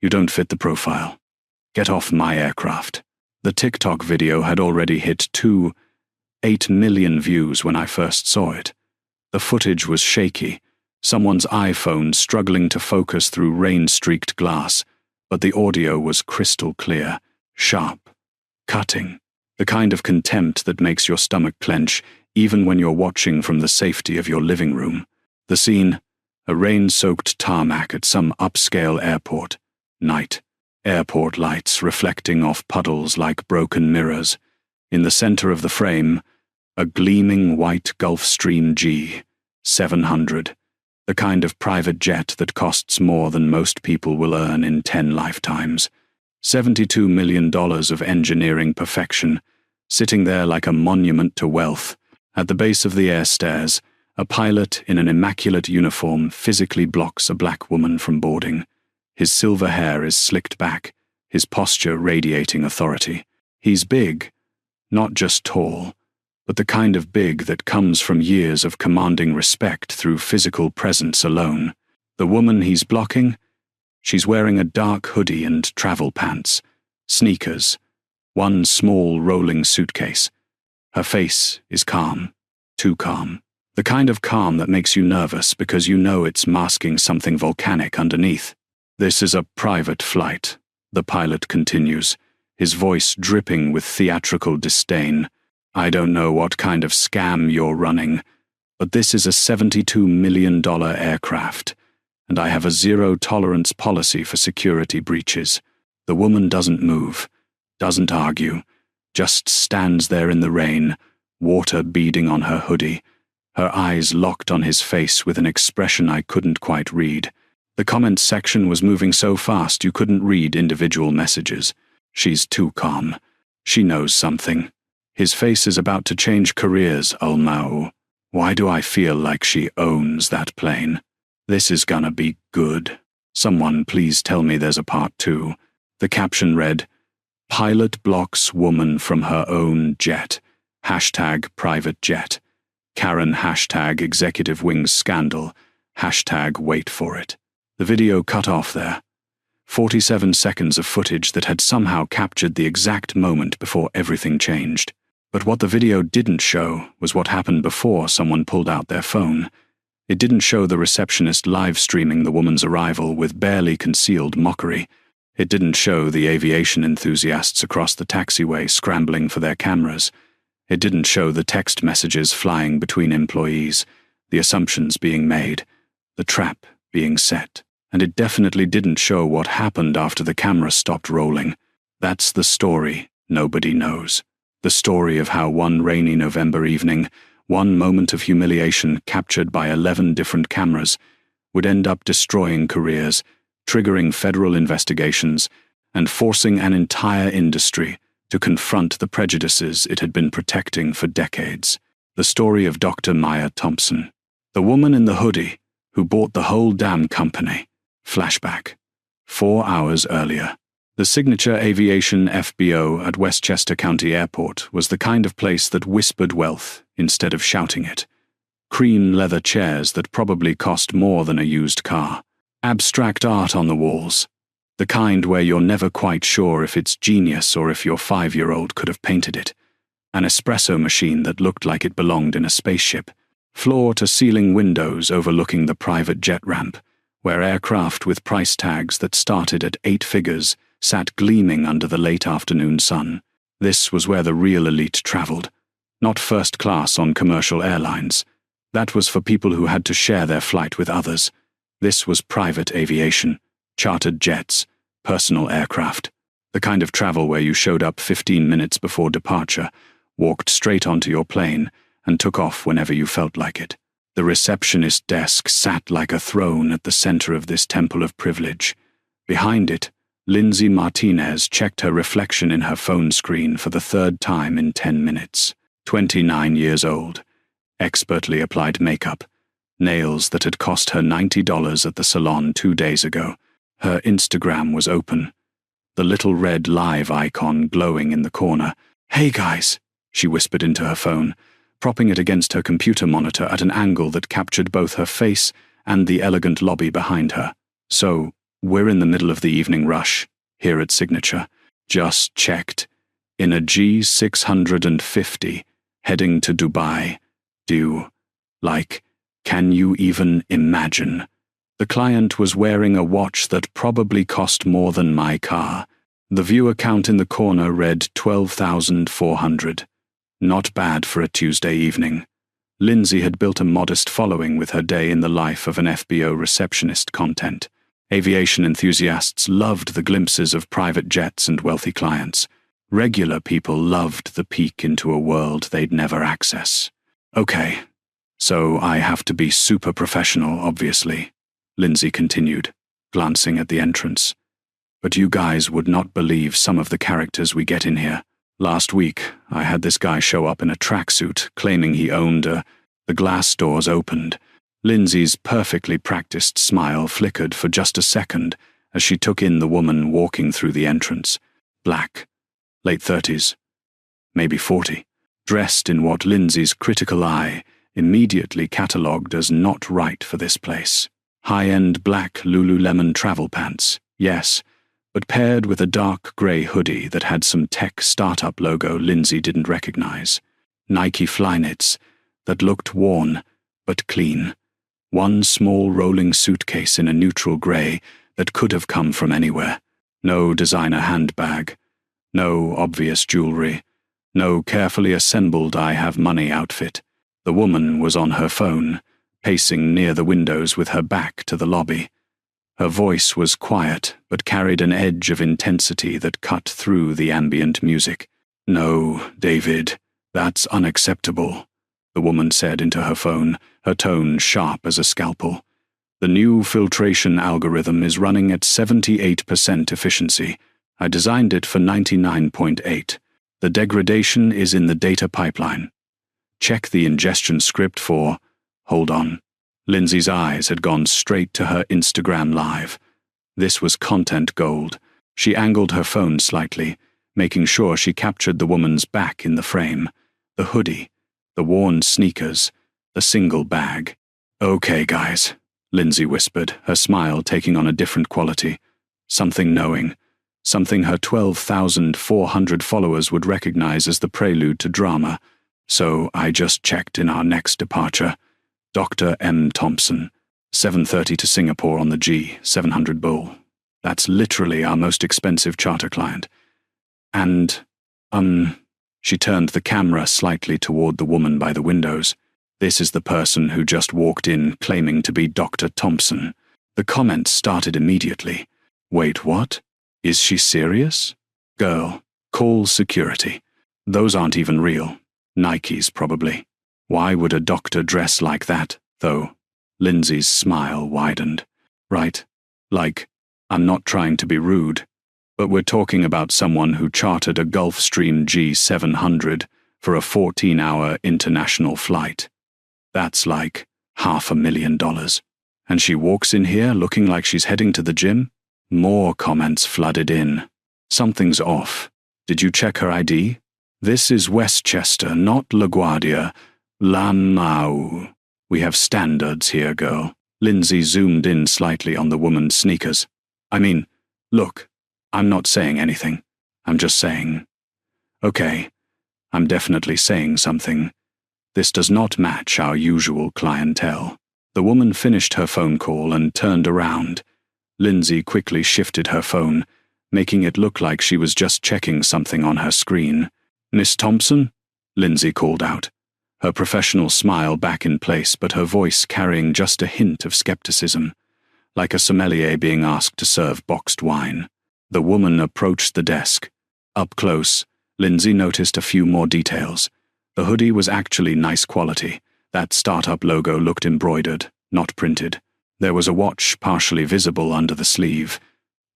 You don't fit the profile. Get off my aircraft. The TikTok video had already hit 8 million views when I first saw it. The footage was shaky, someone's iPhone struggling to focus through rain-streaked glass, but the audio was crystal clear, sharp, cutting, the kind of contempt that makes your stomach clench even when you're watching from the safety of your living room. The scene, a rain-soaked tarmac at some upscale airport. Night. Airport lights reflecting off puddles like broken mirrors. In the center of the frame, a gleaming white Gulfstream G700, the kind of private jet that costs more than most people will earn in 10 lifetimes. $72 million of engineering perfection, sitting there like a monument to wealth. At the base of the air stairs, a pilot in an immaculate uniform physically blocks a black woman from boarding. His silver hair is slicked back, his posture radiating authority. He's big, not just tall, but the kind of big that comes from years of commanding respect through physical presence alone. The woman he's blocking? She's wearing a dark hoodie and travel pants, sneakers, one small rolling suitcase. Her face is calm, too calm. The kind of calm that makes you nervous because you know it's masking something volcanic underneath. This is a private flight, the pilot continues, his voice dripping with theatrical disdain. I don't know what kind of scam you're running, but this is a $72 million aircraft, and I have a zero-tolerance policy for security breaches. The woman doesn't move, doesn't argue, just stands there in the rain, water beading on her hoodie, her eyes locked on his face with an expression I couldn't quite read. The comments section was moving so fast you couldn't read individual messages. She's too calm. She knows something. His face is about to change careers, Ulmao. Why do I feel like she owns that plane? This is gonna be good. Someone please tell me there's a part 2. The caption read, Pilot blocks woman from her own jet. Hashtag private jet. Karen hashtag executive wings scandal. Hashtag wait for it. The video cut off there. 47 seconds of footage that had somehow captured the exact moment before everything changed. But what the video didn't show was what happened before someone pulled out their phone. It didn't show the receptionist live streaming the woman's arrival with barely concealed mockery. It didn't show the aviation enthusiasts across the taxiway scrambling for their cameras. It didn't show the text messages flying between employees, the assumptions being made, the trap being set. And it definitely didn't show what happened after the camera stopped rolling. That's the story nobody knows. The story of how one rainy November evening, one moment of humiliation captured by 11 different cameras, would end up destroying careers, triggering federal investigations, and forcing an entire industry to confront the prejudices it had been protecting for decades. The story of Dr. Maya Thompson, the woman in the hoodie who bought the whole damn company. Flashback. 4 hours earlier. The signature aviation FBO at Westchester County Airport was the kind of place that whispered wealth instead of shouting it. Cream leather chairs that probably cost more than a used car. Abstract art on the walls. The kind where you're never quite sure if it's genius or if your 5-year-old could have painted it. An espresso machine that looked like it belonged in a spaceship. Floor-to-ceiling windows overlooking the private jet ramp, where aircraft with price tags that started at 8 figures sat gleaming under the late afternoon sun. This was where the real elite traveled, not first class on commercial airlines. That was for people who had to share their flight with others. This was private aviation, chartered jets, personal aircraft, the kind of travel where you showed up 15 minutes before departure, walked straight onto your plane, and took off whenever you felt like it. The receptionist desk sat like a throne at the center of this temple of privilege. Behind it, Lindsay Martinez checked her reflection in her phone screen for the 3rd time in 10 minutes. 29 years old, expertly applied makeup, nails that had cost her $90 at the salon 2 days ago. Her Instagram was open, the little red live icon glowing in the corner. "Hey guys," she whispered into her phone, propping it against her computer monitor at an angle that captured both her face and the elegant lobby behind her. "So, We're in the middle of the evening rush, here at Signature. Just checked. In a G650, heading to Dubai. Can you even imagine? The client was wearing a watch that probably cost more than my car. The viewer count in the corner read 12,400. Not bad for a Tuesday evening. Lindsay had built a modest following with her day in the life of an FBO receptionist content. Aviation enthusiasts loved the glimpses of private jets and wealthy clients. Regular people loved the peek into a world they'd never access. Okay, so I have to be super professional, obviously, Lindsay continued, glancing at the entrance. But you guys would not believe some of the characters we get in here. Last week, I had this guy show up in a tracksuit, claiming he owned the glass doors opened. Lindsay's perfectly practiced smile flickered for just a second as she took in the woman walking through the entrance. Black, late 30s, maybe 40, dressed in what Lindsay's critical eye immediately catalogued as not right for this place. High-end black Lululemon travel pants, yes, but paired with a dark grey hoodie that had some tech startup logo Lindsay didn't recognize. Nike Flyknits that looked worn but clean. One small rolling suitcase in a neutral grey that could have come from anywhere. No designer handbag. No obvious jewelry. No carefully assembled I have money outfit. The woman was on her phone, pacing near the windows with her back to the lobby. Her voice was quiet, but carried an edge of intensity that cut through the ambient music. "No, David, that's unacceptable," the woman said into her phone, her tone sharp as a scalpel. "The new filtration algorithm is running at 78% efficiency. I designed it for 99.8. The degradation is in the data pipeline. Check the ingestion script for..." Hold on. Lindsay's eyes had gone straight to her Instagram Live. This was content gold. She angled her phone slightly, making sure she captured the woman's back in the frame. The hoodie, the worn sneakers, the single bag. "Okay, guys," Lindsay whispered, her smile taking on a different quality. Something knowing. Something her 12,400 followers would recognize as the prelude to drama. "So I just checked in our next departure. Dr. M. Thompson, 7:30 to Singapore on the G700 Bull. That's literally our most expensive charter client. And, she turned the camera slightly toward the woman by the windows. This is the person who just walked in claiming to be Dr. Thompson." The comments started immediately. "Wait, what? Is she serious? Girl, call security. Those aren't even real. Nikes, probably. Why would a doctor dress like that, though?" Lindsay's smile widened. "Right. I'm not trying to be rude, but we're talking about someone who chartered a Gulfstream G700 for a 14-hour international flight. That's like $500,000. And she walks in here looking like she's heading to the gym?" More comments flooded in. "Something's off. Did you check her ID? This is Westchester, not LaGuardia. Mau. We have standards here, girl." Lindsay zoomed in slightly on the woman's sneakers. "I mean, look, I'm not saying anything. I'm just saying. Okay, I'm definitely saying something. This does not match our usual clientele." The woman finished her phone call and turned around. Lindsay quickly shifted her phone, making it look like she was just checking something on her screen. "Miss Thompson?" Lindsay called out, her professional smile back in place but her voice carrying just a hint of skepticism, like a sommelier being asked to serve boxed wine. The woman approached the desk. Up close, Lindsay noticed a few more details. The hoodie was actually nice quality. That startup logo looked embroidered, not printed. There was a watch partially visible under the sleeve,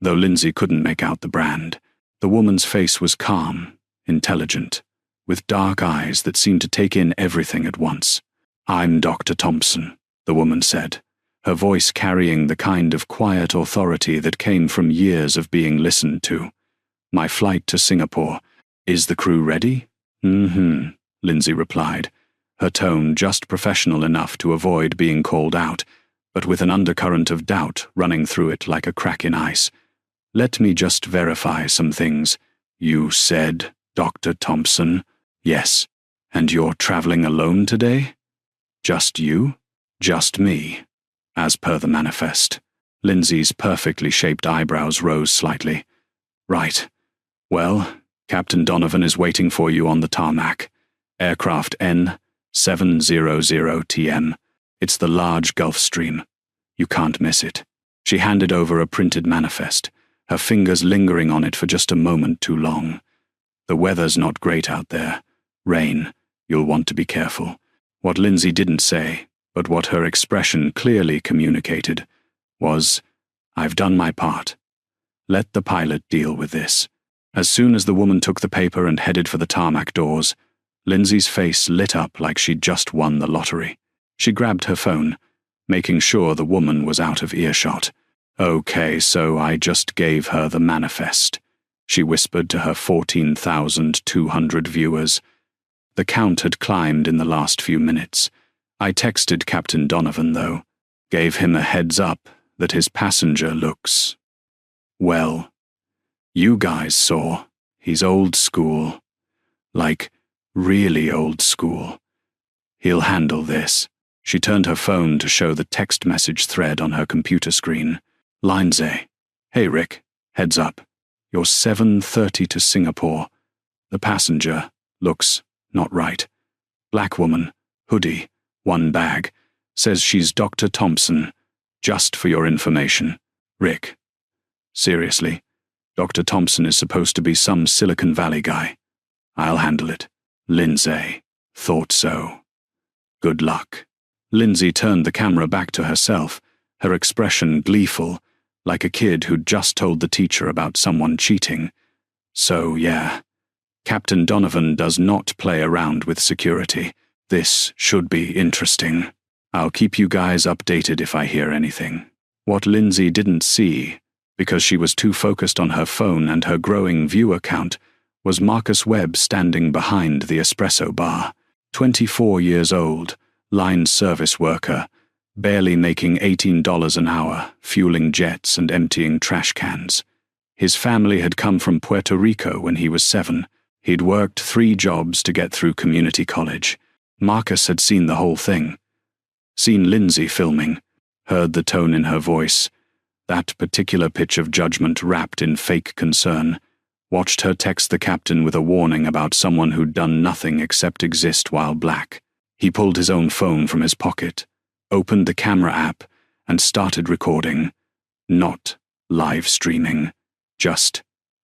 though Lindsay couldn't make out the brand. The woman's face was calm, intelligent, with dark eyes that seemed to take in everything at once. "I'm Dr. Thompson," the woman said, her voice carrying the kind of quiet authority that came from years of being listened to. "My flight to Singapore. Is the crew ready?" Lindsay replied, her tone just professional enough to avoid being called out. but with an undercurrent of doubt running through it like a crack in ice. "Let me just verify some things. You said, Dr. Thompson?" "Yes. And you're traveling alone today?" "Just you?" "Just me, as per the manifest." Lindsay's perfectly shaped eyebrows rose slightly. "Right. Well, Captain Donovan is waiting for you on the tarmac. Aircraft N700TM. It's the large Gulfstream. You can't miss it." She handed over a printed manifest, her fingers lingering on it for just a moment too long. "The weather's not great out there. Rain. You'll want to be careful." What Lindsay didn't say, but what her expression clearly communicated, was, "I've done my part. Let the pilot deal with this." As soon as the woman took the paper and headed for the tarmac doors, Lindsay's face lit up like she'd just won the lottery. She grabbed her phone, making sure the woman was out of earshot. "Okay, so I just gave her the manifest," she whispered to her 14,200 viewers. The count had climbed in the last few minutes. "I texted Captain Donovan, though. Gave him a heads up that his passenger looks... well, you guys saw. He's old school. Like, really old school. He'll handle this." She turned her phone to show the text message thread on her computer screen. "Lindsay. Hey Rick, heads up. You're 7:30 to Singapore. The passenger looks not right. Black woman, hoodie, one bag. Says she's Dr. Thompson. Just for your information. Rick." "Seriously, Dr. Thompson is supposed to be some Silicon Valley guy. I'll handle it." "Lindsay. Thought so. Good luck." Lindsay turned the camera back to herself, her expression gleeful, like a kid who'd just told the teacher about someone cheating. "So, yeah. Captain Donovan does not play around with security. This should be interesting. I'll keep you guys updated if I hear anything." What Lindsay didn't see, because she was too focused on her phone and her growing viewer count, was Marcus Webb standing behind the espresso bar. 24 years old, line service worker, barely making $18 an hour, fueling jets and emptying trash cans. His family had come from Puerto Rico when he was 7. He'd worked 3 jobs to get through community college. Marcus had seen the whole thing. Seen Lindsay filming, heard the tone in her voice, that particular pitch of judgment wrapped in fake concern, watched her text the captain with a warning about someone who'd done nothing except exist while black. He pulled his own phone from his pocket, opened the camera app, and started recording. Not live streaming, just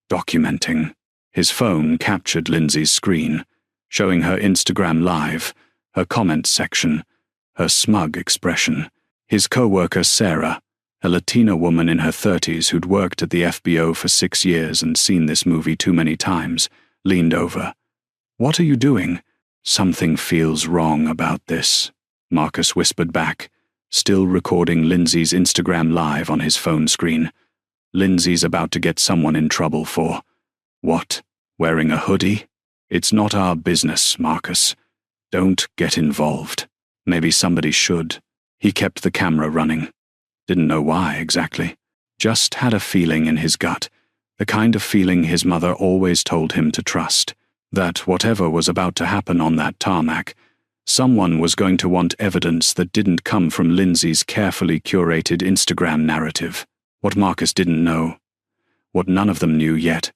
documenting. His phone captured Lindsay's screen, showing her Instagram Live, her comments section, her smug expression. His co-worker Sarah, a Latina woman in her 30s who'd worked at the FBO for 6 years and seen this movie too many times, leaned over. "What are you doing?" "Something feels wrong about this," Marcus whispered back, still recording Lindsay's Instagram Live on his phone screen. "Lindsay's about to get someone in trouble for... what? Wearing a hoodie? It's not our business, Marcus. Don't get involved. Maybe somebody should." He kept the camera running. Didn't know why exactly. Just had a feeling in his gut, the kind of feeling his mother always told him to trust, that whatever was about to happen on that tarmac, someone was going to want evidence that didn't come from Lindsay's carefully curated Instagram narrative. What Marcus didn't know, what none of them knew yet,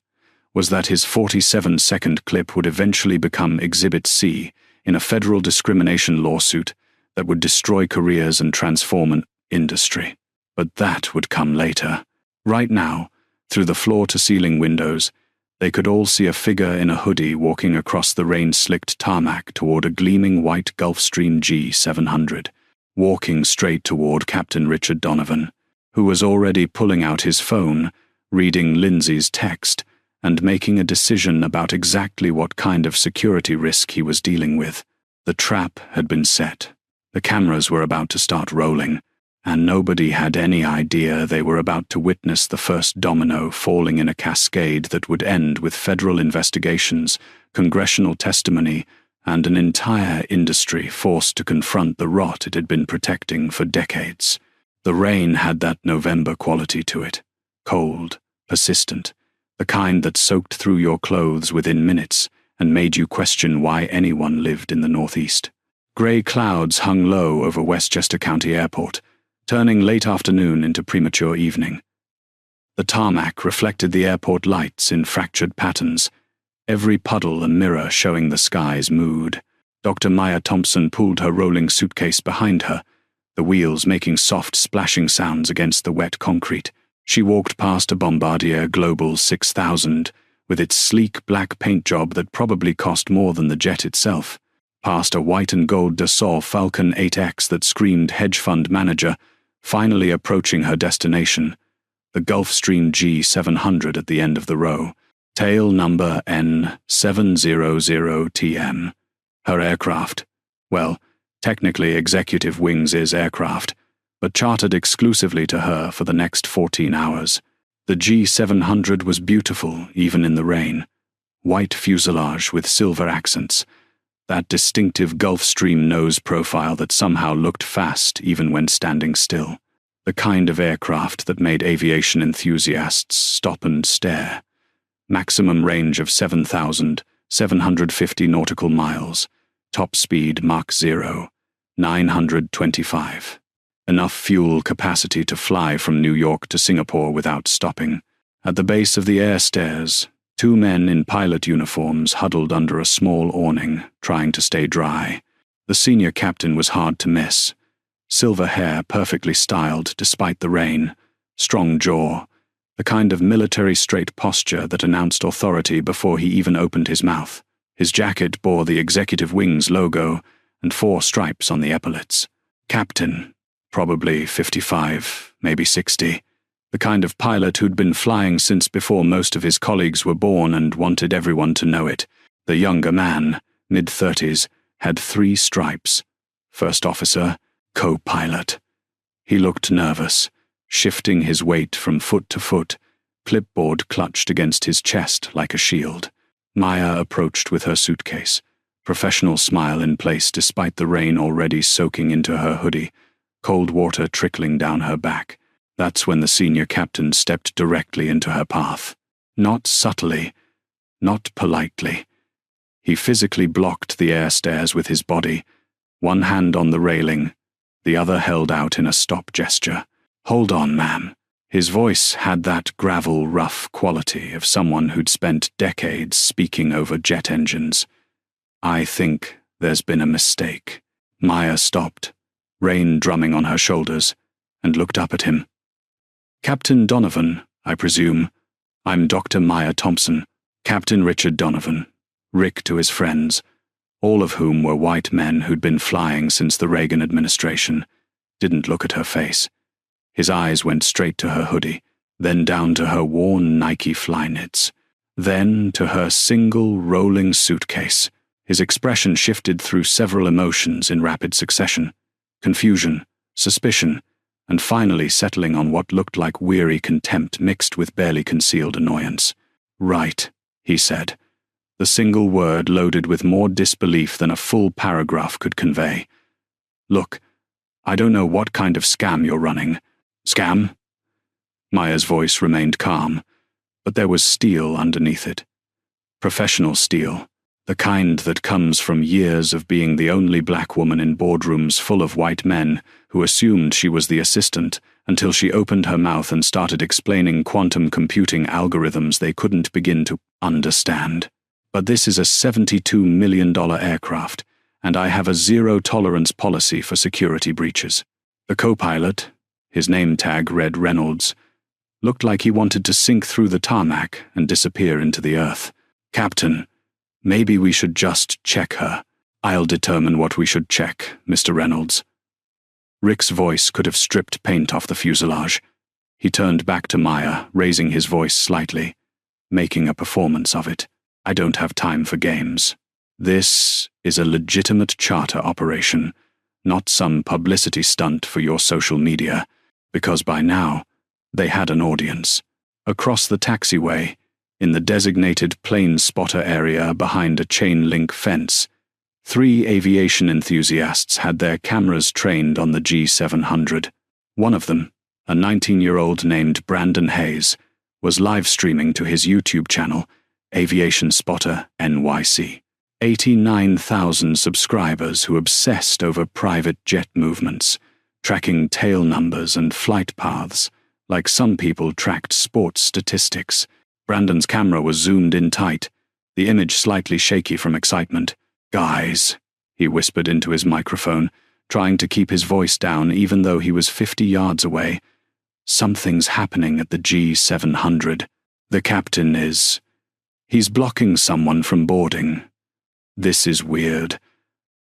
was that his 47-second clip would eventually become Exhibit C in a federal discrimination lawsuit that would destroy careers and transform an industry. But that would come later. Right now, through the floor-to-ceiling windows, they could all see a figure in a hoodie walking across the rain-slicked tarmac toward a gleaming white Gulfstream G700, walking straight toward Captain Richard Donovan, who was already pulling out his phone, reading Lindsay's text, and making a decision about exactly what kind of security risk he was dealing with. The trap had been set. The cameras were about to start rolling, and nobody had any idea they were about to witness the first domino falling in a cascade that would end with federal investigations, congressional testimony, and an entire industry forced to confront the rot it had been protecting for decades. The rain had that November quality to it. Cold, persistent, the kind that soaked through your clothes within minutes and made you question why anyone lived in the Northeast. Grey clouds hung low over Westchester County Airport, turning late afternoon into premature evening. The tarmac reflected the airport lights in fractured patterns, every puddle a mirror showing the sky's mood. Dr. Maya Thompson pulled her rolling suitcase behind her, the wheels making soft splashing sounds against the wet concrete. She walked past a Bombardier Global 6000, with its sleek black paint job that probably cost more than the jet itself, past a white and gold Dassault Falcon 8X that screamed hedge fund manager, finally approaching her destination, the Gulfstream G700 at the end of the row, tail number N700TM. Her aircraft. Well, technically Executive Wings' aircraft, but chartered exclusively to her for the next 14 hours. The G700 was beautiful, even in the rain. White fuselage with silver accents. That distinctive Gulfstream nose profile that somehow looked fast even when standing still. The kind of aircraft that made aviation enthusiasts stop and stare. Maximum range of 7,750 nautical miles. Top speed Mach 0, 925. Enough fuel capacity to fly from New York to Singapore without stopping. At the base of the air stairs, two men in pilot uniforms huddled under a small awning, trying to stay dry. The senior captain was hard to miss. Silver hair perfectly styled despite the rain, strong jaw, the kind of military straight posture that announced authority before he even opened his mouth. His jacket bore the Executive Wings logo and 4 stripes on the epaulets. Captain, probably 55, maybe 60, the kind of pilot who'd been flying since before most of his colleagues were born and wanted everyone to know it. The younger man, mid-30s, had 3 stripes. First officer, co-pilot. He looked nervous, shifting his weight from foot to foot, clipboard clutched against his chest like a shield. Maya approached with her suitcase, professional smile in place despite the rain already soaking into her hoodie, cold water trickling down her back. That's when the senior captain stepped directly into her path. Not subtly, not politely. He physically blocked the air stairs with his body, one hand on the railing, the other held out in a stop gesture. "Hold on, ma'am." His voice had that gravel, rough quality of someone who'd spent decades speaking over jet engines. "I think there's been a mistake." Maya stopped, rain drumming on her shoulders, and looked up at him. "Captain Donovan, I presume. I'm Dr. Maya Thompson, Captain Richard Donovan." Rick to his friends, all of whom were white men who'd been flying since the Reagan administration, didn't look at her face. His eyes went straight to her hoodie, then down to her worn Nike fly knits, then to her single rolling suitcase. His expression shifted through several emotions in rapid succession: confusion, suspicion, and finally settling on what looked like weary contempt mixed with barely concealed annoyance. "Right," he said, the single word loaded with more disbelief than a full paragraph could convey. "Look, I don't know what kind of scam you're running." "Scam?" Maya's voice remained calm, but there was steel underneath it. Professional steel, the kind that comes from years of being the only black woman in boardrooms full of white men who assumed she was the assistant until she opened her mouth and started explaining quantum computing algorithms they couldn't begin to understand. "But this is a $72 million aircraft, and I have a zero-tolerance policy for security breaches." The co-pilot, his name tag read Reynolds, looked like he wanted to sink through the tarmac and disappear into the earth. "Captain, maybe we should just check her." "I'll determine what we should check, Mr. Reynolds." Rick's voice could have stripped paint off the fuselage. He turned back to Maya, raising his voice slightly, making a performance of it. "I don't have time for games. This is a legitimate charter operation, not some publicity stunt for your social media," because by now, they had an audience. Across the taxiway, in the designated plane spotter area behind a chain-link fence, 3 aviation enthusiasts had their cameras trained on the G700. One of them, a 19-year-old named Brandon Hayes, was live streaming to his YouTube channel, Aviation Spotter NYC. 89,000 subscribers who obsessed over private jet movements, tracking tail numbers and flight paths, like some people tracked sports statistics. Brandon's camera was zoomed in tight, the image slightly shaky from excitement. "Guys," he whispered into his microphone, trying to keep his voice down even though he was 50 yards away. "Something's happening at the G700. The captain he's blocking someone from boarding. This is weird.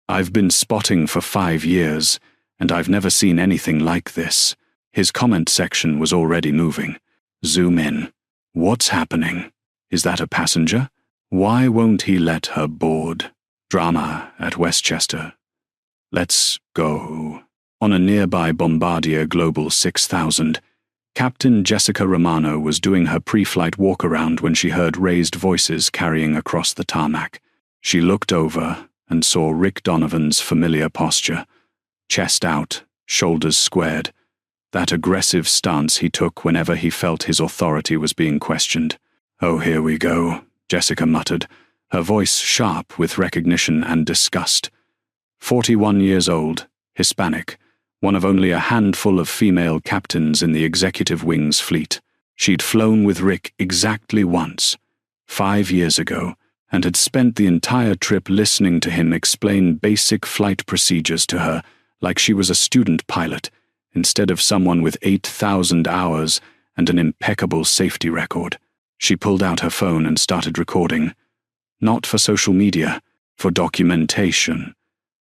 I've been spotting for 5 years, and I've never seen anything like this." His comment section was already moving. Zoom in. "What's happening? Is that a passenger? Why won't he let her board? Drama at Westchester. Let's go." On a nearby Bombardier Global 6000, Captain Jessica Romano was doing her pre-flight walk-around when she heard raised voices carrying across the tarmac. She looked over and saw Rick Donovan's familiar posture, chest out, shoulders squared, that aggressive stance he took whenever he felt his authority was being questioned. "Oh, here we go," Jessica muttered, her voice sharp with recognition and disgust. 41 years old, Hispanic, one of only a handful of female captains in the executive wing's fleet. She'd flown with Rick exactly once, 5 years ago, and had spent the entire trip listening to him explain basic flight procedures to her like she was a student pilot, instead of someone with 8,000 hours and an impeccable safety record. She pulled out her phone and started recording. Not for social media, for documentation,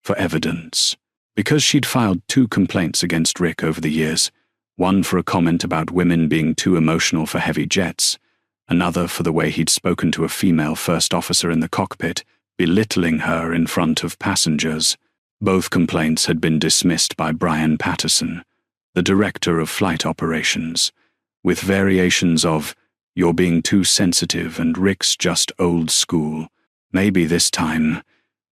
for evidence. Because she'd filed 2 complaints against Rick over the years, one for a comment about women being too emotional for heavy jets, another for the way he'd spoken to a female first officer in the cockpit, belittling her in front of passengers. Both complaints had been dismissed by Brian Patterson, the director of flight operations, with variations of, "You're being too sensitive and Rick's just old school." Maybe this time,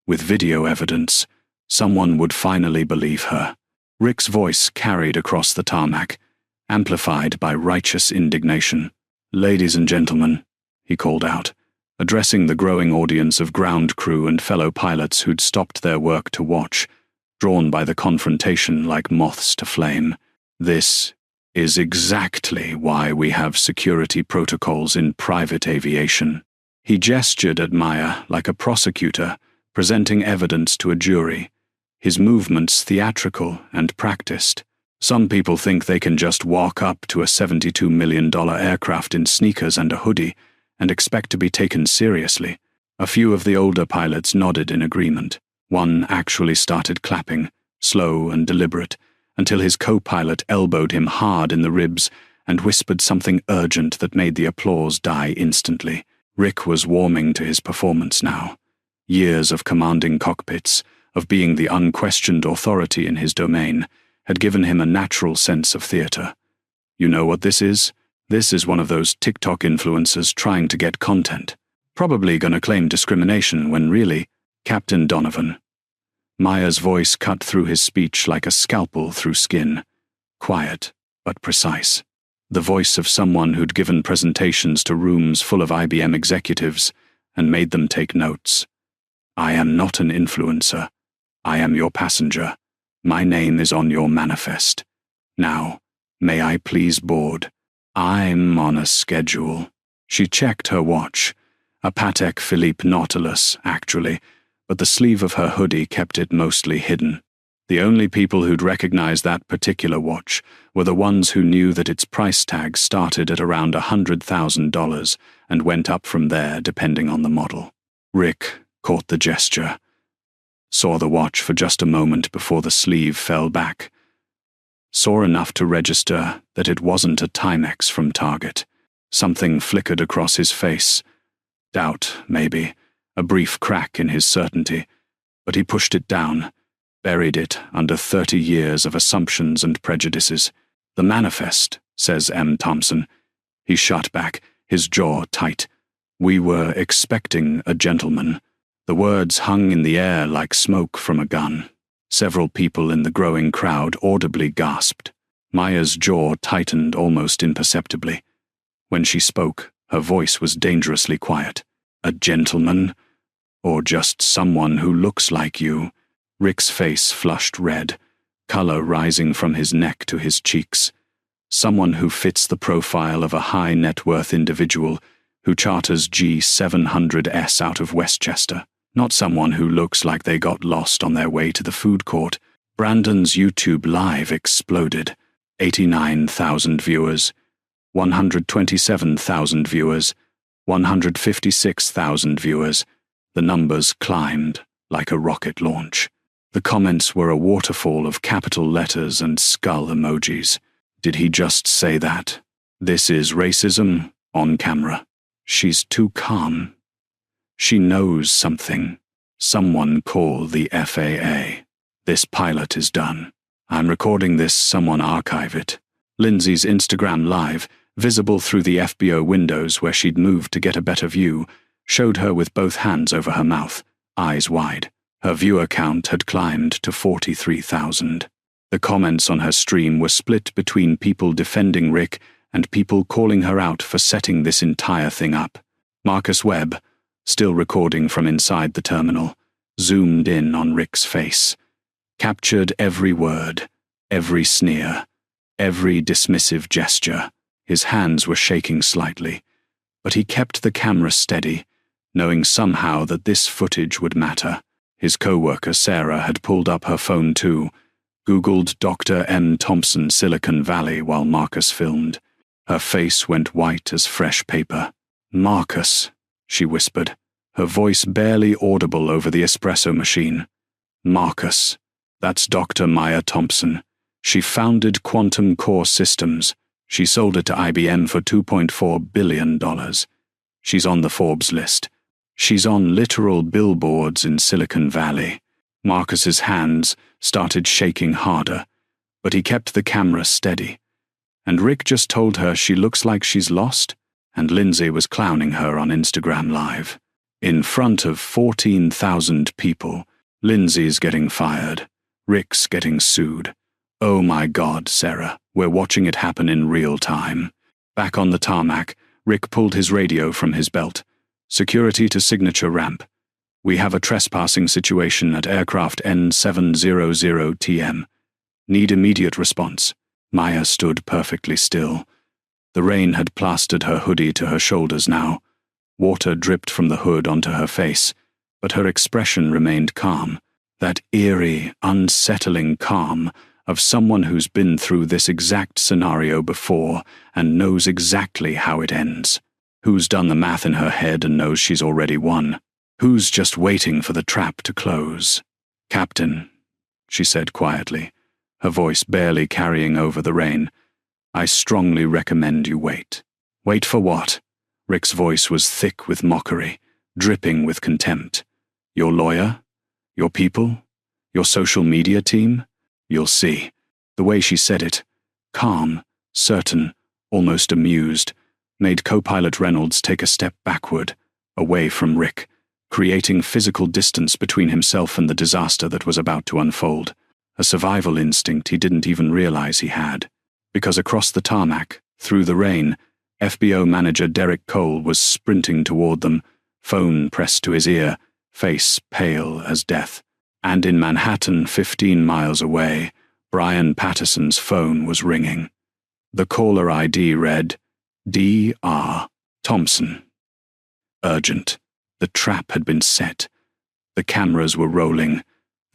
with video evidence, someone would finally believe her. Rick's voice carried across the tarmac, amplified by righteous indignation. "Ladies and gentlemen," he called out, addressing the growing audience of ground crew and fellow pilots who'd stopped their work to watch, drawn by the confrontation like moths to flame. "This is exactly why we have security protocols in private aviation." He gestured at Maya like a prosecutor presenting evidence to a jury, his movements theatrical and practiced. Some people think they can just walk up to a $72 million aircraft in sneakers and a hoodie and expect to be taken seriously. A few of the older pilots nodded in agreement. One actually started clapping, slow and deliberate, until his co-pilot elbowed him hard in the ribs and whispered something urgent that made the applause die instantly. Rick was warming to his performance now. Years of commanding cockpits, of being the unquestioned authority in his domain, had given him a natural sense of theater. "You know what this is? This is one of those TikTok influencers trying to get content. Probably gonna claim discrimination when really, Captain Donovan." Maya's voice cut through his speech like a scalpel through skin. Quiet, but precise. The voice of someone who'd given presentations to rooms full of IBM executives and made them take notes. "I am not an influencer. I am your passenger. My name is on your manifest. Now, may I please board? I'm on a schedule." She checked her watch. A Patek Philippe Nautilus, actually, but the sleeve of her hoodie kept it mostly hidden. The only people who'd recognize that particular watch were the ones who knew that its price tag started at around $100,000 and went up from there depending on the model. Rick caught the gesture, saw the watch for just a moment before the sleeve fell back, saw enough to register that it wasn't a Timex from Target. Something flickered across his face. Doubt, maybe, a brief crack in his certainty, but he pushed it down, buried it under 30 years of assumptions and prejudices. "The manifest," says M. Thompson. He shot back, his jaw tight. "We were expecting a gentleman." The words hung in the air like smoke from a gun. Several people in the growing crowd audibly gasped. Maya's jaw tightened almost imperceptibly. When she spoke, her voice was dangerously quiet. A gentleman? Or just someone who looks like you? Rick's face flushed red, color rising from his neck to his cheeks. Someone who fits the profile of a high-net-worth individual who charters G700s out of Westchester. Not someone who looks like they got lost on their way to the food court. Brandon's YouTube Live exploded. 89,000 viewers, 127,000 viewers, 156,000 viewers. The numbers climbed like a rocket launch. The comments were a waterfall of capital letters and skull emojis. Did he just say that? This is racism on camera. She's too calm. She knows something. Someone call the FAA. This pilot is done. I'm recording this, someone archive it. Lindsay's Instagram Live, visible through the FBO windows where she'd moved to get a better view, showed her with both hands over her mouth, eyes wide. Her viewer count had climbed to 43,000. The comments on her stream were split between people defending Rick and people calling her out for setting this entire thing up. Marcus Webb, still recording from inside the terminal, zoomed in on Rick's face, captured every word, every sneer, every dismissive gesture. His hands were shaking slightly, but he kept the camera steady, knowing somehow that this footage would matter. His co-worker Sarah had pulled up her phone too, Googled Dr. M. Thompson Silicon Valley while Marcus filmed. Her face went white as fresh paper. "Marcus," she whispered, her voice barely audible over the espresso machine. "Marcus, that's Dr. Maya Thompson. She founded Quantum Core Systems. She sold it to IBM for $2.4 billion. She's on the Forbes list. She's on literal billboards in Silicon Valley." Marcus's hands started shaking harder, but he kept the camera steady. And Rick just told her she looks like she's lost, and Lindsay was clowning her on Instagram Live. In front of 14,000 people, Lindsay's getting fired. Rick's getting sued. Oh my God, Sarah, we're watching it happen in real time. Back on the tarmac, Rick pulled his radio from his belt. "Security to signature ramp. We have a trespassing situation at aircraft N700 TM. Need immediate response." Maya stood perfectly still. The rain had plastered her hoodie to her shoulders now. Water dripped from the hood onto her face, but her expression remained calm. That eerie, unsettling calm of someone who's been through this exact scenario before and knows exactly how it ends. Who's done the math in her head and knows she's already won. Who's just waiting for the trap to close? "Captain," she said quietly, her voice barely carrying over the rain, "I strongly recommend you wait." "Wait for what?" Rick's voice was thick with mockery, dripping with contempt. "Your lawyer? Your people? Your social media team? You'll see." The way she said it, calm, certain, almost amused, made co-pilot Reynolds take a step backward, away from Rick, creating physical distance between himself and the disaster that was about to unfold. A survival instinct he didn't even realize he had. Because across the tarmac, through the rain, FBO manager Derek Cole was sprinting toward them, phone pressed to his ear, face pale as death. And in Manhattan, 15 miles away, Brian Patterson's phone was ringing. The caller ID read, "Dr. Thompson." Urgent. The trap had been set. The cameras were rolling.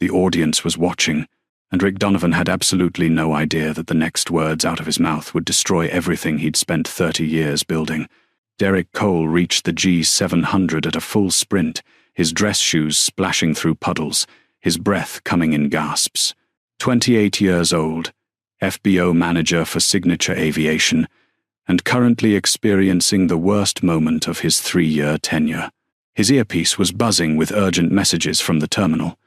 The audience was watching. And Rick Donovan had absolutely no idea that the next words out of his mouth would destroy everything he'd spent 30 years building. Derek Cole reached the G700 at a full sprint, his dress shoes splashing through puddles, his breath coming in gasps. 28 years old, FBO manager for Signature Aviation, and currently experiencing the worst moment of his 3-year tenure. His earpiece was buzzing with urgent messages from the terminal.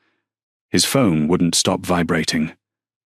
His phone wouldn't stop vibrating.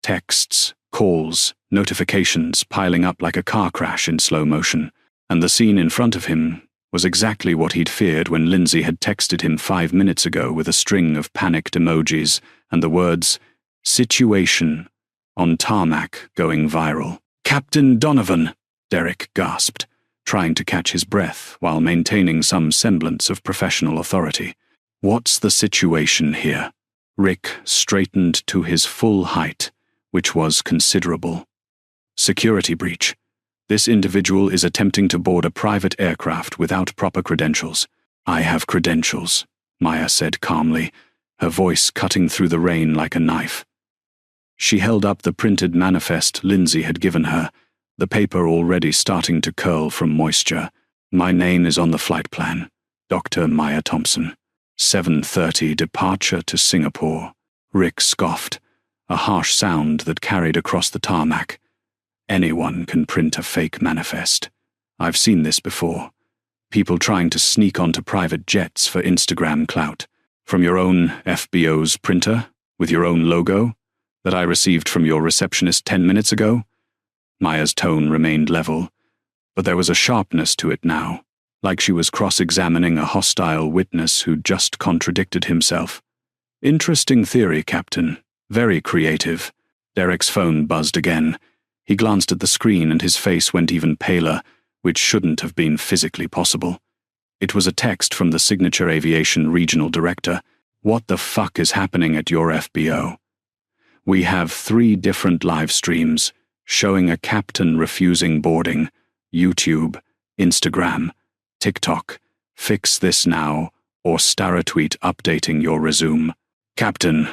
Texts, calls, notifications piling up like a car crash in slow motion. And the scene in front of him was exactly what he'd feared when Lindsay had texted him 5 minutes ago with a string of panicked emojis and the words, "situation," on tarmac, going viral. "Captain Donovan," Derek gasped, trying to catch his breath while maintaining some semblance of professional authority. "What's the situation here?" Rick straightened to his full height, which was considerable. "Security breach. This individual is attempting to board a private aircraft without proper credentials." "I have credentials," Maya said calmly, her voice cutting through the rain like a knife. She held up the printed manifest Lindsay had given her, the paper already starting to curl from moisture. "My name is on the flight plan. Dr. Maya Thompson. 7:30 departure to Singapore." Rick scoffed, a harsh sound that carried across the tarmac. "Anyone can print a fake manifest. I've seen this before. People trying to sneak onto private jets for Instagram clout. From your own FBO's printer, with your own logo, that I received from your receptionist 10 minutes ago?" Maya's tone remained level, but there was a sharpness to it now, like she was cross-examining a hostile witness who'd just contradicted himself. "Interesting theory, Captain. Very creative." Derek's phone buzzed again. He glanced at the screen and his face went even paler, which shouldn't have been physically possible. It was a text from the Signature Aviation Regional Director. "What the fuck is happening at your FBO? We have 3 different live streams showing a captain refusing boarding. YouTube, Instagram, TikTok. Fix this now, or star a tweet updating your resume." "Captain,"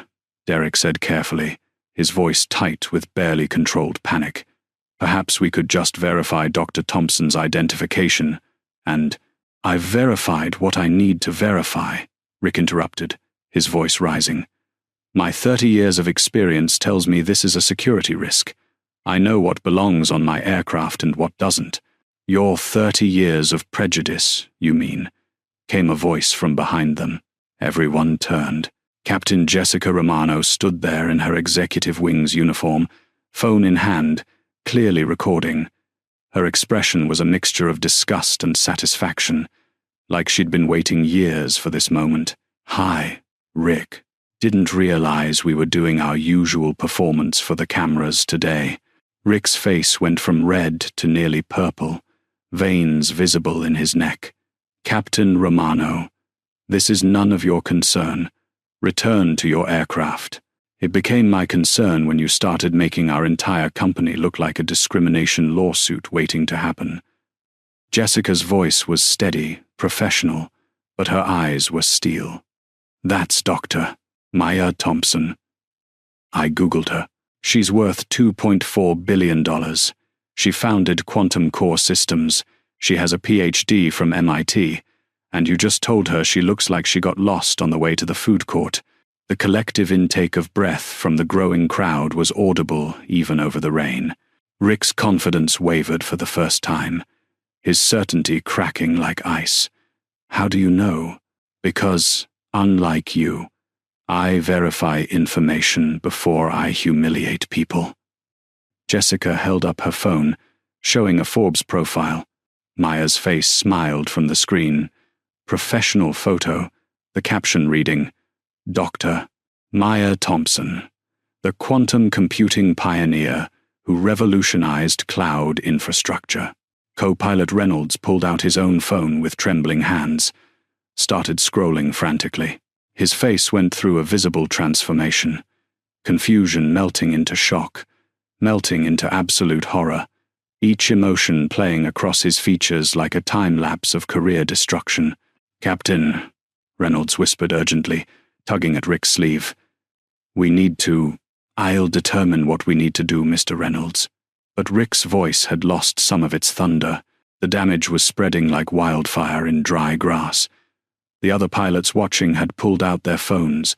Derek said carefully, his voice tight with barely controlled panic. "Perhaps we could just verify Dr. Thompson's identification, and—" "I've verified what I need to verify," Rick interrupted, his voice rising. "My 30 years of experience tells me this is a security risk. I know what belongs on my aircraft and what doesn't." "Your 30 years of prejudice, you mean?" came a voice from behind them. Everyone turned. Captain Jessica Romano stood there in her executive wing's uniform, phone in hand, clearly recording. Her expression was a mixture of disgust and satisfaction, like she'd been waiting years for this moment. "Hi, Rick. Didn't realize we were doing our usual performance for the cameras today." Rick's face went from red to nearly purple, veins visible in his neck. "Captain Romano, this is none of your concern. Return to your aircraft. It became my concern when you started making our entire company look like a discrimination lawsuit waiting to happen." Jessica's voice was steady, professional, but her eyes were steel. "That's Dr. Maya Thompson. I Googled her. She's worth $2.4 billion. She founded Quantum Core Systems. She has a PhD from MIT. And you just told her she looks like she got lost on the way to the food court." The collective intake of breath from the growing crowd was audible even over the rain. Rick's confidence wavered for the first time, his certainty cracking like ice. "How do you know?" "Because, unlike you, I verify information before I humiliate people." Jessica held up her phone, showing a Forbes profile. Maya's face smiled from the screen. Professional photo, the caption reading, "Dr. Maya Thompson, the quantum computing pioneer who revolutionized cloud infrastructure." Co-pilot Reynolds pulled out his own phone with trembling hands, started scrolling frantically. His face went through a visible transformation, confusion melting into shock, melting into absolute horror, each emotion playing across his features like a time-lapse of career destruction. "Captain," Reynolds whispered urgently, tugging at Rick's sleeve. "We need to—" "I'll determine what we need to do, Mr. Reynolds." But Rick's voice had lost some of its thunder. The damage was spreading like wildfire in dry grass. The other pilots watching had pulled out their phones.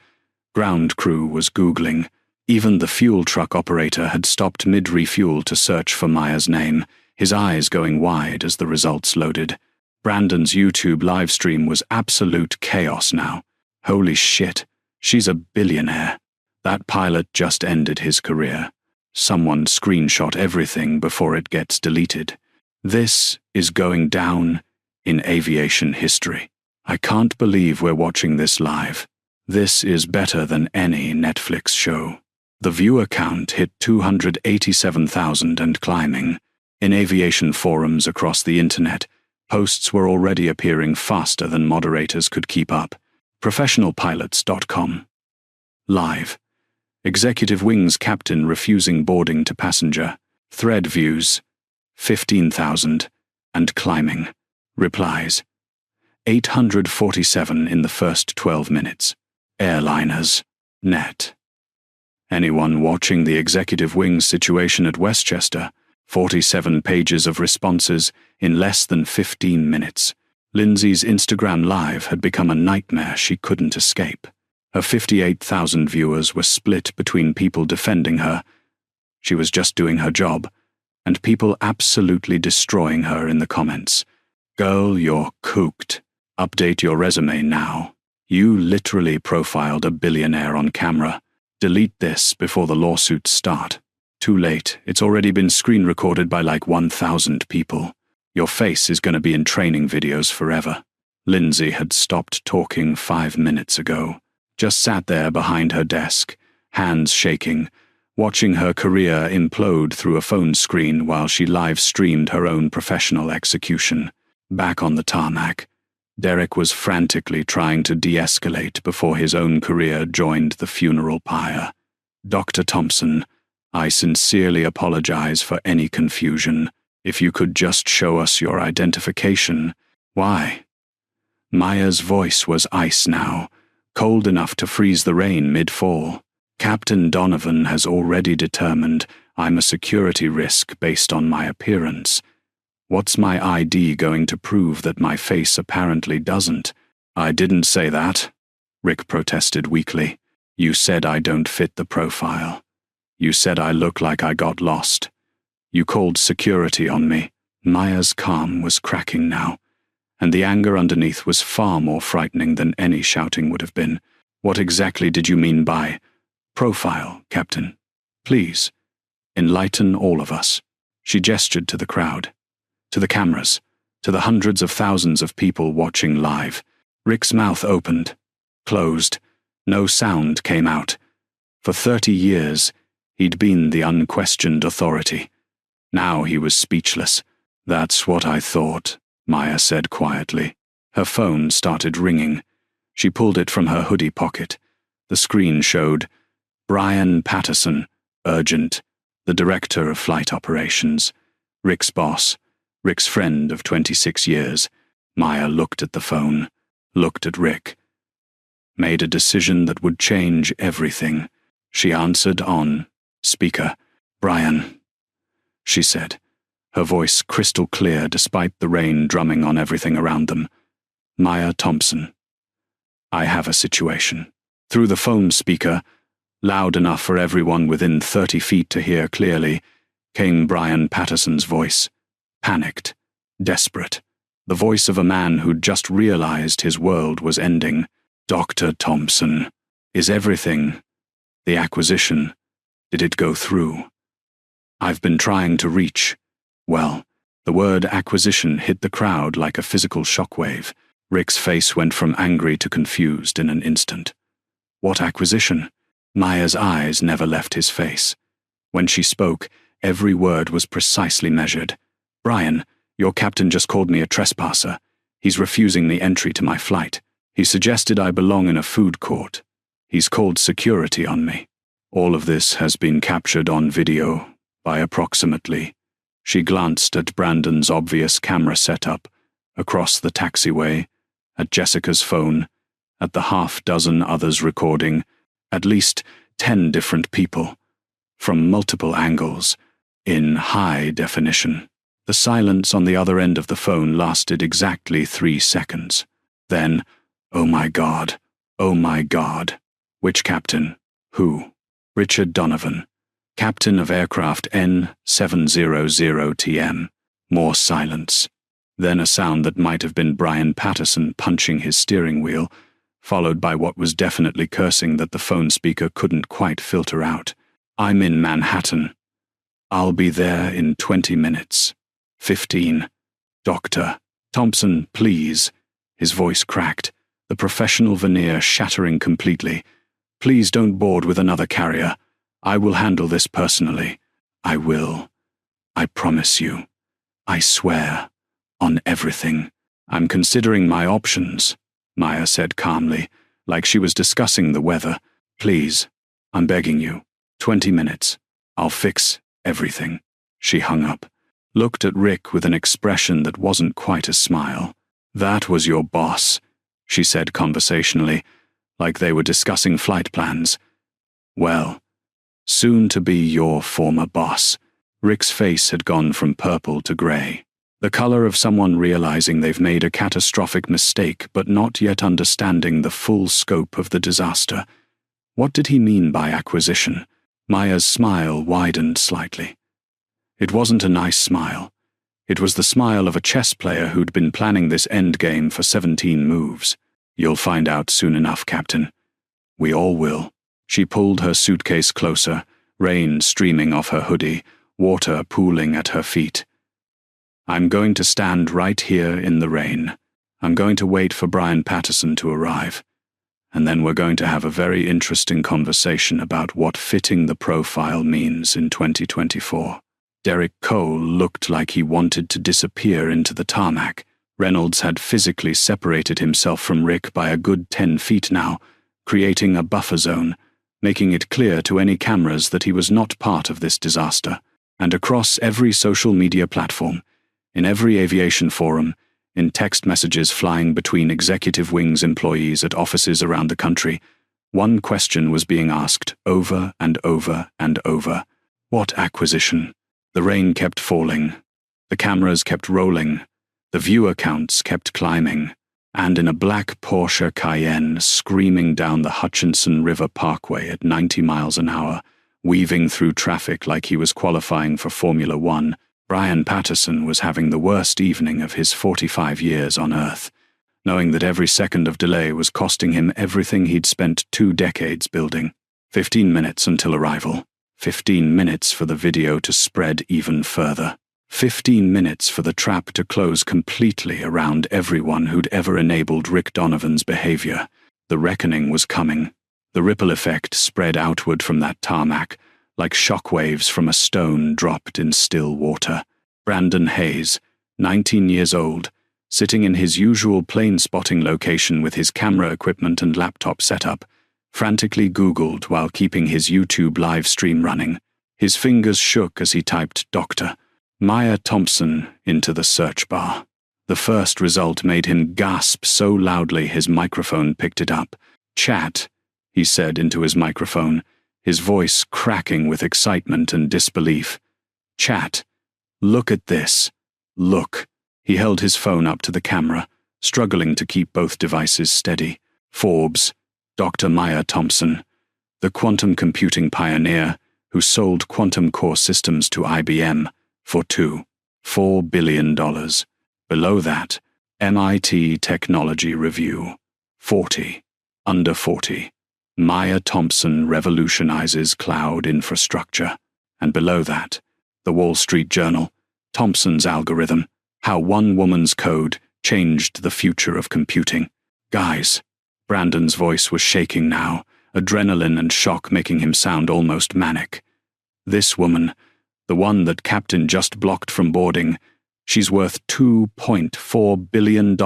Ground crew was Googling. Even the fuel truck operator had stopped mid-refuel to search for Maya's name, his eyes going wide as the results loaded. Brandon's YouTube livestream was absolute chaos now. Holy shit, she's a billionaire. That pilot just ended his career. Someone screenshot everything before it gets deleted. This is going down in aviation history. I can't believe we're watching this live. This is better than any Netflix show. The viewer count hit 287,000 and climbing. In aviation forums across the internet, posts were already appearing faster than moderators could keep up. Professionalpilots.com. Live. Executive Wing's captain refusing boarding to passenger. Thread views. 15,000. And climbing. Replies. 847 in the first 12 minutes. Airliners. Net. Anyone watching the Executive Wing's situation at Westchester? 47 pages of responses in less than 15 minutes. Lindsay's Instagram Live had become a nightmare she couldn't escape. Her 58,000 viewers were split between people defending her. She was just doing her job, and people absolutely destroying her in the comments. Girl, you're cooked. Update your resume now. You literally profiled a billionaire on camera. Delete this before the lawsuits start. Too late, it's already been screen recorded by like 1,000 people. Your face is going to be in training videos forever. Lindsay had stopped talking 5 minutes ago. Just sat there behind her desk, hands shaking, watching her career implode through a phone screen while she live-streamed her own professional execution. Back on the tarmac, Derek was frantically trying to de-escalate before his own career joined the funeral pyre. Dr. Thompson, I sincerely apologize for any confusion. If you could just show us your identification. Why? Maya's voice was ice now, cold enough to freeze the rain mid-fall. Captain Donovan has already determined I'm a security risk based on my appearance. What's my ID going to prove that my face apparently doesn't? I didn't say that, Rick protested weakly. You said I don't fit the profile. You said I look like I got lost. You called security on me. Maya's calm was cracking now, and the anger underneath was far more frightening than any shouting would have been. What exactly did you mean by profile, Captain? Please, enlighten all of us. She gestured to the crowd, to the cameras, to the hundreds of thousands of people watching live. Rick's mouth opened, closed. No sound came out. For 30 years, he'd been the unquestioned authority. Now he was speechless. That's what I thought, Maya said quietly. Her phone started ringing. She pulled it from her hoodie pocket. The screen showed Brian Patterson, urgent, the director of flight operations. Rick's boss, Rick's friend of 26 years. Maya looked at the phone, looked at Rick. Made a decision that would change everything. She answered on speaker. Brian, she said, her voice crystal clear despite the rain drumming on everything around them. Maya Thompson. I have a situation. Through the phone speaker, loud enough for everyone within 30 feet to hear clearly, came Brian Patterson's voice. Panicked, desperate. The voice of a man who'd just realized his world was ending. Dr. Thompson. Is everything, the acquisition, did it go through? I've been trying to reach. Well, the word acquisition hit the crowd like a physical shockwave. Rick's face went from angry to confused in an instant. What acquisition? Maya's eyes never left his face. When she spoke, every word was precisely measured. Brian, your captain just called me a trespasser. He's refusing me entry to my flight. He suggested I belong in a food court. He's called security on me. All of this has been captured on video by approximately. She glanced at Brandon's obvious camera setup, across the taxiway, at Jessica's phone, at the half-dozen others recording, at least 10 different people, from multiple angles, in high definition. The silence on the other end of the phone lasted exactly 3 seconds. Then, oh my God, oh my God. Which captain? Who? Richard Donovan, captain of aircraft N700TM. More silence. Then a sound that might have been Brian Patterson punching his steering wheel, followed by what was definitely cursing that the phone speaker couldn't quite filter out. I'm in Manhattan. I'll be there in 20 minutes. 15. Dr. Thompson, please. His voice cracked, the professional veneer shattering completely. Please don't board with another carrier. I will handle this personally. I will. I promise you. I swear. On everything. I'm considering my options, Maya said calmly, like she was discussing the weather. Please, I'm begging you. 20 minutes. I'll fix everything. She hung up, looked at Rick with an expression that wasn't quite a smile. That was your boss, she said conversationally, like they were discussing flight plans. Well, soon to be your former boss. Rick's face had gone from purple to grey. The color of someone realizing they've made a catastrophic mistake but not yet understanding the full scope of the disaster. What did he mean by acquisition? Maya's smile widened slightly. It wasn't a nice smile. It was the smile of a chess player who'd been planning this endgame for 17 moves. You'll find out soon enough, Captain. We all will. She pulled her suitcase closer, rain streaming off her hoodie, water pooling at her feet. I'm going to stand right here in the rain. I'm going to wait for Brian Patterson to arrive. And then we're going to have a very interesting conversation about what fitting the profile means in 2024. Derek Cole looked like he wanted to disappear into the tarmac. Reynolds had physically separated himself from Rick by a good 10 feet now, creating a buffer zone, making it clear to any cameras that he was not part of this disaster. And across every social media platform, in every aviation forum, in text messages flying between executive wings employees at offices around the country, one question was being asked over and over and over. What acquisition? The rain kept falling. The cameras kept rolling. The viewer counts kept climbing. And in a black Porsche Cayenne screaming down the Hutchinson River Parkway at 90 miles an hour, weaving through traffic like he was qualifying for Formula One, Brian Patterson was having the worst evening of his 45 years on Earth, knowing that every second of delay was costing him everything he'd spent 2 decades building. 15 minutes until arrival. 15 minutes for the video to spread even further. 15 minutes for the trap to close completely around everyone who'd ever enabled Rick Donovan's behavior. The reckoning was coming. The ripple effect spread outward from that tarmac, like shockwaves from a stone dropped in still water. Brandon Hayes, 19 years old, sitting in his usual plane-spotting location with his camera equipment and laptop set up, frantically Googled while keeping his YouTube live stream running. His fingers shook as he typed Dr. Maya Thompson into the search bar. The first result made him gasp so loudly his microphone picked it up. "Chat," he said into his microphone, his voice cracking with excitement and disbelief. "Chat. Look at this. Look." He held his phone up to the camera, struggling to keep both devices steady. Forbes, Dr. Maya Thompson, the quantum computing pioneer who sold quantum core systems to IBM for $4 billion. Below that, MIT Technology Review, 40, under 40. Maya Thompson revolutionizes cloud infrastructure. And below that, the Wall Street Journal, Thompson's algorithm, how one woman's code changed the future of computing. Guys, Brandon's voice was shaking now, adrenaline and shock making him sound almost manic. This woman, the one that Captain just blocked from boarding, she's worth $2.4 billion.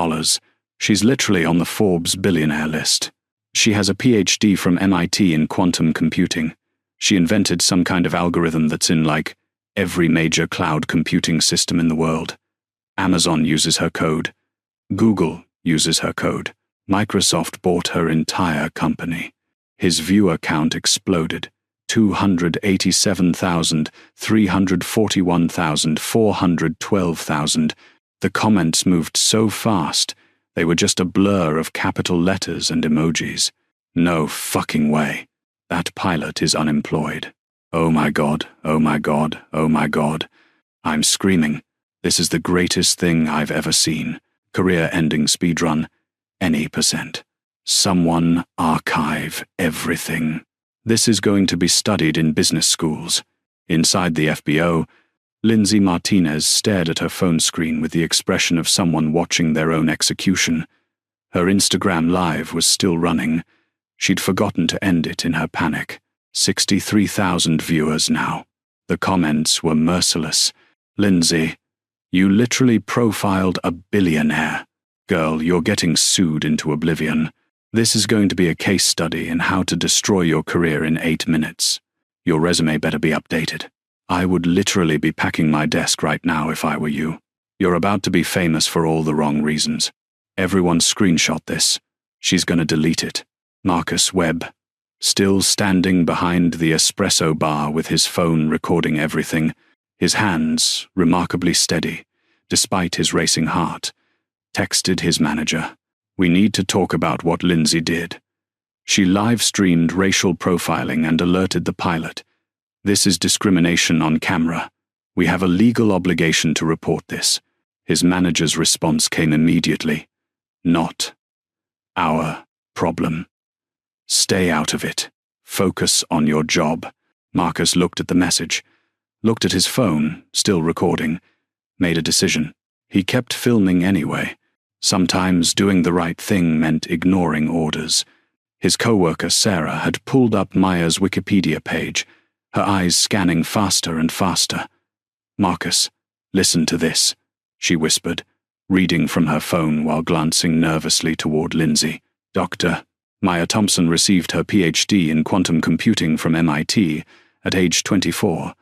She's literally on the Forbes billionaire list. She has a PhD from MIT in quantum computing. She invented some kind of algorithm that's in, like, every major cloud computing system in the world. Amazon uses her code. Google uses her code. Microsoft bought her entire company. His viewer count exploded. 287,000, 341,000, 412,000. The comments moved so fast, they were just a blur of capital letters and emojis. No fucking way. That pilot is unemployed. Oh my God, oh my God, oh my God. I'm screaming. This is the greatest thing I've ever seen. Career-ending speedrun. Any %. Someone archive everything. This is going to be studied in business schools. Inside the FBO, Lindsay Martinez stared at her phone screen with the expression of someone watching their own execution. Her Instagram Live was still running. She'd forgotten to end it in her panic. 63,000 viewers now. The comments were merciless. Lindsay, you literally profiled a billionaire. Girl, you're getting sued into oblivion. This is going to be a case study in how to destroy your career in 8 minutes. Your resume better be updated. I would literally be packing my desk right now if I were you. You're about to be famous for all the wrong reasons. Everyone screenshot this. She's gonna delete it. Marcus Webb, still standing behind the espresso bar with his phone recording everything, his hands remarkably steady, despite his racing heart, texted his manager. We need to talk about what Lindsay did. She live-streamed racial profiling and alerted the pilot. This is discrimination on camera. We have a legal obligation to report this. His manager's response came immediately. Not our problem. Stay out of it. Focus on your job. Marcus looked at the message, looked at his phone, still recording, made a decision. He kept filming anyway. Sometimes doing the right thing meant ignoring orders. His coworker Sarah had pulled up Maya's Wikipedia page, her eyes scanning faster and faster. Marcus, listen to this, she whispered, reading from her phone while glancing nervously toward Lindsay. Dr. Maya Thompson received her PhD in quantum computing from MIT at age 24,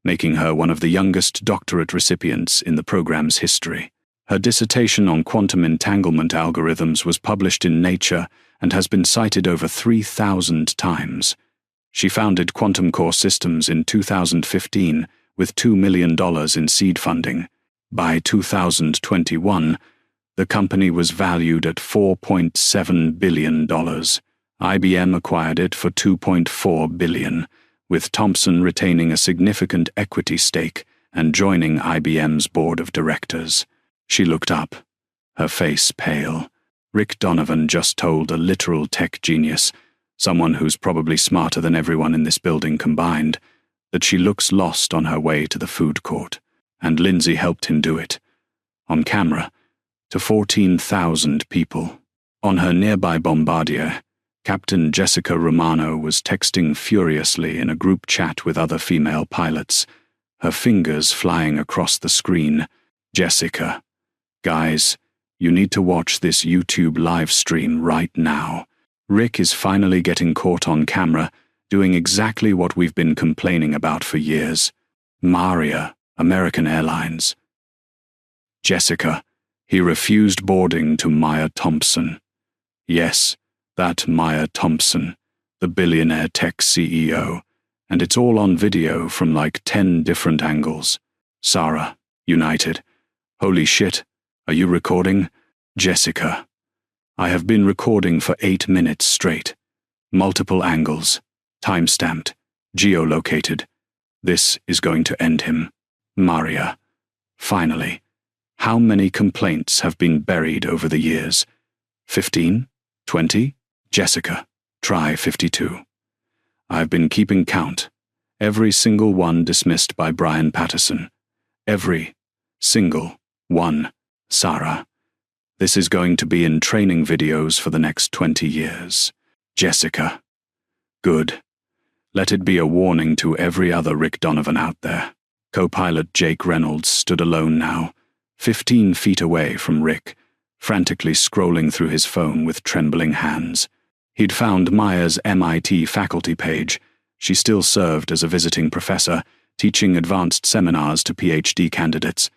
making her one of the youngest doctorate recipients in the program's history. Her dissertation on quantum entanglement algorithms was published in Nature and has been cited over 3,000 times. She founded Quantum Core Systems in 2015 with $2 million in seed funding. By 2021, the company was valued at $4.7 billion. IBM acquired it for $2.4 billion, with Thompson retaining a significant equity stake and joining IBM's board of directors. She looked up, her face pale. Rick Donovan just told a literal tech genius, someone who's probably smarter than everyone in this building combined, that she looks lost on her way to the food court, and Lindsay helped him do it. On camera, to 14,000 people. On her nearby Bombardier, Captain Jessica Romano was texting furiously in a group chat with other female pilots, her fingers flying across the screen. Jessica, guys, you need to watch this YouTube live stream right now. Rick is finally getting caught on camera, doing exactly what we've been complaining about for years. Maria, American Airlines. Jessica, he refused boarding to Maya Thompson. Yes, that Maya Thompson, the billionaire tech CEO, and it's all on video from like 10 different angles. Sarah, United. Holy shit. Are you recording? Jessica. I have been recording for 8 minutes straight. Multiple angles. Time-stamped. Geolocated. This is going to end him. Maria. Finally. How many complaints have been buried over the years? 15? 20? Jessica. Try 52. I've been keeping count. Every single one dismissed by Brian Patterson. Every single one. Sarah. This is going to be in training videos for the next 20 years. Jessica. Good. Let it be a warning to every other Rick Donovan out there. Co-pilot Jake Reynolds stood alone now, 15 feet away from Rick, frantically scrolling through his phone with trembling hands. He'd found Maya's MIT faculty page. She still served as a visiting professor, teaching advanced seminars to PhD candidates.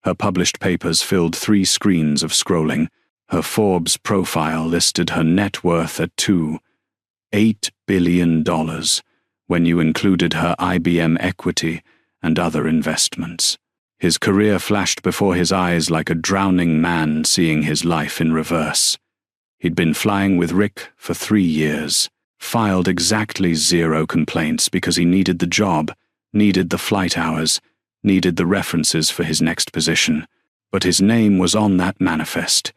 Her published papers filled 3 screens of scrolling. Her Forbes profile listed her net worth at $8 billion, when you included her IBM equity and other investments. His career flashed before his eyes like a drowning man seeing his life in reverse. He'd been flying with Rick for 3 years, filed exactly 0 complaints because he needed the job, needed the flight hours, needed the references for his next position. But his name was on that manifest.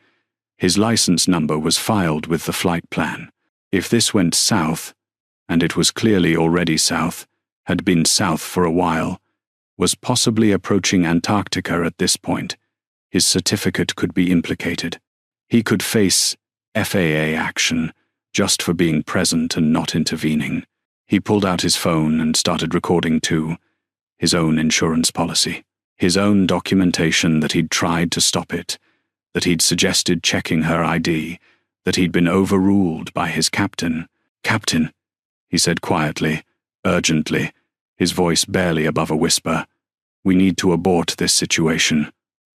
His license number was filed with the flight plan. If this went south, and it was clearly already south, had been south for a while, was possibly approaching Antarctica at this point, his certificate could be implicated. He could face FAA action just for being present and not intervening. He pulled out his phone and started recording too. His own insurance policy. His own documentation that he'd tried to stop it, that he'd suggested checking her ID, that he'd been overruled by his captain. "Captain," he said quietly, urgently, his voice barely above a whisper. "We need to abort this situation.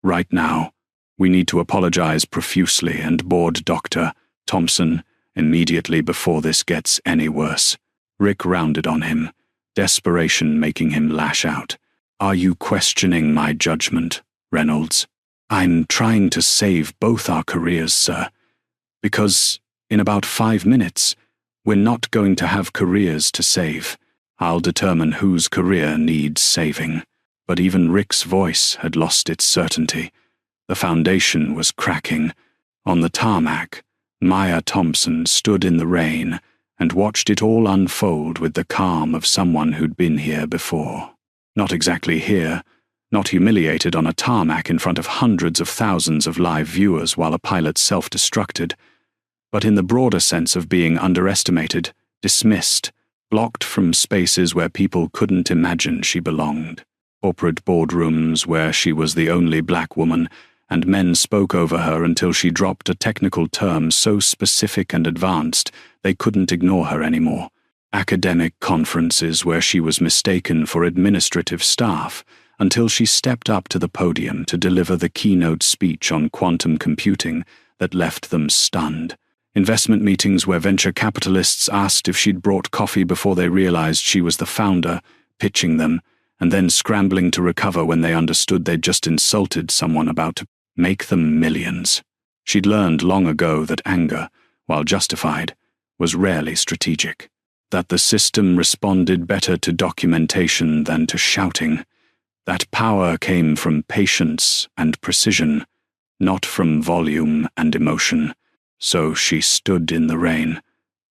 Right now. We need to apologize profusely and board Dr. Thompson immediately before this gets any worse." Rick rounded on him, desperation making him lash out. "Are you questioning my judgment, Reynolds? I'm trying to save both our careers, sir. Because in about 5 minutes, we're not going to have careers to save. I'll determine whose career needs saving." But even Rick's voice had lost its certainty. The foundation was cracking. On the tarmac, Maya Thompson stood in the rain and watched it all unfold with the calm of someone who'd been here before. Not exactly here, not humiliated on a tarmac in front of hundreds of thousands of live viewers while a pilot self-destructed, but in the broader sense of being underestimated, dismissed, blocked from spaces where people couldn't imagine she belonged. Corporate boardrooms where she was the only black woman, and men spoke over her until she dropped a technical term so specific and advanced they couldn't ignore her anymore. Academic conferences where she was mistaken for administrative staff until she stepped up to the podium to deliver the keynote speech on quantum computing that left them stunned. Investment meetings where venture capitalists asked if she'd brought coffee before they realized she was the founder, pitching them, and then scrambling to recover when they understood they'd just insulted someone about to make them millions. She'd learned long ago that anger, while justified, was rarely strategic. That the system responded better to documentation than to shouting. That power came from patience and precision, not from volume and emotion. So she stood in the rain.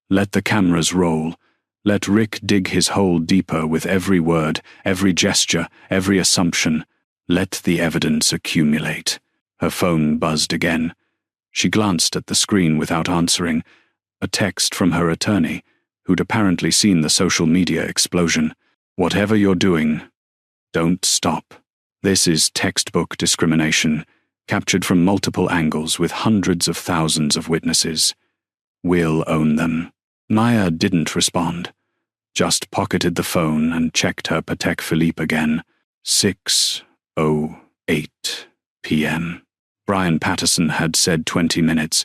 Let the cameras roll. Let Rick dig his hole deeper with every word, every gesture, every assumption. Let the evidence accumulate. Her phone buzzed again. She glanced at the screen without answering. A text from her attorney, who'd apparently seen the social media explosion. "Whatever you're doing, don't stop. This is textbook discrimination, captured from multiple angles with hundreds of thousands of witnesses. We'll own them." Maya didn't respond, just pocketed the phone and checked her Patek Philippe again. 6:08 p.m. Brian Patterson had said 20 minutes.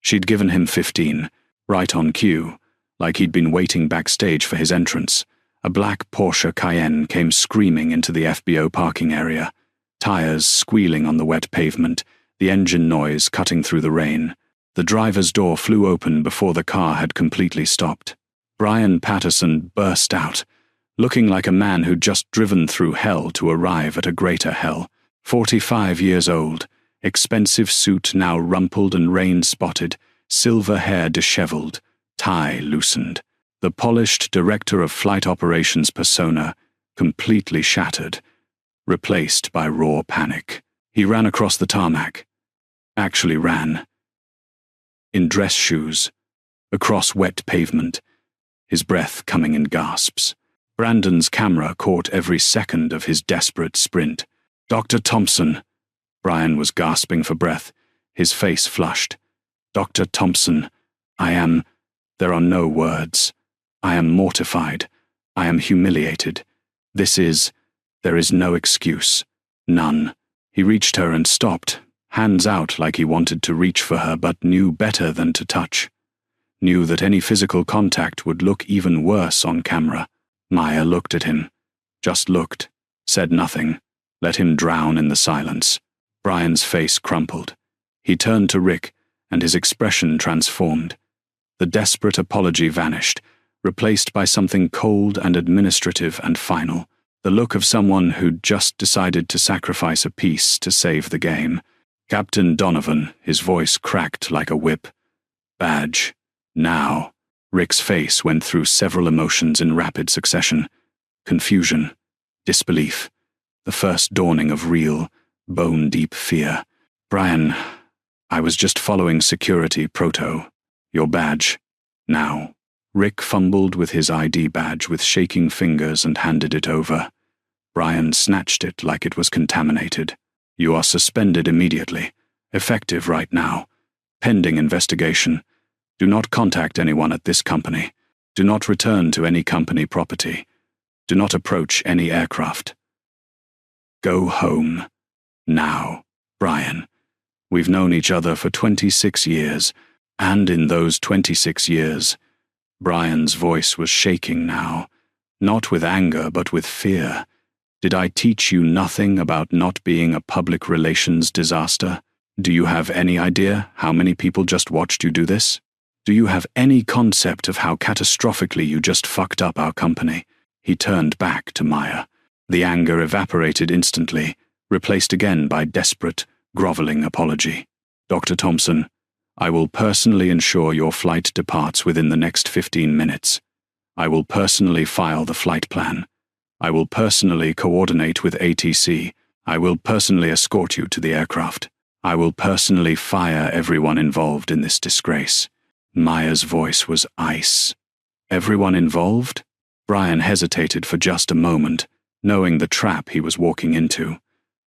She'd given him 15, right on cue, like he'd been waiting backstage for his entrance. A black Porsche Cayenne came screaming into the FBO parking area, tires squealing on the wet pavement, the engine noise cutting through the rain. The driver's door flew open before the car had completely stopped. Brian Patterson burst out, looking like a man who'd just driven through hell to arrive at a greater hell. 45 years old, expensive suit now rumpled and rain-spotted, silver hair disheveled, tie loosened. The polished director of flight operations persona completely shattered, replaced by raw panic. He ran across the tarmac. Actually ran. In dress shoes, across wet pavement, his breath coming in gasps. Brandon's camera caught every second of his desperate sprint. "Dr. Thompson!" Brian was gasping for breath, his face flushed. "Dr. Thompson, there are no words. I am mortified. I am humiliated. There is no excuse. None." He reached her and stopped, hands out like he wanted to reach for her but knew better than to touch. Knew that any physical contact would look even worse on camera. Maya looked at him. Just looked. Said nothing. Let him drown in the silence. Brian's face crumpled. He turned to Rick, and his expression transformed. The desperate apology vanished, replaced by something cold and administrative and final. The look of someone who'd just decided to sacrifice a piece to save the game. "Captain Donovan," his voice cracked like a whip. "Badge. Now." Rick's face went through several emotions in rapid succession. Confusion. Disbelief. The first dawning of real, bone-deep fear. "Brian, I was just following security proto. Your badge. Now." Rick fumbled with his ID badge with shaking fingers and handed it over. Brian snatched it like it was contaminated. "You are suspended immediately. Effective right now. Pending investigation. Do not contact anyone at this company. Do not return to any company property. Do not approach any aircraft. Go home. Now, Brian. We've known each other for 26 years, and in those 26 years, Brian's voice was shaking now, not with anger but with fear. Did I teach you nothing about not being a public relations disaster? Do you have any idea how many people just watched you do this? Do you have any concept of how catastrophically you just fucked up our company?" He turned back to Maya. The anger evaporated instantly, replaced again by desperate, groveling apology. "Dr. Thompson, I will personally ensure your flight departs within the next 15 minutes. I will personally file the flight plan. I will personally coordinate with ATC. I will personally escort you to the aircraft. I will personally fire everyone involved in this disgrace." Maya's voice was ice. "Everyone involved?" Brian hesitated for just a moment, knowing the trap he was walking into.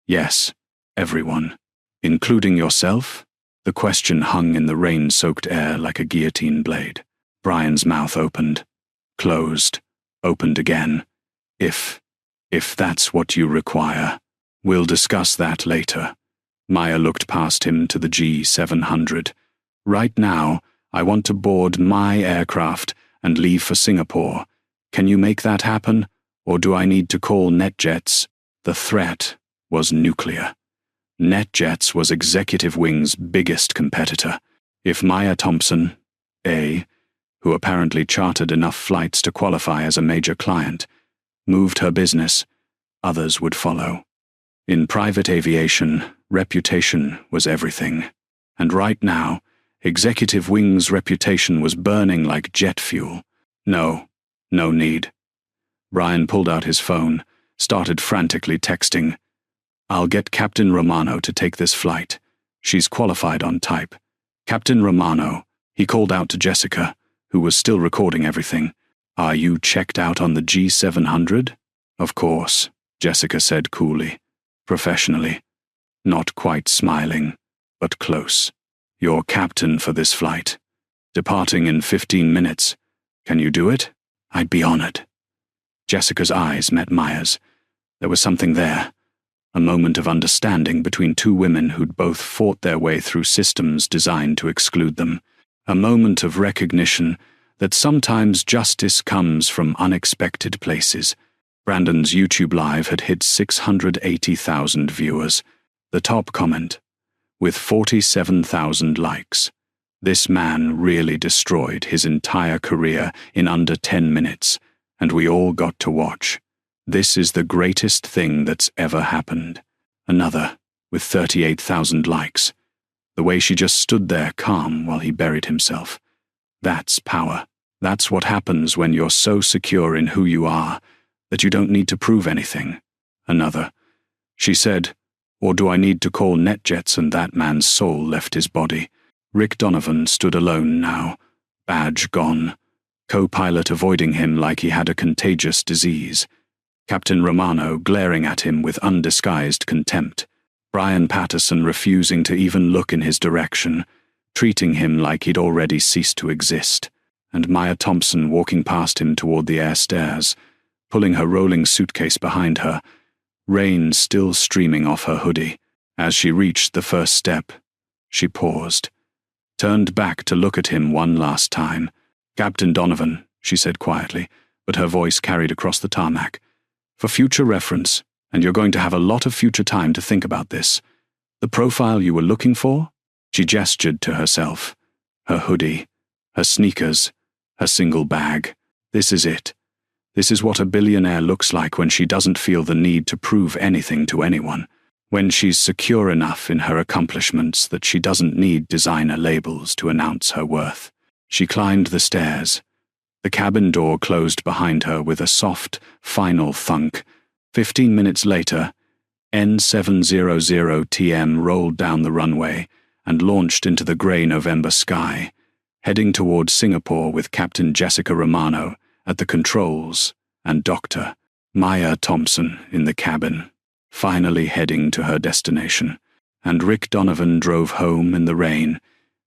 "Yes, everyone. Including yourself?" The question hung in the rain-soaked air like a guillotine blade. Brian's mouth opened, closed, opened again. If that's what you require, we'll discuss that later." Maya looked past him to the G700. "Right now, I want to board my aircraft and leave for Singapore. Can you make that happen, or do I need to call NetJets?" The threat was nuclear. NetJets was Executive Wing's biggest competitor. If Maya Thompson, who apparently chartered enough flights to qualify as a major client, moved her business, others would follow. In private aviation, reputation was everything. And right now, Executive Wing's reputation was burning like jet fuel. No need. Brian pulled out his phone, started frantically texting. "I'll get Captain Romano to take this flight. She's qualified on type. Captain Romano," he called out to Jessica, who was still recording everything. "Are you checked out on the G700? "Of course," Jessica said coolly, professionally, not quite smiling, but close. "You're captain for this flight. Departing in 15 minutes. Can you do it?" "I'd be honored." Jessica's eyes met Maya's. There was something there. A moment of understanding between two women who'd both fought their way through systems designed to exclude them. A moment of recognition that sometimes justice comes from unexpected places. Brandon's YouTube Live had hit 680,000 viewers. The top comment, with 47,000 likes. This man really destroyed his entire career in under 10 minutes, and we all got to watch. This is the greatest thing that's ever happened. Another, with 38,000 likes. The way she just stood there calm while he buried himself. That's power. That's what happens when you're so secure in who you are that you don't need to prove anything. Another. She said, "Or do I need to call NetJets?" And that man's soul left his body. Rick Donovan stood alone now, badge gone, co-pilot avoiding him like he had a contagious disease. Captain Romano glaring at him with undisguised contempt. Brian Patterson refusing to even look in his direction, treating him like he'd already ceased to exist. And Maya Thompson walking past him toward the air stairs, pulling her rolling suitcase behind her, rain still streaming off her hoodie. As she reached the first step, she paused, turned back to look at him one last time. "Captain Donovan," she said quietly, but her voice carried across the tarmac. "For future reference, and you're going to have a lot of future time to think about this. The profile you were looking for?" She gestured to herself. Her hoodie, her sneakers, her single bag. This is it. This is what a billionaire looks like when she doesn't feel the need to prove anything to anyone. When she's secure enough in her accomplishments that she doesn't need designer labels to announce her worth. She climbed the stairs. The cabin door closed behind her with a soft, final thunk. 15 minutes later, N700TM rolled down the runway and launched into the grey November sky. heading toward Singapore with Captain Jessica Romano at the controls and Dr. Maya Thompson in the cabin, finally heading to her destination. And Rick Donovan drove home in the rain,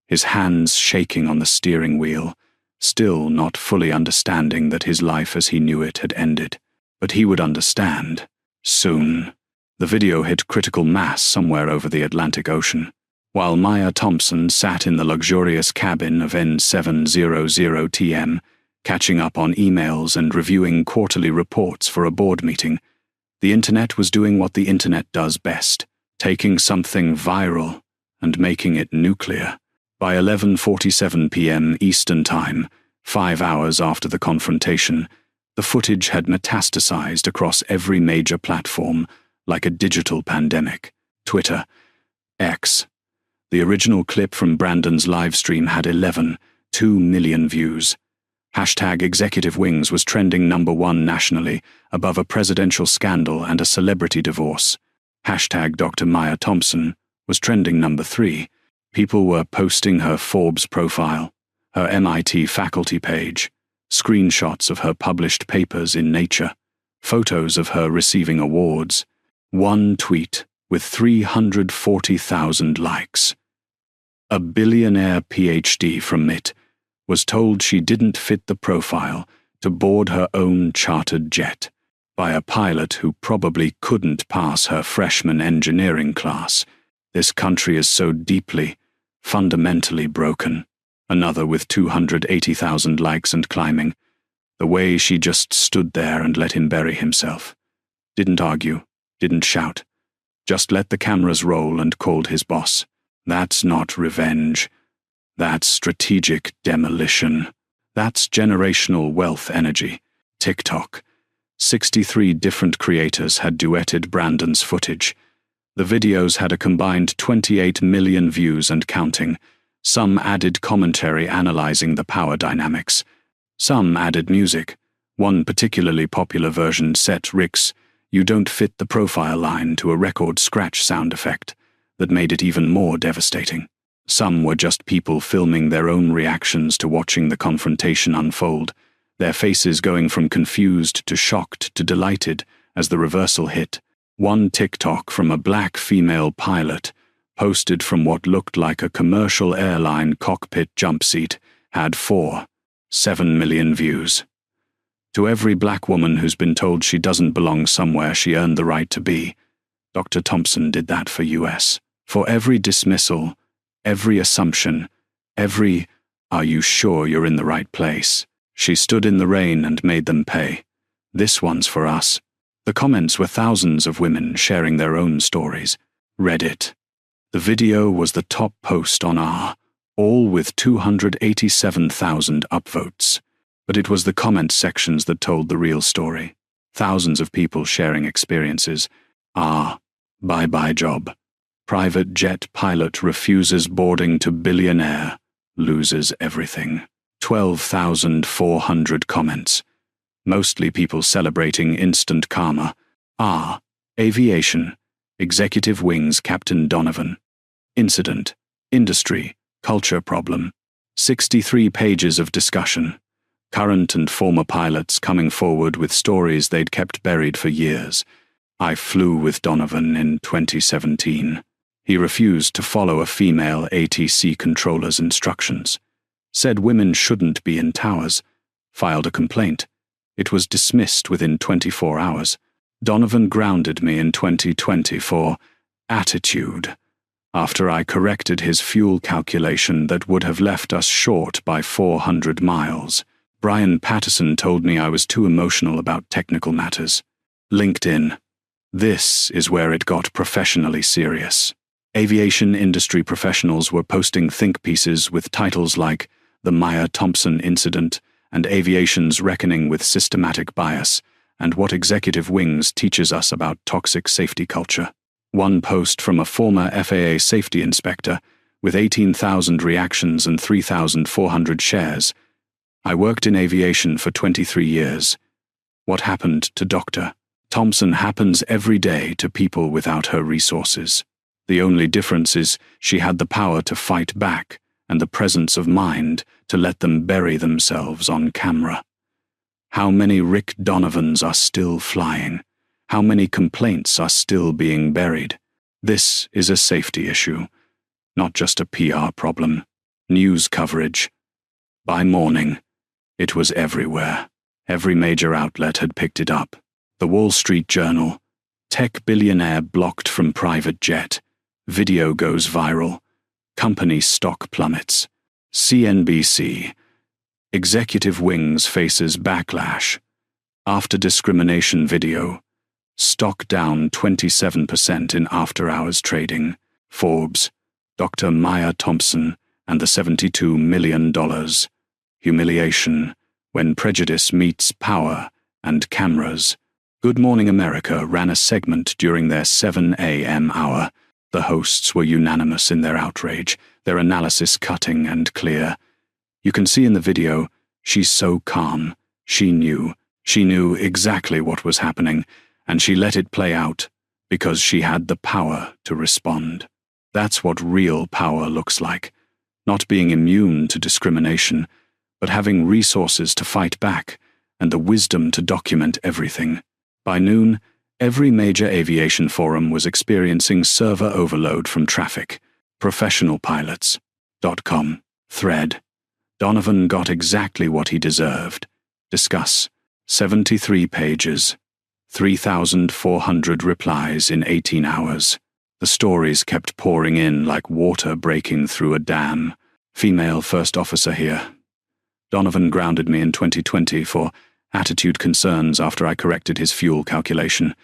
his hands shaking on the steering wheel, still not fully understanding that his life as he knew it had ended. But he would understand. Soon. The video hit critical mass somewhere over the Atlantic Ocean. While Maya Thompson sat in the luxurious cabin of N700TM, catching up on emails and reviewing quarterly reports for a board meeting, the internet was doing what the internet does best, taking something viral and making it nuclear. By 11:47 p.m. Eastern Time, 5 hours after the confrontation, the footage had metastasized across every major platform like a digital pandemic. Twitter, X. The original clip from Brandon's livestream had 2 million views. Hashtag Executive Wings was trending #1 nationally, above a presidential scandal and a celebrity divorce. Hashtag Dr. Maya Thompson was trending #3. People were posting her Forbes profile, her MIT faculty page, screenshots of her published papers in Nature, photos of her receiving awards. One tweet with 340,000 likes. A billionaire PhD from MIT was told she didn't fit the profile to board her own chartered jet by a pilot who probably couldn't pass her freshman engineering class. This country is so deeply, fundamentally broken. Another with 280,000 likes and climbing. The way she just stood there and let him bury himself. Didn't argue, didn't shout. Just let the cameras roll and called his boss. That's not revenge. That's strategic demolition. That's generational wealth energy. TikTok. 63 different creators had duetted Brandon's footage. The videos had a combined 28 million views and counting. Some added commentary analyzing the power dynamics. Some added music. One particularly popular version set Rick's "You Don't Fit the Profile" line to a record scratch sound effect that made it even more devastating. Some were just people filming their own reactions to watching the confrontation unfold, their faces going from confused to shocked to delighted as the reversal hit. One TikTok from a black female pilot, posted from what looked like a commercial airline cockpit jump seat, had 7 million views. To every black woman who's been told she doesn't belong somewhere she earned the right to be, Dr. Thompson did that for US. For every dismissal, every assumption, every "Are you sure you're in the right place?" she stood in the rain and made them pay. This one's for us. The comments were thousands of women sharing their own stories. Reddit. The video was the top post on R, all with 287,000 upvotes. But it was the comment sections that told the real story. Thousands of people sharing experiences. Bye-bye job. Private jet pilot refuses boarding to billionaire, loses everything. 12,400 comments. Mostly people celebrating instant karma. Aviation. Executive Wings Captain Donovan. Incident. Industry. Culture problem. 63 pages of discussion. Current and former pilots coming forward with stories they'd kept buried for years. I flew with Donovan in 2017. He refused to follow a female ATC controller's instructions. Said women shouldn't be in towers. Filed a complaint. It was dismissed within 24 hours. Donovan grounded me in 2020 for attitude, after I corrected his fuel calculation that would have left us short by 400 miles. Brian Patterson told me I was too emotional about technical matters. LinkedIn. This is where it got professionally serious. Aviation industry professionals were posting think pieces with titles like "The Maya Thompson Incident" and "Aviation's Reckoning with Systematic Bias" and "What Executive Wings Teaches Us About Toxic Safety Culture." One post from a former FAA safety inspector, with 18,000 reactions and 3,400 shares. I worked in aviation for 23 years. What happened to Dr. Thompson happens every day to people without her resources. The only difference is she had the power to fight back and the presence of mind to let them bury themselves on camera. How many Rick Donovans are still flying? How many complaints are still being buried? This is a safety issue, not just a PR problem. News coverage. By morning, it was everywhere. Every major outlet had picked it up. The Wall Street Journal. Tech billionaire blocked from private jet. Video goes viral. Company stock plummets. CNBC. Executive Wings faces backlash. After discrimination video. Stock down 27% in after-hours trading. Forbes. Dr. Maya Thompson and the $72 million. Humiliation. When prejudice meets power and cameras. Good Morning America ran a segment during their 7 a.m. hour. The hosts were unanimous in their outrage, their analysis cutting and clear. You can see in the video, she's so calm. She knew exactly what was happening, and she let it play out because she had the power to respond. That's what real power looks like. Not being immune to discrimination, but having resources to fight back and the wisdom to document everything. By noon, every major aviation forum was experiencing server overload from traffic. Professionalpilots.com. Thread. Donovan got exactly what he deserved. Discuss. 73 pages. 3,400 replies in 18 hours. The stories kept pouring in like water breaking through a dam. Female first officer here. Donovan grounded me in 2020 for attitude concerns after I corrected his fuel calculation.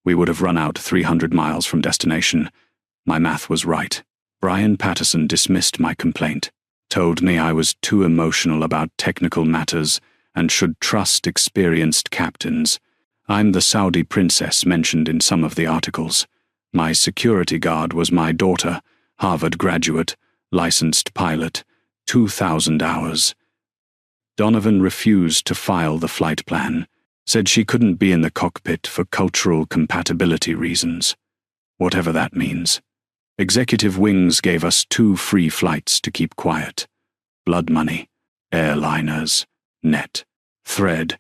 We would have run out 300 miles from destination. My math was right. Brian Patterson dismissed my complaint, told me I was too emotional about technical matters and should trust experienced captains. I'm the Saudi princess mentioned in some of the articles. My security guard was my daughter, Harvard graduate, licensed pilot, 2,000 hours. Donovan refused to file the flight plan, said she couldn't be in the cockpit for cultural compatibility reasons. Whatever that means. Executive Wings gave us 2 free flights to keep quiet. Blood money. Airliners. Net. Thread.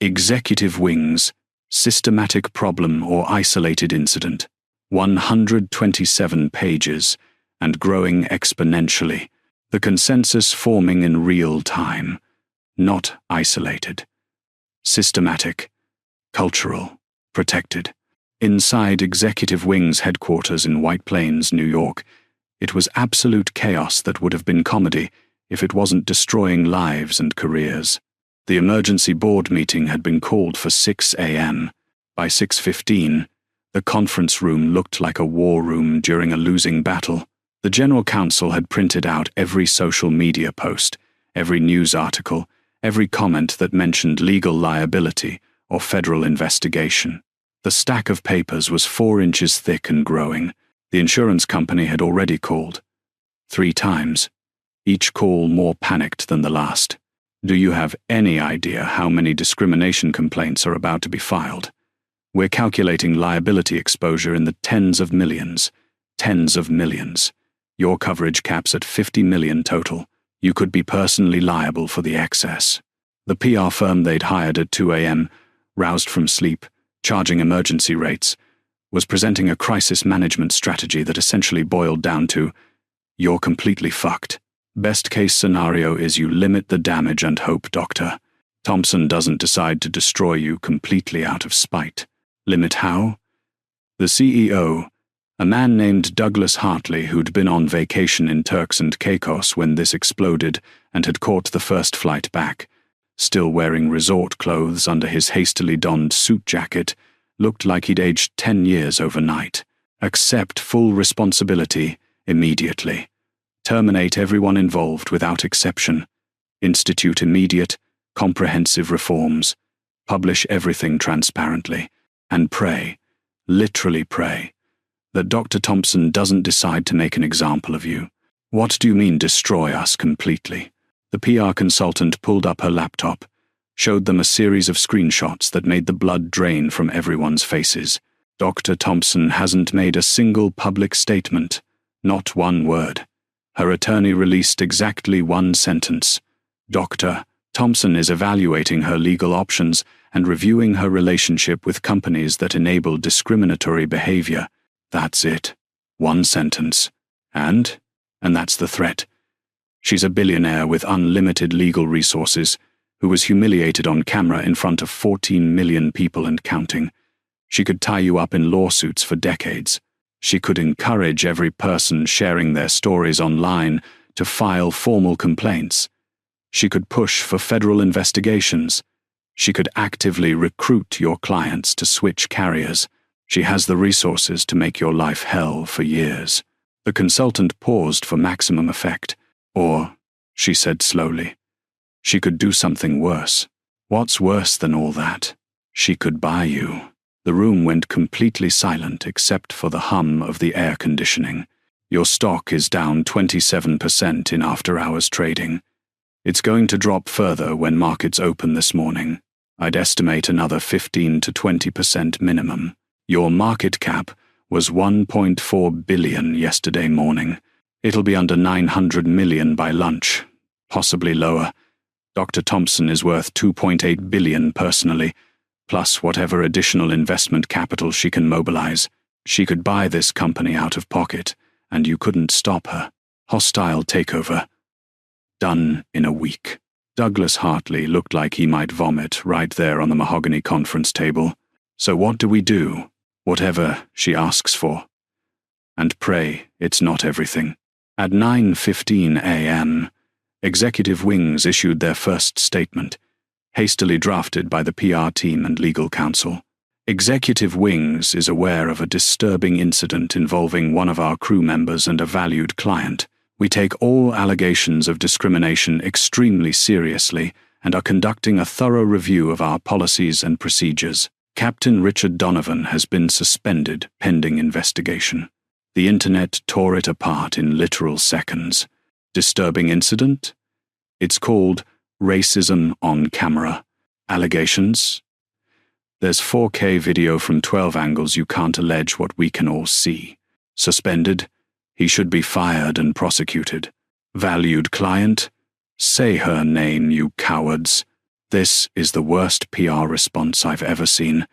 Executive Wings. Systematic problem or isolated incident. 127 pages, and growing exponentially. The consensus forming in real time. Not isolated. Systematic. Cultural. Protected. Inside Executive Wings headquarters in White Plains, New York, it was absolute chaos that would have been comedy if it wasn't destroying lives and careers. The emergency board meeting had been called for 6 a.m. By 6:15, the conference room looked like a war room during a losing battle. The general counsel had printed out every social media post, every news article, every comment that mentioned legal liability or federal investigation. The stack of papers was 4 inches thick and growing. The insurance company had already called. 3 times. Each call more panicked than the last. Do you have any idea how many discrimination complaints are about to be filed? We're calculating liability exposure in the tens of millions. Tens of millions. Your coverage caps at 50 million total. You could be personally liable for the excess. The PR firm they'd hired at 2 a.m., roused from sleep, charging emergency rates, was presenting a crisis management strategy that essentially boiled down to, you're completely fucked. Best case scenario is you limit the damage and hope, doctor. Thompson doesn't decide to destroy you completely out of spite. Limit how? The CEO, a man named Douglas Hartley who'd been on vacation in Turks and Caicos when this exploded and had caught the first flight back, still wearing resort clothes under his hastily donned suit jacket, looked like he'd aged 10 years overnight. Accept full responsibility immediately. Terminate everyone involved without exception. Institute immediate, comprehensive reforms. Publish everything transparently. And pray, literally pray, that Dr. Thompson doesn't decide to make an example of you. What do you mean destroy us completely? The PR consultant pulled up her laptop, showed them a series of screenshots that made the blood drain from everyone's faces. Dr. Thompson hasn't made a single public statement, not one word. Her attorney released exactly one sentence. Dr. Thompson is evaluating her legal options and reviewing her relationship with companies that enable discriminatory behavior. That's it. One sentence. And that's the threat. She's a billionaire with unlimited legal resources, who was humiliated on camera in front of 14 million people and counting. She could tie you up in lawsuits for decades. She could encourage every person sharing their stories online to file formal complaints. She could push for federal investigations. She could actively recruit your clients to switch carriers. She has the resources to make your life hell for years. The consultant paused for maximum effect. Or, she said slowly, she could do something worse. What's worse than all that? She could buy you. The room went completely silent except for the hum of the air conditioning. Your stock is down 27% in after-hours trading. It's going to drop further when markets open this morning. I'd estimate another 15 to 20% minimum. Your market cap was $1.4 billion yesterday morning. It'll be under 900 million by lunch, possibly lower. Dr. Thompson is worth 2.8 billion personally, plus whatever additional investment capital she can mobilize. She could buy this company out of pocket, and you couldn't stop her. Hostile takeover. Done in a week. Douglas Hartley looked like he might vomit right there on the mahogany conference table. So what do we do? Whatever she asks for. And pray it's not everything. At 9:15 a.m., executive wings issued their first statement, hastily drafted by the PR team and legal counsel. Executive Wings is aware of a disturbing incident involving one of our crew members and a valued client. We take all allegations of discrimination extremely seriously and are conducting a thorough review of our policies and procedures. Captain Richard Donovan has been suspended pending investigation. The internet tore it apart in literal seconds. Disturbing incident? It's called racism on camera. Allegations? There's 4K video from 12 angles you can't allege what we can all see. Suspended? He should be fired and prosecuted. Valued client? Say her name, you cowards. This is the worst PR response I've ever seen,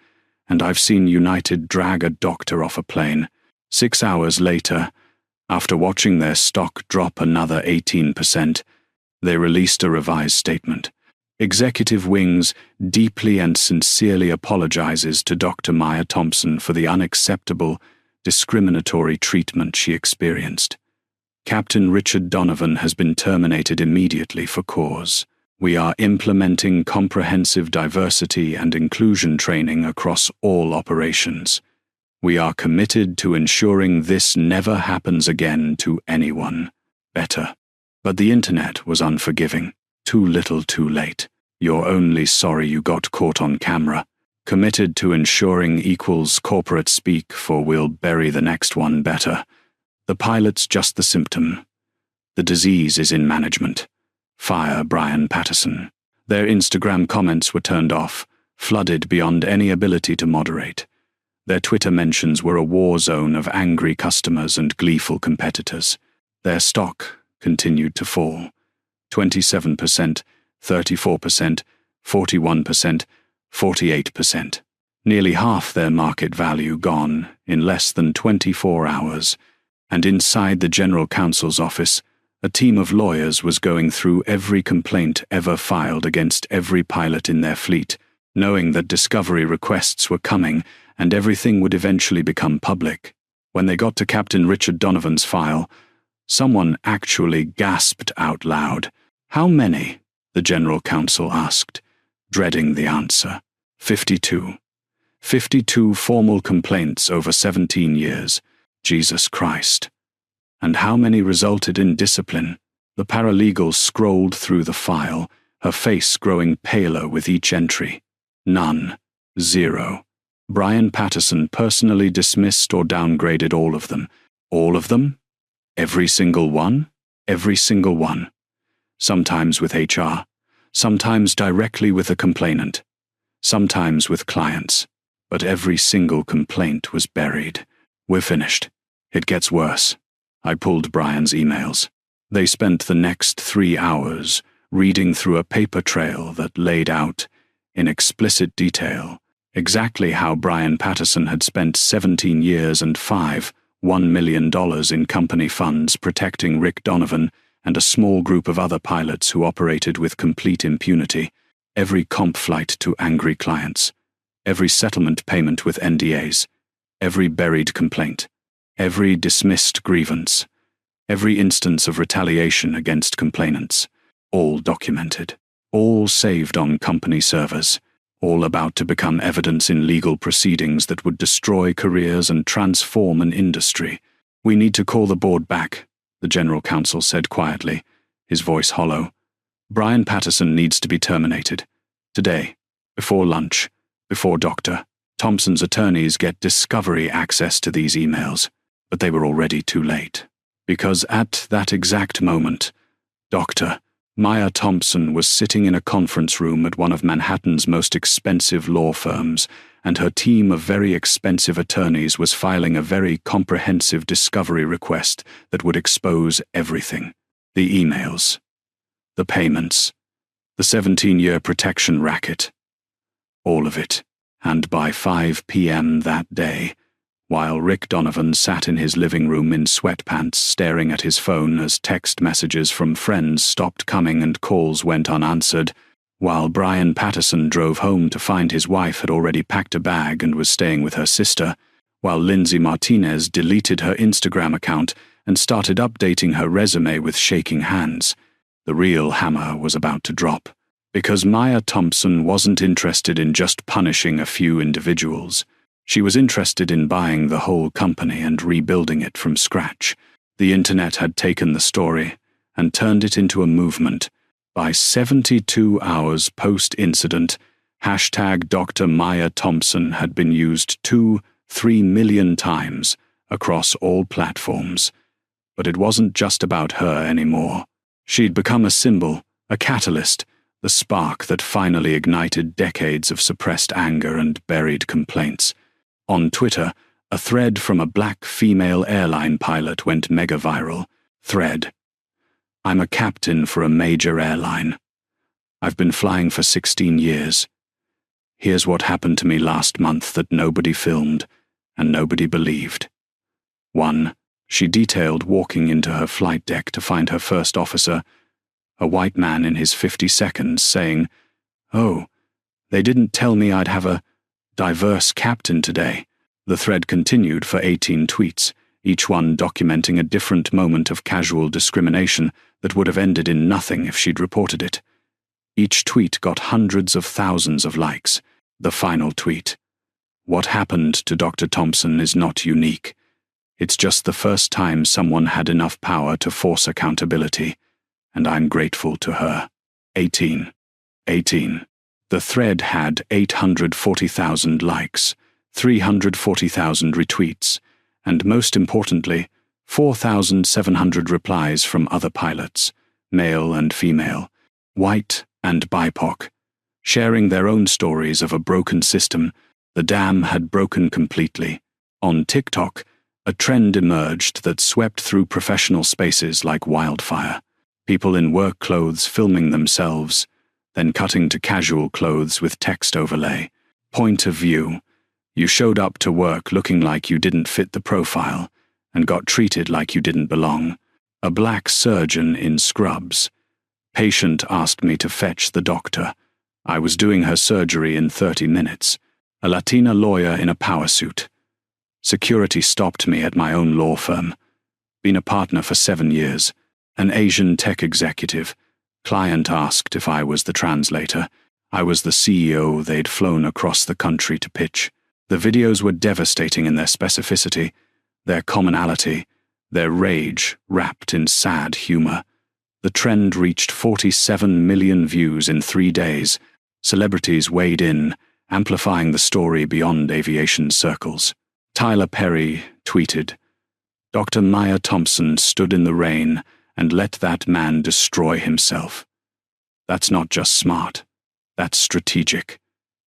and I've seen United drag a doctor off a plane. 6 hours later, after watching their stock drop another 18%, they released a revised statement. Executive Wings deeply and sincerely apologizes to Dr. Maya Thompson for the unacceptable, discriminatory treatment she experienced. Captain Richard Donovan has been terminated immediately for cause. We are implementing comprehensive diversity and inclusion training across all operations. We are committed to ensuring this never happens again to anyone. Better. But the internet was unforgiving. Too little, too late. You're only sorry you got caught on camera. Committed to ensuring equals corporate speak, for we'll bury the next one better. The pilot's just the symptom. The disease is in management. Fire Brian Patterson. Their Instagram comments were turned off, flooded beyond any ability to moderate. Their Twitter mentions were a war zone of angry customers and gleeful competitors. Their stock continued to fall. 27%, 34%, 41%, 48%. Nearly half their market value gone in less than 24 hours. And inside the General Counsel's office, a team of lawyers was going through every complaint ever filed against every pilot in their fleet, knowing that discovery requests were coming and everything would eventually become public. When they got to Captain Richard Donovan's file, someone actually gasped out loud. How many? The General Counsel asked, dreading the answer. 52. 52 formal complaints over 17 years. Jesus Christ. And how many resulted in discipline? The paralegal scrolled through the file, her face growing paler with each entry. None. 0. Brian Patterson personally dismissed or downgraded all of them. All of them? Every single one? Every single one. Sometimes with HR, sometimes directly with a complainant, sometimes with clients, but every single complaint was buried. We're finished. It gets worse. I pulled Brian's emails. They spent the next 3 hours reading through a paper trail that laid out, in explicit detail, exactly how Brian Patterson had spent 17 years and $1 million in company funds protecting Rick Donovan and a small group of other pilots who operated with complete impunity, every comp flight to angry clients, every settlement payment with NDAs, every buried complaint, every dismissed grievance, every instance of retaliation against complainants, all documented, all saved on company servers, all about to become evidence in legal proceedings that would destroy careers and transform an industry. "We need to call the board back," the general counsel said quietly, his voice hollow. "Brian Patterson needs to be terminated. Today, before lunch, before Dr. Thompson's attorneys get discovery access to these emails." But they were already too late. Because at that exact moment, Dr. Maya Thompson was sitting in a conference room at one of Manhattan's most expensive law firms, and her team of very expensive attorneys was filing a very comprehensive discovery request that would expose everything. The emails, the payments, the 17-year protection racket. All of it. And by 5 p.m. that day, while Rick Donovan sat in his living room in sweatpants staring at his phone as text messages from friends stopped coming and calls went unanswered, while Brian Patterson drove home to find his wife had already packed a bag and was staying with her sister, while Lindsay Martinez deleted her Instagram account and started updating her resume with shaking hands, the real hammer was about to drop. Because Maya Thompson wasn't interested in just punishing a few individuals. She was interested in buying the whole company and rebuilding it from scratch. The internet had taken the story and turned it into a movement. By 72 hours post-incident, hashtag Dr. Maya Thompson had been used 2-3 million times across all platforms. But it wasn't just about her anymore. She'd become a symbol, a catalyst, the spark that finally ignited decades of suppressed anger and buried complaints. On Twitter, a thread from a black female airline pilot went mega viral. Thread: "I'm a captain for a major airline. I've been flying for 16 years. Here's what happened to me last month that nobody filmed and nobody believed." 1. She detailed walking into her flight deck to find her first officer, a white man in his 52nd, saying, "Oh, they didn't tell me I'd have a diverse captain today." The thread continued for 18 tweets, each one documenting a different moment of casual discrimination that would have ended in nothing if she'd reported it. Each tweet got hundreds of thousands of likes. The final tweet: "What happened to Dr. Thompson is not unique. It's just the first time someone had enough power to force accountability, and I'm grateful to her." 18. The thread had 840,000 likes, 340,000 retweets, and most importantly, 4,700 replies from other pilots, male and female, white and BIPOC, sharing their own stories of a broken system. The dam had broken completely. On TikTok, a trend emerged that swept through professional spaces like wildfire. People in work clothes filming themselves, then cutting to casual clothes with text overlay. Point of view: you showed up to work looking like you didn't fit the profile and got treated like you didn't belong. A black surgeon in scrubs. Patient asked me to fetch the doctor. I was doing her surgery in 30 minutes. A Latina lawyer in a power suit. Security stopped me at my own law firm. Been a partner for 7 years. An Asian tech executive. Client asked if I was the translator. I was the CEO they'd flown across the country to pitch. The videos were devastating in their specificity, their commonality, their rage wrapped in sad humor. The trend reached 47 million views in 3 days. Celebrities weighed in, amplifying the story beyond aviation circles. Tyler Perry tweeted, "Dr. Maya Thompson stood in the rain and let that man destroy himself. That's not just smart. That's strategic.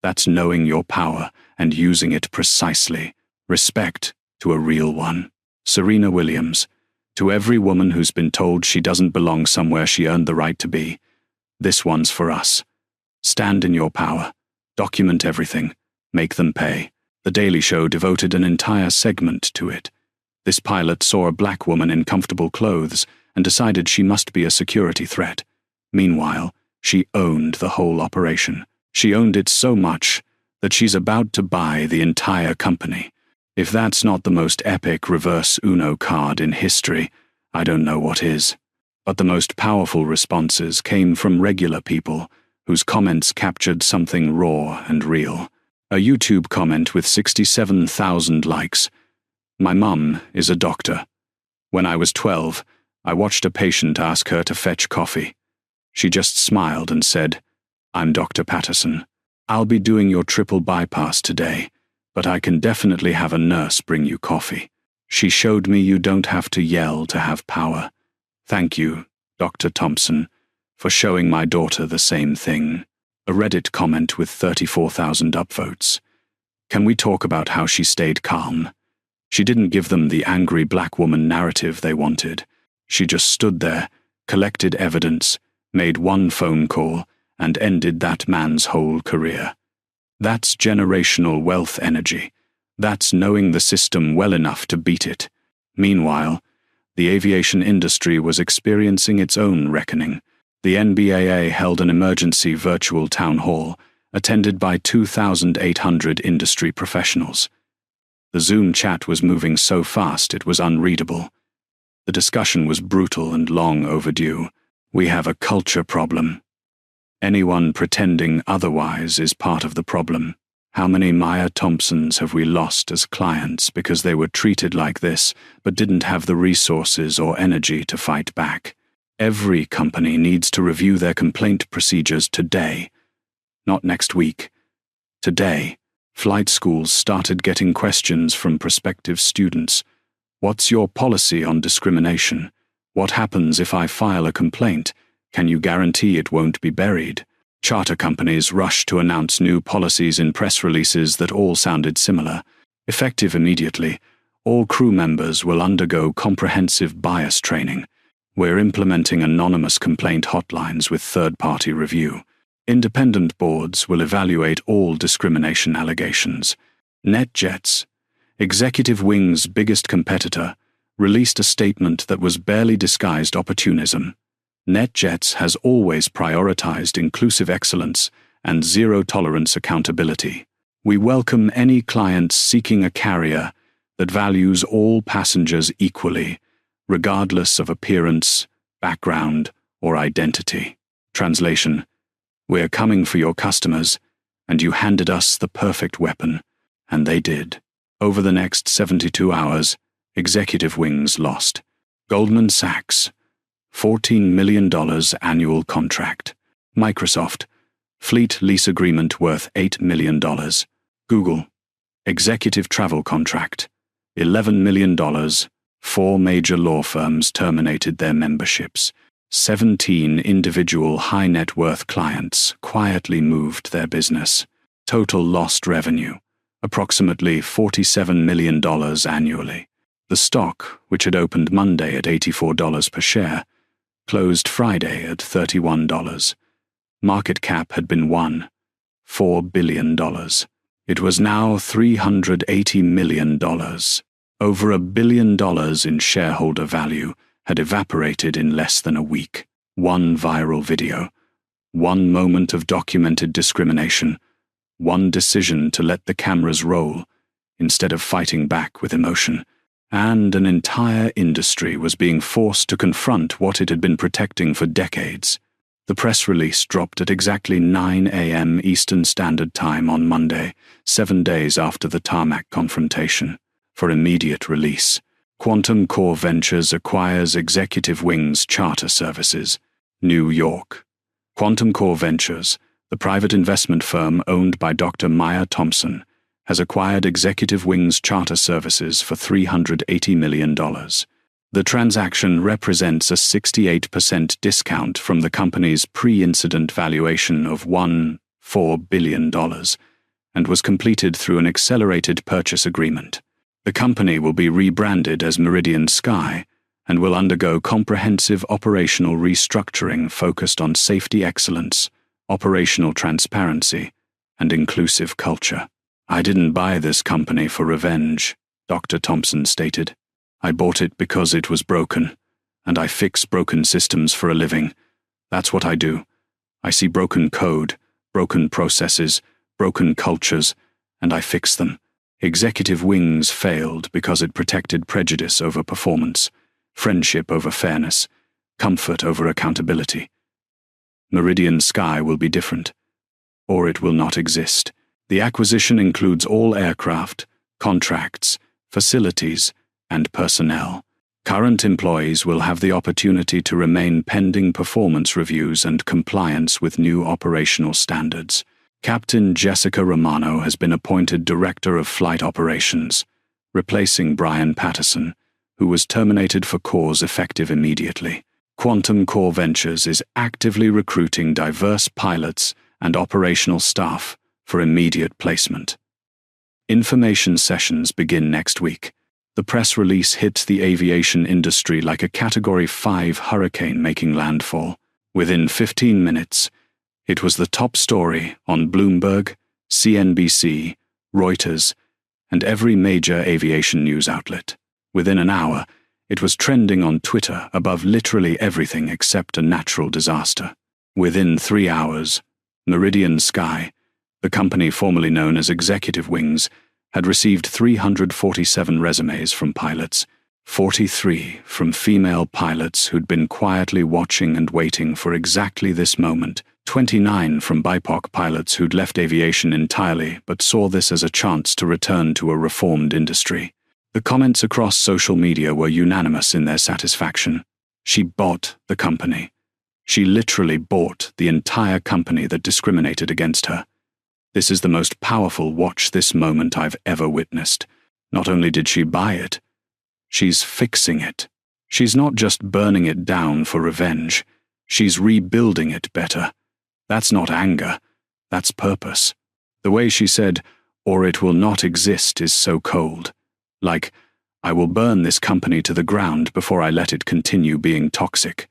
That's knowing your power and using it precisely. Respect to a real one." Serena Williams, To every woman who's been told she doesn't belong somewhere she earned the right to be, this one's for us. Stand in your power. Document everything. Make them pay. The Daily Show devoted an entire segment to it. This pilot saw a black woman in comfortable clothes and decided she must be a security threat. Meanwhile, she owned the whole operation. She owned it so much that she's about to buy the entire company. If that's not the most epic reverse Uno card in history, I don't know what is. But the most powerful responses came from regular people whose comments captured something raw and real. A YouTube comment with 67,000 likes. My mum is a doctor. When I was 12, I watched a patient ask her to fetch coffee. She just smiled and said, "I'm Dr. Patterson. I'll be doing your triple bypass today, but I can definitely have a nurse bring you coffee." She showed me you don't have to yell to have power. Thank you, Dr. Thompson, for showing my daughter the same thing. A Reddit comment with 34,000 upvotes. Can we talk about how she stayed calm? She didn't give them the angry black woman narrative they wanted. She just stood there, collected evidence, made one phone call, and ended that man's whole career. That's generational wealth energy. That's knowing the system well enough to beat it. Meanwhile, the aviation industry was experiencing its own reckoning. The NBAA held an emergency virtual town hall, attended by 2,800 industry professionals. The Zoom chat was moving so fast it was unreadable. The discussion was brutal and long overdue. We have a culture problem. Anyone pretending otherwise is part of the problem. How many Maya Thompsons have we lost as clients because they were treated like this but didn't have the resources or energy to fight back? Every company needs to review their complaint procedures today, not next week. Today, flight schools started getting questions from prospective students. What's your policy on discrimination? What happens if I file a complaint? Can you guarantee it won't be buried? Charter companies rushed to announce new policies in press releases that all sounded similar. Effective immediately, all crew members will undergo comprehensive bias training. We're implementing anonymous complaint hotlines with third-party review. Independent boards will evaluate all discrimination allegations. NetJets, Executive Wing's biggest competitor, released a statement that was barely disguised opportunism. NetJets has always prioritized inclusive excellence and zero-tolerance accountability. We welcome any clients seeking a carrier that values all passengers equally, regardless of appearance, background, or identity. Translation: we're coming for your customers, and you handed us the perfect weapon, and they did. Over the next 72 hours, Executive Wings lost. Goldman Sachs, $14 million annual contract. Microsoft, fleet lease agreement worth $8 million. Google, executive travel contract, $11 million. 4 major law firms terminated their memberships. 17 individual high-net-worth clients quietly moved their business. Total lost revenue, approximately $47 million annually. The stock, which had opened Monday at $84 per share, closed Friday at $31. Market cap had been $4 billion. It was now $380 million. Over $1 billion in shareholder value had evaporated in less than a week. One viral video, one moment of documented discrimination, one decision to let the cameras roll instead of fighting back with emotion, and an entire industry was being forced to confront what it had been protecting for decades. The press release dropped at exactly 9 a.m. Eastern Standard Time on Monday, 7 days after the tarmac confrontation. For immediate release, Quantum Core Ventures acquires Executive Wings Charter Services, New York. Quantum Core Ventures, the private investment firm owned by Dr. Maya Thompson, has acquired Executive Wings Charter Services for $380 million. The transaction represents a 68% discount from the company's pre-incident valuation of $4 billion and was completed through an accelerated purchase agreement. The company will be rebranded as Meridian Sky and will undergo comprehensive operational restructuring focused on safety excellence, operational transparency, and inclusive culture. "I didn't buy this company for revenge," Dr. Thompson stated. "I bought it because it was broken, and I fix broken systems for a living. That's what I do. I see broken code, broken processes, broken cultures, and I fix them." Executive Wings failed because it protected prejudice over performance, friendship over fairness, comfort over accountability. Meridian Sky will be different, or it will not exist. The acquisition includes all aircraft, contracts, facilities, and personnel. Current employees will have the opportunity to remain pending performance reviews and compliance with new operational standards. Captain Jessica Romano has been appointed Director of Flight Operations, replacing Brian Patterson, who was terminated for cause effective immediately. Quantum Core Ventures is actively recruiting diverse pilots and operational staff for immediate placement. Information sessions begin next week. The press release hits the aviation industry like a Category 5 hurricane making landfall. Within 15 minutes, it was the top story on Bloomberg, CNBC, Reuters, and every major aviation news outlet. Within an hour, it was trending on Twitter above literally everything except a natural disaster. Within 3 hours, Meridian Sky, the company formerly known as Executive Wings, had received 347 resumes from pilots, 43 from female pilots who'd been quietly watching and waiting for exactly this moment, 29 from BIPOC pilots who'd left aviation entirely but saw this as a chance to return to a reformed industry. The comments across social media were unanimous in their satisfaction. She bought the company. She literally bought the entire company that discriminated against her. This is the most powerful watch this moment I've ever witnessed. Not only did she buy it, she's fixing it. She's not just burning it down for revenge. She's rebuilding it better. That's not anger. That's purpose. The way she said, "or it will not exist," is so cold. Like, I will burn this company to the ground before I let it continue being toxic.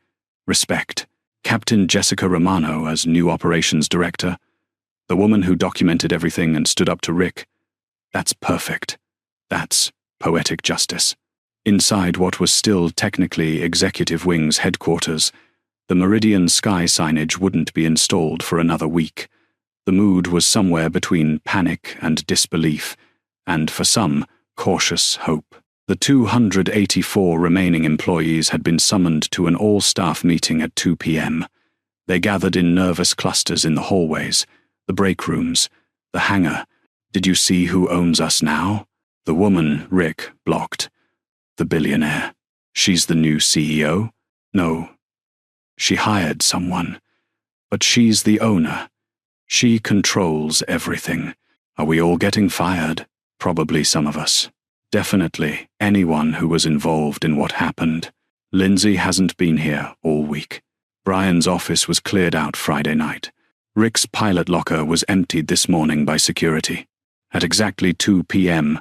Respect. Captain Jessica Romano as new operations director, the woman who documented everything and stood up to Rick. That's perfect. That's poetic justice. Inside what was still technically Executive Wings headquarters, the Meridian Sky signage wouldn't be installed for another week. The mood was somewhere between panic and disbelief, and for some, cautious hope. The 284 remaining employees had been summoned to an all-staff meeting at 2 p.m. They gathered in nervous clusters in the hallways, the break rooms, the hangar. "Did you see who owns us now?" The woman Rick blocked. "The billionaire. She's the new CEO?" "No. She hired someone. But she's the owner. She controls everything. Are we all getting fired? Probably some of us. Definitely anyone who was involved in what happened. Lindsay hasn't been here all week. Brian's office was cleared out Friday night. Rick's pilot locker was emptied this morning by security. At exactly 2 p.m.,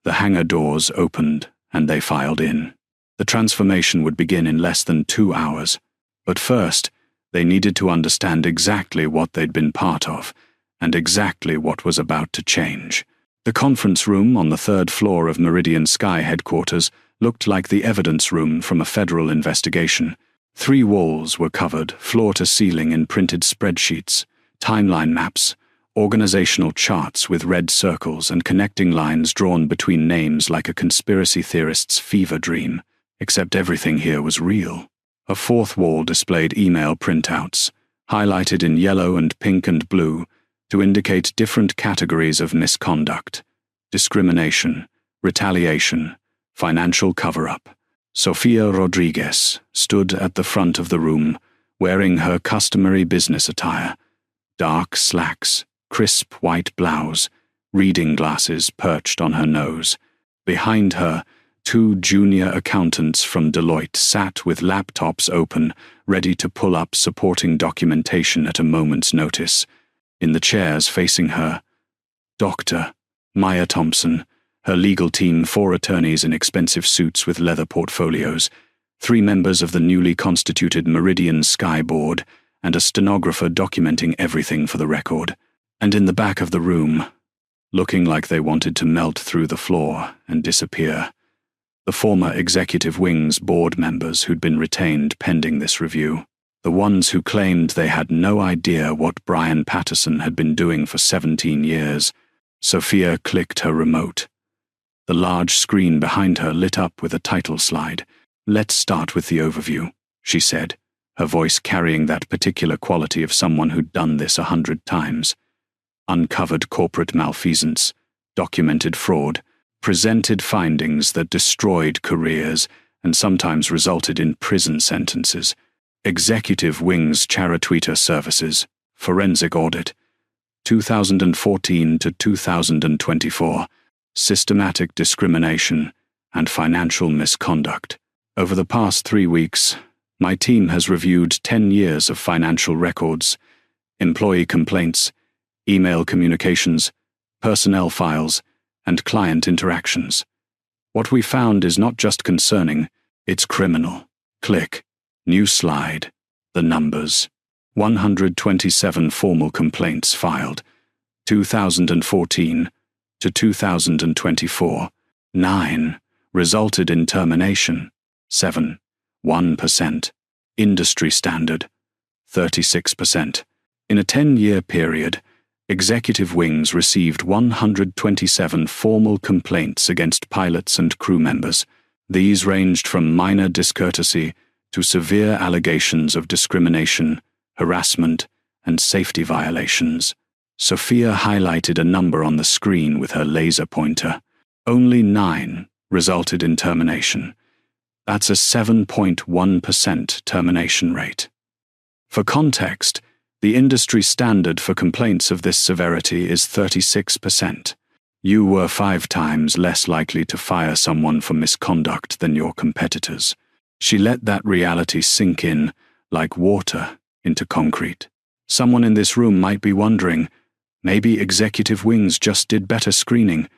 the hangar doors opened and they filed in. The transformation would begin in less than 2 hours. But first, they needed to understand exactly what they'd been part of and exactly what was about to change. The conference room on the 3rd floor of Meridian Sky headquarters looked like the evidence room from a federal investigation. 3 walls were covered, floor to ceiling, in printed spreadsheets, timeline maps, organizational charts with red circles and connecting lines drawn between names like a conspiracy theorist's fever dream, except everything here was real. A 4th wall displayed email printouts, highlighted in yellow and pink and blue, to indicate different categories of misconduct: discrimination, retaliation, financial cover-up. Sofia Rodriguez stood at the front of the room, wearing her customary business attire: dark slacks, crisp white blouse, reading glasses perched on her nose. Behind her, 2 junior accountants from Deloitte sat with laptops open, ready to pull up supporting documentation at a moment's notice. In the chairs facing her, Dr. Maya Thompson, her legal team 4 attorneys in expensive suits with leather portfolios, 3 members of the newly constituted Meridian Sky Board, and a stenographer documenting everything for the record. And in the back of the room, looking like they wanted to melt through the floor and disappear, the former executive wing's board members who'd been retained pending this review. The ones who claimed they had no idea what Brian Patterson had been doing for 17 years. Sophia clicked her remote. The large screen behind her lit up with a title slide. "Let's start with the overview," she said, her voice carrying that particular quality of someone who'd done this 100 times. Uncovered corporate malfeasance, documented fraud, presented findings that destroyed careers and sometimes resulted in prison sentences. Executive Wing's Charitweeter Services, Forensic Audit, 2014 to 2024, Systematic Discrimination, and Financial Misconduct. Over the past 3 weeks, my team has reviewed 10 years of financial records, employee complaints, email communications, personnel files, and client interactions. What we found is not just concerning, it's criminal. Click. New slide. The numbers. 127 formal complaints filed, 2014 to 2024. 9 resulted in termination. 7. 1%. Industry standard. 36%. In a 10-year period, executive wings received 127 formal complaints against pilots and crew members. These ranged from minor discourtesy to severe allegations of discrimination, harassment, and safety violations. Sophia highlighted a number on the screen with her laser pointer. Only 9 resulted in termination. That's a 7.1% termination rate. For context, the industry standard for complaints of this severity is 36%. You were 5 times less likely to fire someone for misconduct than your competitors. She let that reality sink in, like water, into concrete. Someone in this room might be wondering, maybe executive wings just did better screening.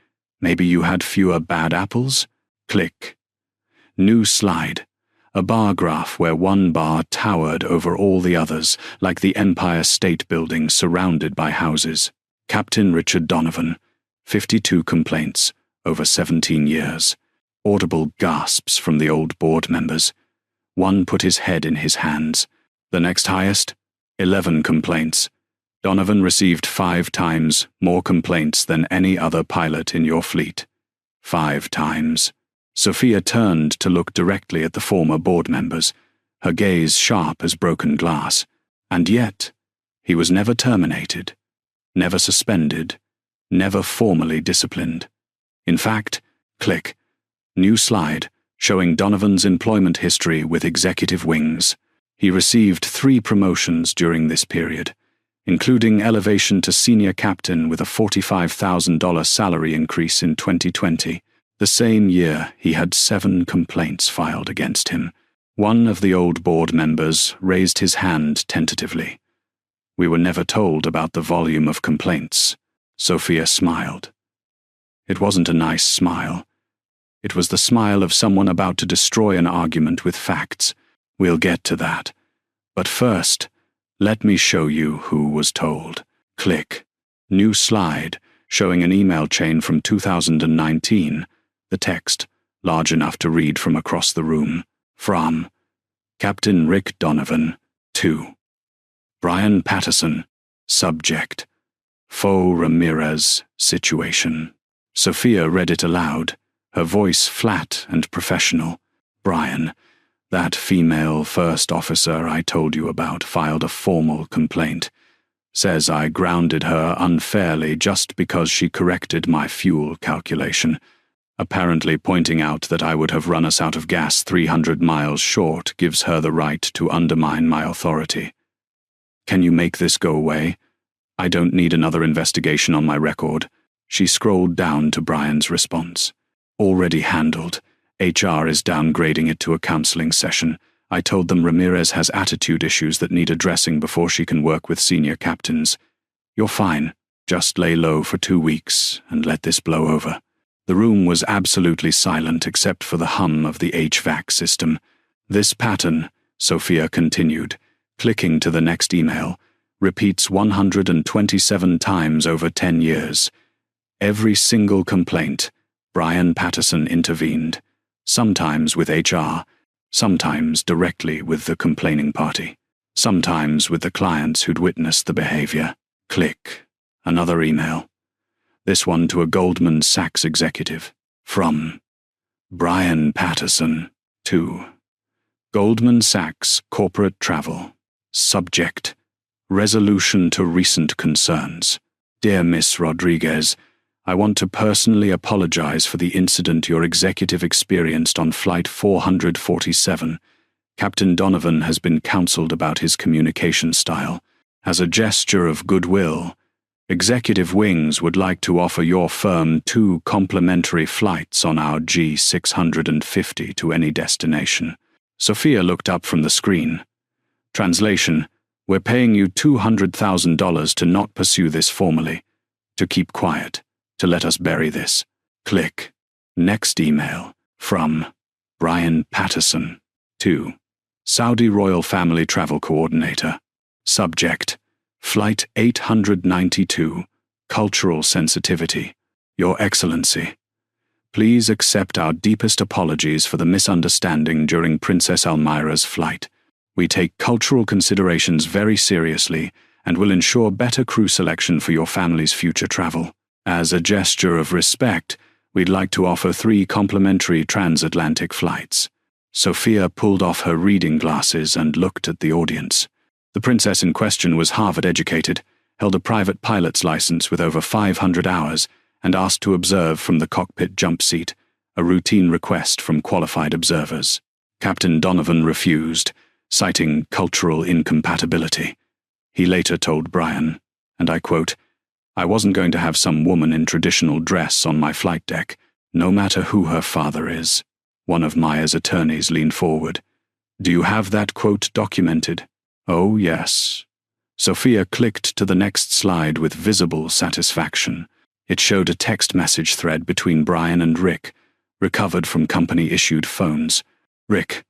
Maybe you had fewer bad apples? Click. New slide. A bar graph where one bar towered over all the others, like the Empire State Building surrounded by houses. Captain Richard Donovan, 52 complaints, over 17 years. Audible gasps from the old board members. One put his head in his hands. The next highest? 11 complaints. Donovan received 5 times more complaints than any other pilot in your fleet. 5 times. Sophia turned to look directly at the former board members, her gaze sharp as broken glass. And yet, he was never terminated, never suspended, never formally disciplined. In fact, click. New slide, showing Donovan's employment history with executive wings. He received 3 promotions during this period, including elevation to senior captain with a $45,000 salary increase in 2020. The same year, he had 7 complaints filed against him. One of the old board members raised his hand tentatively. We were never told about the volume of complaints. Sophia smiled. It wasn't a nice smile. It was the smile of someone about to destroy an argument with facts. We'll get to that. But first, let me show you who was told. Click. New slide, showing an email chain from 2019. The text, large enough to read from across the room. From Captain Rick Donovan, to Brian Patterson, subject, Faux Ramirez situation. Sophia read it aloud, her voice flat and professional. Brian, that female first officer I told you about, filed a formal complaint. Says I grounded her unfairly just because she corrected my fuel calculation, apparently pointing out that I would have run us out of gas 300 miles short gives her the right to undermine my authority. Can you make this go away? I don't need another investigation on my record. She scrolled down to Brian's response. Already handled. HR is downgrading it to a counseling session. I told them Ramirez has attitude issues that need addressing before she can work with senior captains. You're fine. Just lay low for 2 weeks and let this blow over. The room was absolutely silent except for the hum of the HVAC system. This pattern, Sophia continued, clicking to the next email, repeats 127 times over 10 years. Every single complaint, Brian Patterson intervened, sometimes with HR, sometimes directly with the complaining party, sometimes with the clients who'd witnessed the behavior. Click. Another email. This one to a Goldman Sachs executive. From Brian Patterson to Goldman Sachs Corporate Travel. Subject: Resolution to recent concerns. Dear Miss Rodriguez, I want to personally apologize for the incident your executive experienced on Flight 447. Captain Donovan has been counseled about his communication style. As a gesture of goodwill, Executive Wings would like to offer your firm 2 complimentary flights on our G650 to any destination. Sophia looked up from the screen. Translation: We're paying you $200,000 to not pursue this formally, to keep quiet, to let us bury this. Click. Next email. From Brian Patterson to Saudi Royal Family Travel Coordinator. Subject: Flight 892, Cultural Sensitivity. Your Excellency, please accept our deepest apologies for the misunderstanding during Princess Almira's flight. We take cultural considerations very seriously and will ensure better crew selection for your family's future travel. As a gesture of respect, we'd like to offer 3 complimentary transatlantic flights. Sophia pulled off her reading glasses and looked at the audience. The princess in question was Harvard-educated, held a private pilot's license with over 500 hours, and asked to observe from the cockpit jump seat, a routine request from qualified observers. Captain Donovan refused, citing cultural incompatibility. He later told Brian, and I quote, "I wasn't going to have some woman in traditional dress on my flight deck, no matter who her father is." One of Maya's attorneys leaned forward. "Do you have that quote documented?" "Oh, yes." Sophia clicked to the next slide with visible satisfaction. It showed a text message thread between Brian and Rick, recovered from company-issued phones. "Rick,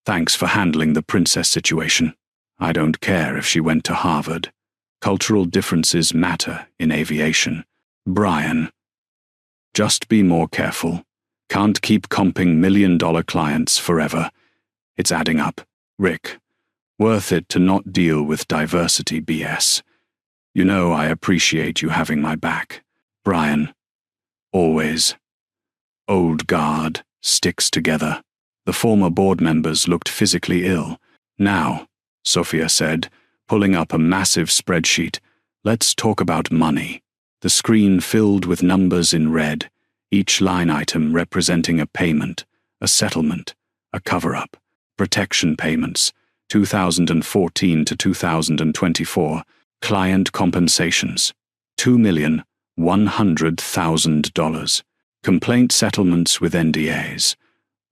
thanks for handling the princess situation. I don't care if she went to Harvard. Cultural differences matter in aviation." Brian, just be more careful. Can't keep comping million-dollar clients forever. It's adding up. Rick, worth it to not deal with diversity BS. You know I appreciate you having my back. Brian, always. Old guard sticks together. The former board members looked physically ill. "Now," Sophia said, pulling up a massive spreadsheet, "let's talk about money." The screen filled with numbers in red, each line item representing a payment, a settlement, a cover-up, protection payments, 2014 to 2024, client compensations, $2,100,000, complaint settlements with NDAs,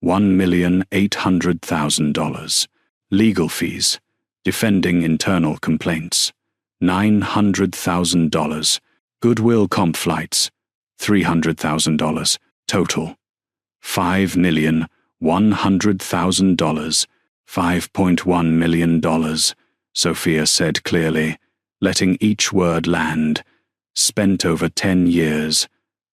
$1,800,000, legal fees, defending internal complaints, $900,000, goodwill comp flights, $300,000, total, $5,100,000, $5.1 million, Sophia said clearly, letting each word land, spent over 10 years,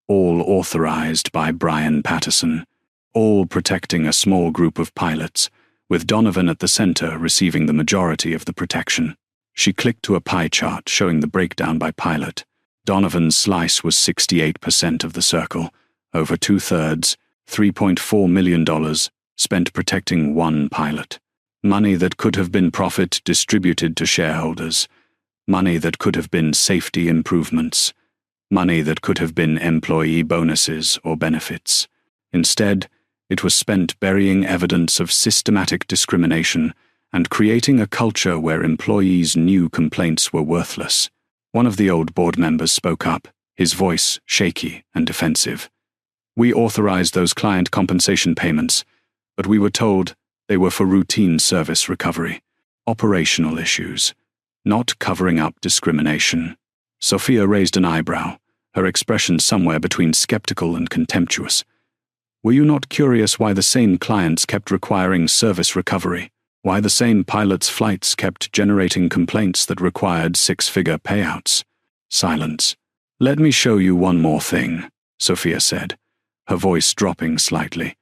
all authorized by Brian Patterson, all protecting a small group of pilots, with Donovan at the center receiving the majority of the protection. She clicked to a pie chart showing the breakdown by pilot. Donovan's slice was 68% of the circle, over 2/3, $3.4 million, spent protecting one pilot. Money that could have been profit distributed to shareholders. Money that could have been safety improvements. Money that could have been employee bonuses or benefits. Instead, it was spent burying evidence of systematic discrimination and creating a culture where employees knew complaints were worthless. One of the old board members spoke up, his voice shaky and defensive. "We authorized those client compensation payments, but we were told they were for routine service recovery, operational issues, not covering up discrimination." Sophia raised an eyebrow, her expression somewhere between skeptical and contemptuous. Were you not curious why the same clients kept requiring service recovery? Why the same pilot's flights kept generating complaints that required six-figure payouts? Silence. Let me show you one more thing, Sophia said, her voice dropping slightly.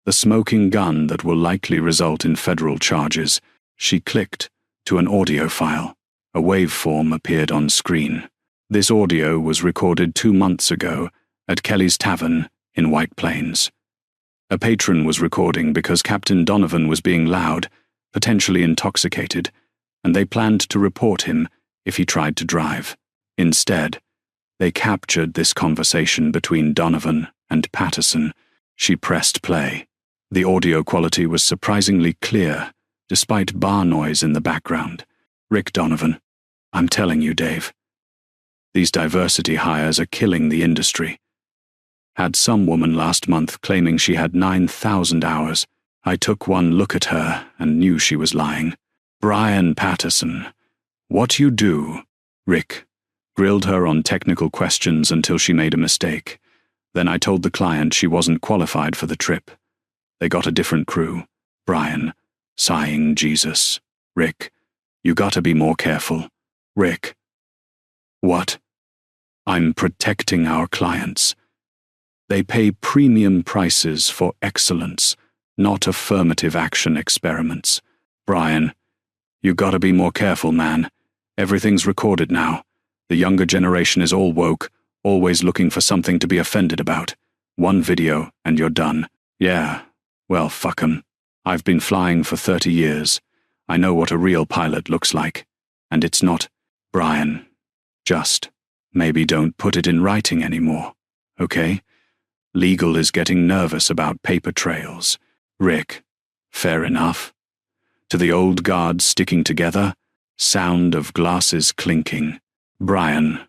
The smoking gun that will likely result in federal charges. She clicked to an audio file. A waveform appeared on screen. This audio was recorded 2 months ago at Kelly's Tavern in White Plains. A patron was recording because Captain Donovan was being loud, potentially intoxicated, and they planned to report him if he tried to drive. Instead, they captured this conversation between Donovan and Patterson. She pressed play. The audio quality was surprisingly clear, despite bar noise in the background. Rick Donovan, I'm telling you, Dave. These diversity hires are killing the industry. Had some woman last month claiming she had 9,000 hours. I took one look at her and knew she was lying. Brian Patterson, what you do? Rick grilled her on technical questions until she made a mistake. Then I told the client she wasn't qualified for the trip. They got a different crew. Brian, sighing Jesus. Rick, you gotta be more careful. Rick. What? I'm protecting our clients. They pay premium prices for excellence, not affirmative action experiments. Brian, you gotta be more careful, man. Everything's recorded now. The younger generation is all woke, always looking for something to be offended about. One video, and you're done. Yeah, well, fuck 'em. I've been flying for 30 years. I know what a real pilot looks like. And it's not, Brian. Just, maybe don't put it in writing anymore, okay? Legal is getting nervous about paper trails. Rick, fair enough. To the old guard sticking together, sound of glasses clinking. Brian,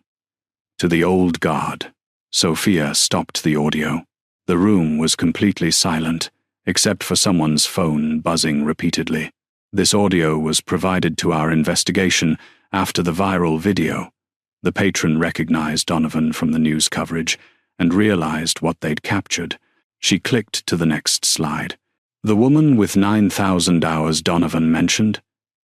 to the old guard. Sophia stopped the audio. The room was completely silent, except for someone's phone buzzing repeatedly. This audio was provided to our investigation after the viral video. The patron recognized Donovan from the news coverage and realized what they'd captured. She clicked to the next slide. The woman with 9,000 hours Donovan mentioned?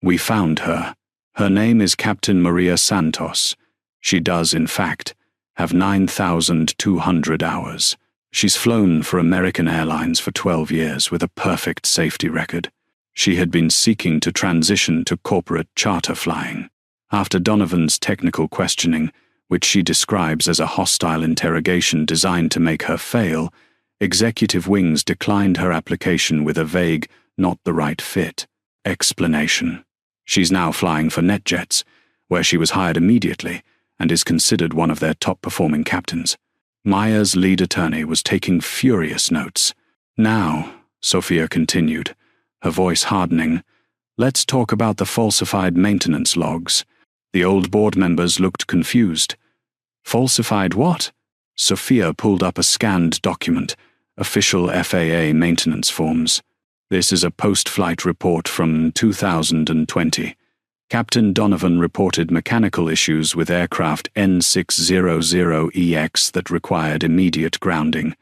We found her. Her name is Captain Maria Santos. She does, in fact, have 9,200 hours. She's flown for American Airlines for 12 years with a perfect safety record. She had been seeking to transition to corporate charter flying. After Donovan's technical questioning, which she describes as a hostile interrogation designed to make her fail, Executive Wings declined her application with a vague, not the right fit explanation. She's now flying for NetJets, where she was hired immediately and is considered one of their top-performing captains. Maya's lead attorney was taking furious notes. Now, Sophia continued, her voice hardening, let's talk about the falsified maintenance logs. The old board members looked confused. Falsified what? Sophia pulled up a scanned document, official FAA maintenance forms. This is a post-flight report from 2020. Captain Donovan reported mechanical issues with aircraft N600EX that required immediate grounding,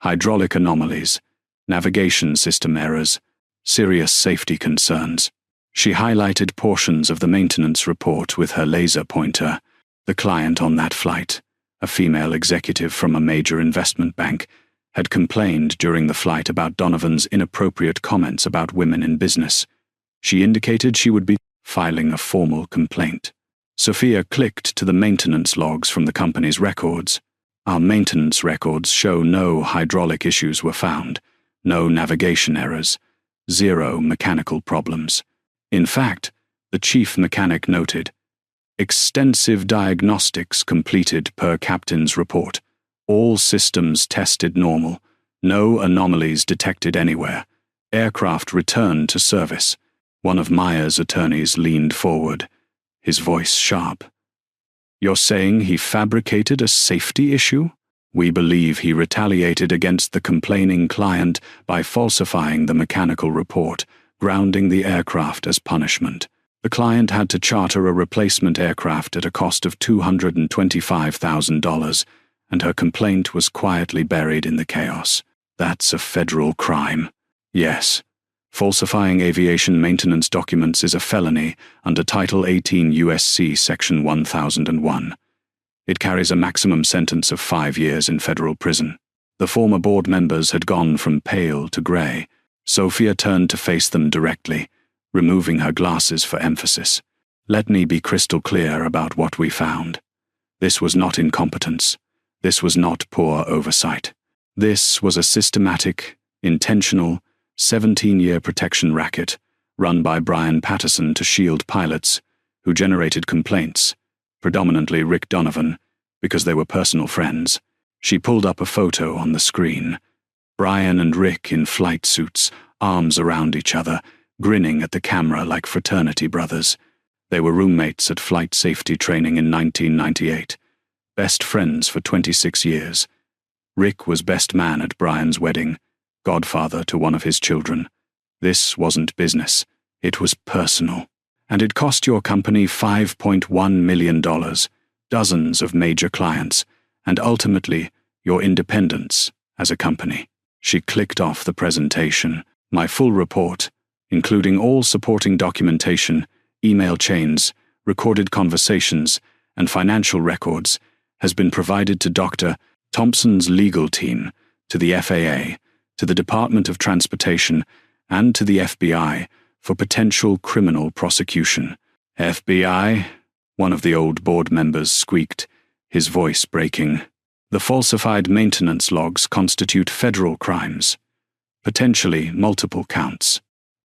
hydraulic anomalies, navigation system errors, serious safety concerns. She highlighted portions of the maintenance report with her laser pointer. The client on that flight, a female executive from a major investment bank, had complained during the flight about Donovan's inappropriate comments about women in business. She indicated she would be filing a formal complaint. Sophia clicked to the maintenance logs from the company's records. Our maintenance records show no hydraulic issues were found, no navigation errors, 0 mechanical problems. In fact, the chief mechanic noted, extensive diagnostics completed per captain's report. All systems tested normal. No anomalies detected anywhere. Aircraft returned to service. One of Maya's attorneys leaned forward, his voice sharp. You're saying he fabricated a safety issue? We believe he retaliated against the complaining client by falsifying the mechanical report, grounding the aircraft as punishment. The client had to charter a replacement aircraft at a cost of $225,000, and her complaint was quietly buried in the chaos. That's a federal crime. Yes. Falsifying aviation maintenance documents is a felony under Title 18 U.S.C. Section 1001. It carries a maximum sentence of 5 years in federal prison. The former board members had gone from pale to grey. Sophia turned to face them directly, removing her glasses for emphasis. Let me be crystal clear about what we found. This was not incompetence. This was not poor oversight. This was a systematic, intentional, 17-year protection racket run by Brian Patterson to shield pilots who generated complaints, predominantly Rick Donovan, because they were personal friends. She pulled up a photo on the screen. Brian and Rick in flight suits, arms around each other, grinning at the camera like fraternity brothers. They were roommates at flight safety training in 1998, best friends for 26 years. Rick was best man at Brian's wedding, godfather to one of his children. This wasn't business. It was personal. And it cost your company $5.1 million, dozens of major clients, and ultimately your independence as a company. She clicked off the presentation. My full report, including all supporting documentation, email chains, recorded conversations, and financial records, has been provided to Dr. Thompson's legal team, to the FAA, to the Department of Transportation, and to the FBI for potential criminal prosecution. FBI? One of the old board members squeaked, his voice breaking. The falsified maintenance logs constitute federal crimes, potentially multiple counts.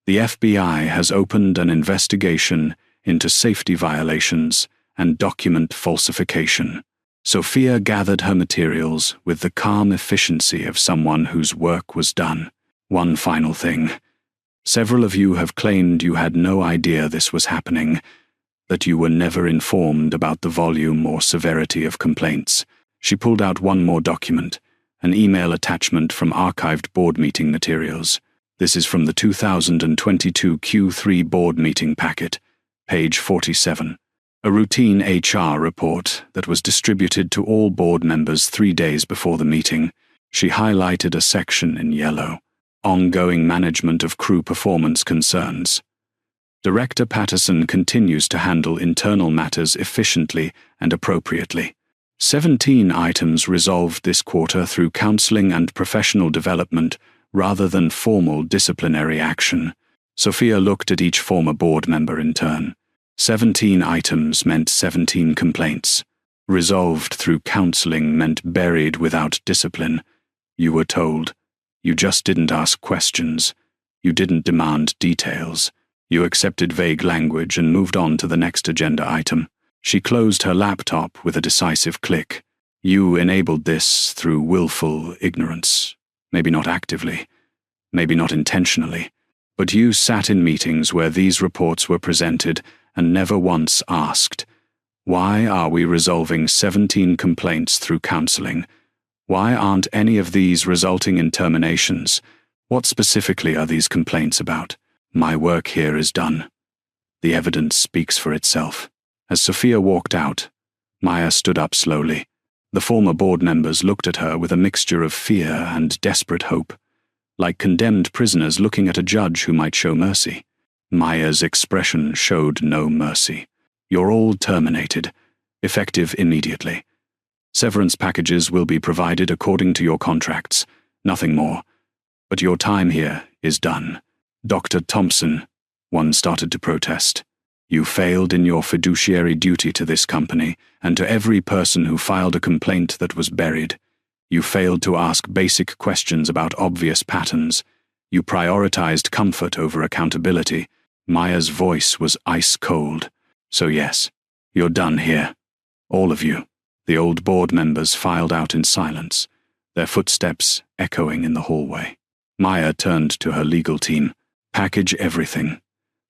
The FBI has opened an investigation into safety violations and document falsification. Sophia gathered her materials with the calm efficiency of someone whose work was done. One final thing. Several of you have claimed you had no idea this was happening, that you were never informed about the volume or severity of complaints. She pulled out one more document, an email attachment from archived board meeting materials. This is from the 2022 Q3 board meeting packet, page 47. A routine HR report that was distributed to all board members 3 days before the meeting. She highlighted a section in yellow. Ongoing management of crew performance concerns. Director Patterson continues to handle internal matters efficiently and appropriately. 17 items resolved this quarter through counseling and professional development rather than formal disciplinary action. Sophia looked at each former board member in turn. 17 items meant 17 complaints. Resolved through counseling meant buried without discipline. You were told. You just didn't ask questions. You didn't demand details. You accepted vague language and moved on to the next agenda item. She closed her laptop with a decisive click. You enabled this through willful ignorance. Maybe not actively. Maybe not intentionally. But you sat in meetings where these reports were presented and never once asked, why are we resolving 17 complaints through counseling? Why aren't any of these resulting in terminations? What specifically are these complaints about? My work here is done. The evidence speaks for itself. As Sophia walked out, Maya stood up slowly. The former board members looked at her with a mixture of fear and desperate hope, like condemned prisoners looking at a judge who might show mercy. Maya's expression showed no mercy. You're all terminated, effective immediately. Severance packages will be provided according to your contracts, nothing more. But your time here is done. Dr. Thompson, one started to protest. You failed in your fiduciary duty to this company and to every person who filed a complaint that was buried. You failed to ask basic questions about obvious patterns. You prioritized comfort over accountability. Maya's voice was ice cold. So yes, you're done here. All of you. The old board members filed out in silence, their footsteps echoing in the hallway. Maya turned to her legal team. Package everything.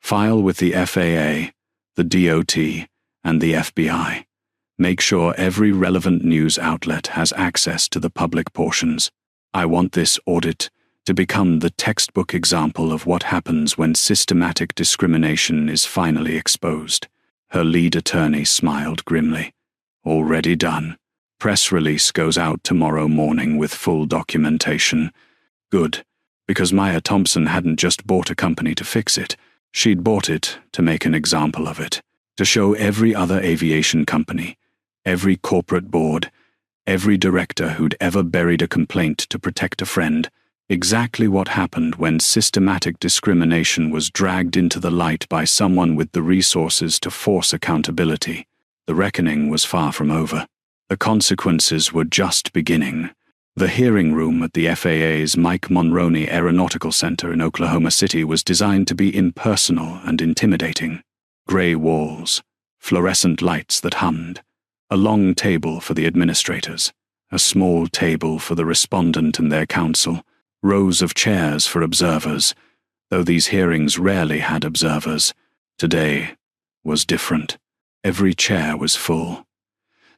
File with the FAA, the DOT, and the FBI. Make sure every relevant news outlet has access to the public portions. I want this audit to become the textbook example of what happens when systematic discrimination is finally exposed. Her lead attorney smiled grimly. Already done. Press release goes out tomorrow morning with full documentation. Good, because Maya Thompson hadn't just bought a company to fix it. She'd bought it to make an example of it, to show every other aviation company, every corporate board, every director who'd ever buried a complaint to protect a friend, exactly what happened when systematic discrimination was dragged into the light by someone with the resources to force accountability. The reckoning was far from over. The consequences were just beginning. The hearing room at the FAA's Mike Monroney Aeronautical Center in Oklahoma City was designed to be impersonal and intimidating. Gray walls, fluorescent lights that hummed, a long table for the administrators, a small table for the respondent and their counsel, rows of chairs for observers, though these hearings rarely had observers. Today was different. Every chair was full.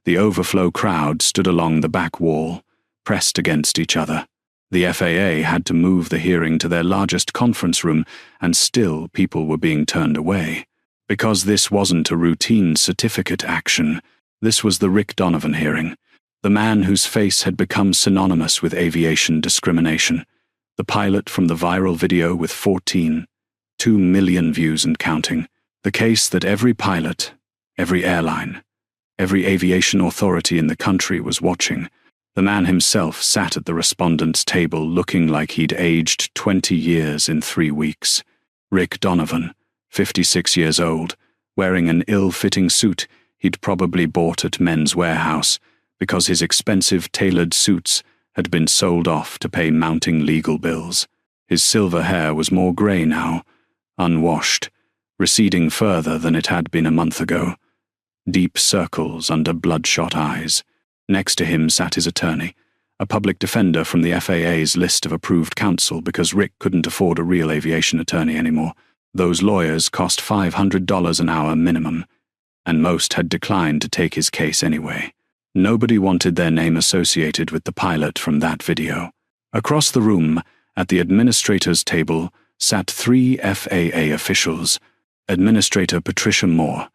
The overflow crowd stood along the back wall, pressed against each other. The FAA had to move the hearing to their largest conference room, and still people were being turned away. Because this wasn't a routine certificate action, this was the Rick Donovan hearing, the man whose face had become synonymous with aviation discrimination, the pilot from the viral video with 2 million views and counting, the case that every pilot, every airline, every aviation authority in the country was watching. The man himself sat at the respondent's table looking like he'd aged 20 years in 3 weeks. Rick Donovan, 56 years old, wearing an ill-fitting suit he'd probably bought at Men's Warehouse because his expensive tailored suits had been sold off to pay mounting legal bills. His silver hair was more grey now, unwashed, receding further than it had been a month ago. Deep circles under bloodshot eyes. Next to him sat his attorney, a public defender from the FAA's list of approved counsel because Rick couldn't afford a real aviation attorney anymore. Those lawyers cost $500 an hour minimum, and most had declined to take his case anyway. Nobody wanted their name associated with the pilot from that video. Across the room, at the administrator's table, sat 3 FAA officials. Administrator Patricia Moore,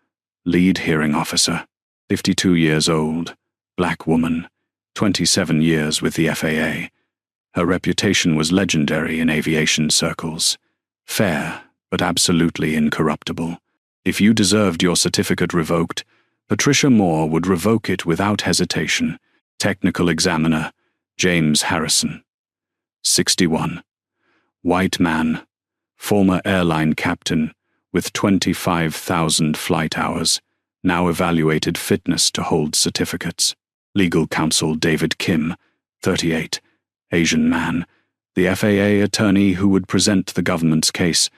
lead hearing officer, 52 years old, black woman, 27 years with the FAA. Her reputation was legendary in aviation circles. Fair, but absolutely incorruptible. If you deserved your certificate revoked, Patricia Moore would revoke it without hesitation. Technical examiner, James Harrison, 61. White man, former airline captain with 25,000 flight hours, now evaluated fitness to hold certificates. Legal counsel David Kim, 38, Asian man, the FAA attorney who would present the government's case.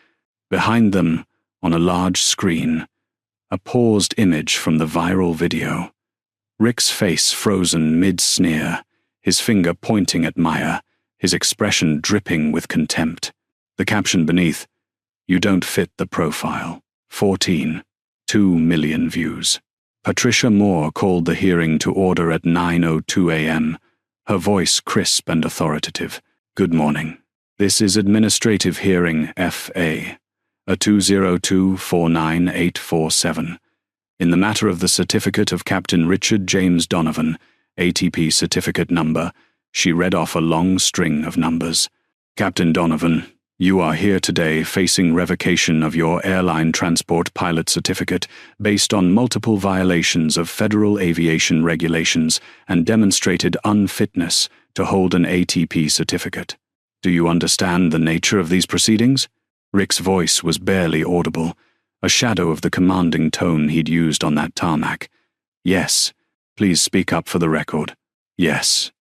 Behind them, on a large screen, a paused image from the viral video. Rick's face frozen mid-sneer, his finger pointing at Maya, his expression dripping with contempt. The caption beneath, "You don't fit the profile. 2 million views. Patricia Moore called the hearing to order at 9:02 a.m., her voice crisp and authoritative. "Good morning. This is Administrative Hearing FA, a 202-49847. In the matter of the certificate of Captain Richard James Donovan, ATP certificate number," she read off a long string of numbers. "Captain Donovan, you are here today facing revocation of your airline transport pilot certificate based on multiple violations of federal aviation regulations and demonstrated unfitness to hold an ATP certificate. Do you understand the nature of these proceedings?" Rick's voice was barely audible, a shadow of the commanding tone he'd used on that tarmac. "Yes. Please speak up for the record." "Yes.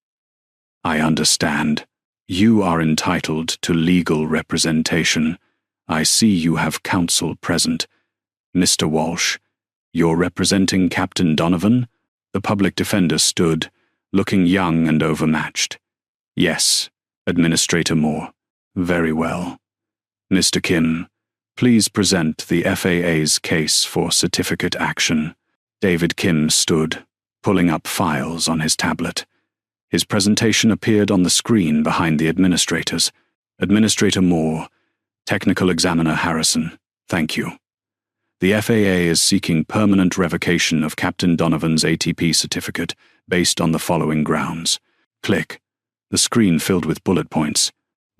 I understand. You are entitled to legal representation. I see you have counsel present. Mr. Walsh, you're representing Captain Donovan?" The public defender stood, looking young and overmatched. "Yes, Administrator Moore." "Very well. Mr. Kim, please present the FAA's case for certificate action." David Kim stood, pulling up files on his tablet. His presentation appeared on the screen behind the administrators. "Administrator Moore, Technical Examiner Harrison, thank you. The FAA is seeking permanent revocation of Captain Donovan's ATP certificate based on the following grounds." Click. The screen filled with bullet points.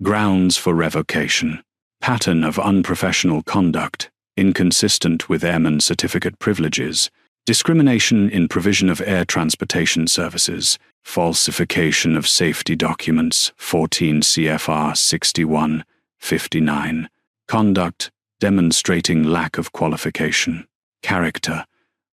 Grounds for revocation. Pattern of unprofessional conduct, inconsistent with airman certificate privileges, discrimination in provision of air transportation services, falsification of safety documents, 14 CFR 61-59, conduct demonstrating lack of qualification, character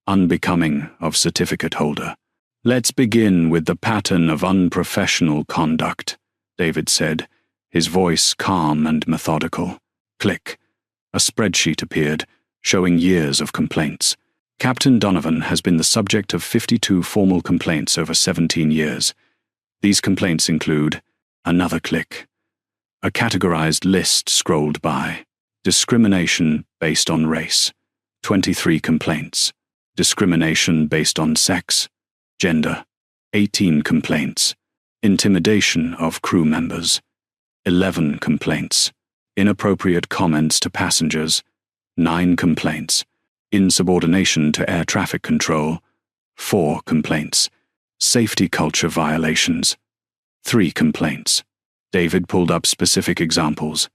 unbecoming of certificate holder. Let's begin with the pattern of unprofessional conduct, David said, his voice calm and methodical. Click. A spreadsheet appeared, showing years of complaints. Captain Donovan has been the subject of 52 formal complaints over 17 years. These complaints include another click. A categorized list scrolled by. Discrimination based on race. 23 complaints. Discrimination based on sex, gender. 18 complaints. Intimidation of crew members. 11 complaints. Inappropriate comments to passengers. 9 complaints. Insubordination to air traffic control. 4 complaints. Safety culture violations. 3 complaints. David pulled up specific examples,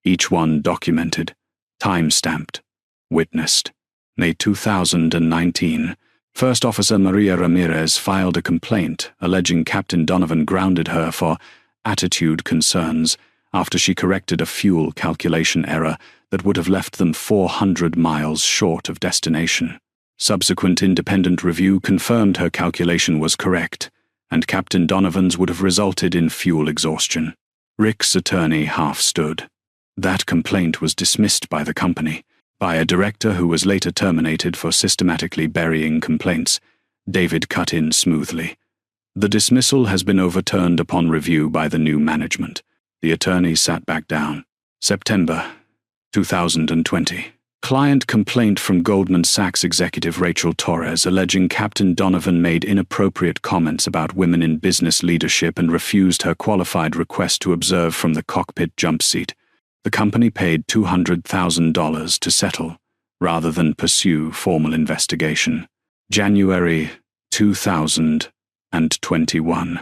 each one documented, time-stamped, witnessed. May 2019. First Officer Maria Ramirez filed a complaint alleging Captain Donovan grounded her for attitude concerns after she corrected a fuel calculation error that would have left them 400 miles short of destination. Subsequent independent review confirmed her calculation was correct, and Captain Donovan's would have resulted in fuel exhaustion. Rick's attorney half stood. That complaint was dismissed by the company, by a director who was later terminated for systematically burying complaints. David cut in smoothly. The dismissal has been overturned upon review by the new management. The attorney sat back down. September 2020. Client complaint from Goldman Sachs executive Rachel Torres alleging Captain Donovan made inappropriate comments about women in business leadership and refused her qualified request to observe from the cockpit jump seat. The company paid $200,000 to settle, rather than pursue formal investigation. January 2021.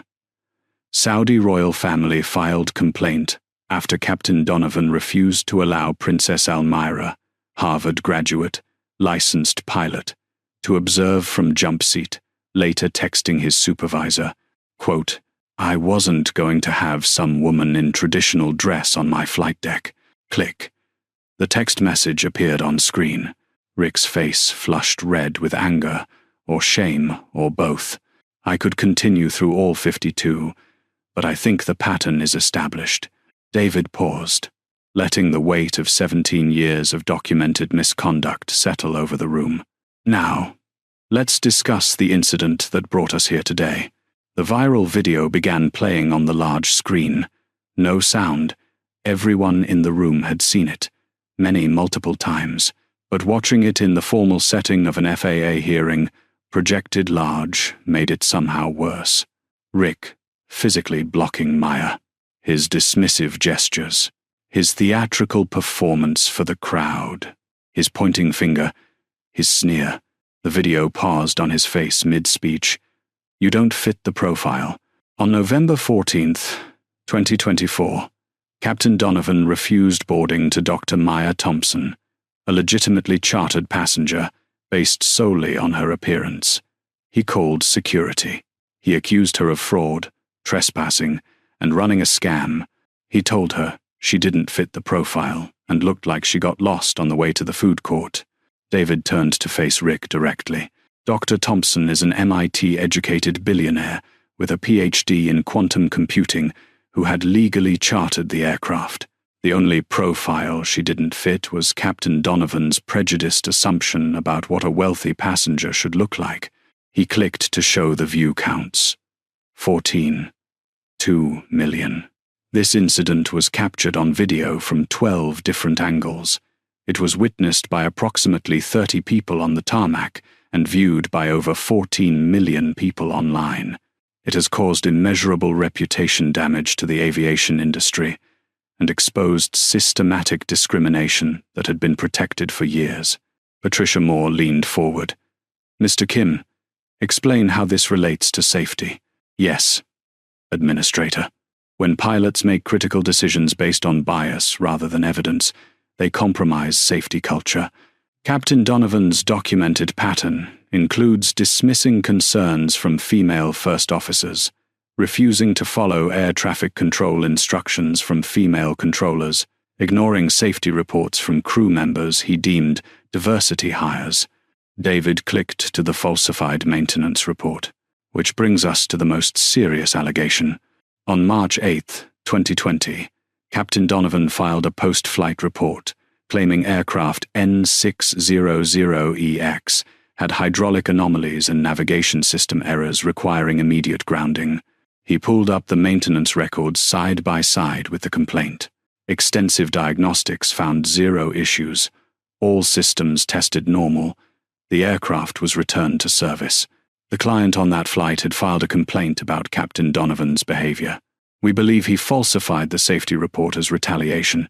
Saudi royal family filed complaint after Captain Donovan refused to allow Princess Almira, Harvard graduate, licensed pilot, to observe from jump seat, later texting his supervisor, quote, "I wasn't going to have some woman in traditional dress on my flight deck." Click. The text message appeared on screen. Rick's face flushed red with anger, or shame, or both. I could continue through all 52, but I think the pattern is established. David paused, letting the weight of 17 years of documented misconduct settle over the room. Now, let's discuss the incident that brought us here today. The viral video began playing on the large screen. No sound. Everyone in the room had seen it, many multiple times, but watching it in the formal setting of an FAA hearing, projected large, made it somehow worse. Rick, physically blocking Maya, his dismissive gestures, his theatrical performance for the crowd, his pointing finger, his sneer. The video paused on his face mid-speech. "You don't fit the profile." On November 14th, 2024, Captain Donovan refused boarding to Dr. Maya Thompson, a legitimately chartered passenger, based solely on her appearance. He called security. He accused her of fraud, trespassing, and running a scam. He told her she didn't fit the profile and looked like she got lost on the way to the food court. David turned to face Rick directly. Dr. Thompson is an MIT-educated billionaire with a PhD in quantum computing who had legally chartered the aircraft. The only profile she didn't fit was Captain Donovan's prejudiced assumption about what a wealthy passenger should look like. He clicked to show the view counts. 14.2 million. This incident was captured on video from 12 different angles. It was witnessed by approximately 30 people on the tarmac and viewed by over 14 million people online. It has caused immeasurable reputation damage to the aviation industry and exposed systematic discrimination that had been protected for years. Patricia Moore leaned forward. "Mr. Kim, explain how this relates to safety." "Yes, Administrator." When pilots make critical decisions based on bias rather than evidence, they compromise safety culture. Captain Donovan's documented pattern includes dismissing concerns from female first officers, refusing to follow air traffic control instructions from female controllers, ignoring safety reports from crew members he deemed diversity hires. David clicked to the falsified maintenance report, which brings us to the most serious allegation. On March 8, 2020, Captain Donovan filed a post-flight report claiming aircraft N600EX had hydraulic anomalies and navigation system errors requiring immediate grounding. He pulled up the maintenance records side by side with the complaint. Extensive diagnostics found 0 issues. All systems tested normal. The aircraft was returned to service. The client on that flight had filed a complaint about Captain Donovan's behavior. We believe he falsified the safety report as retaliation,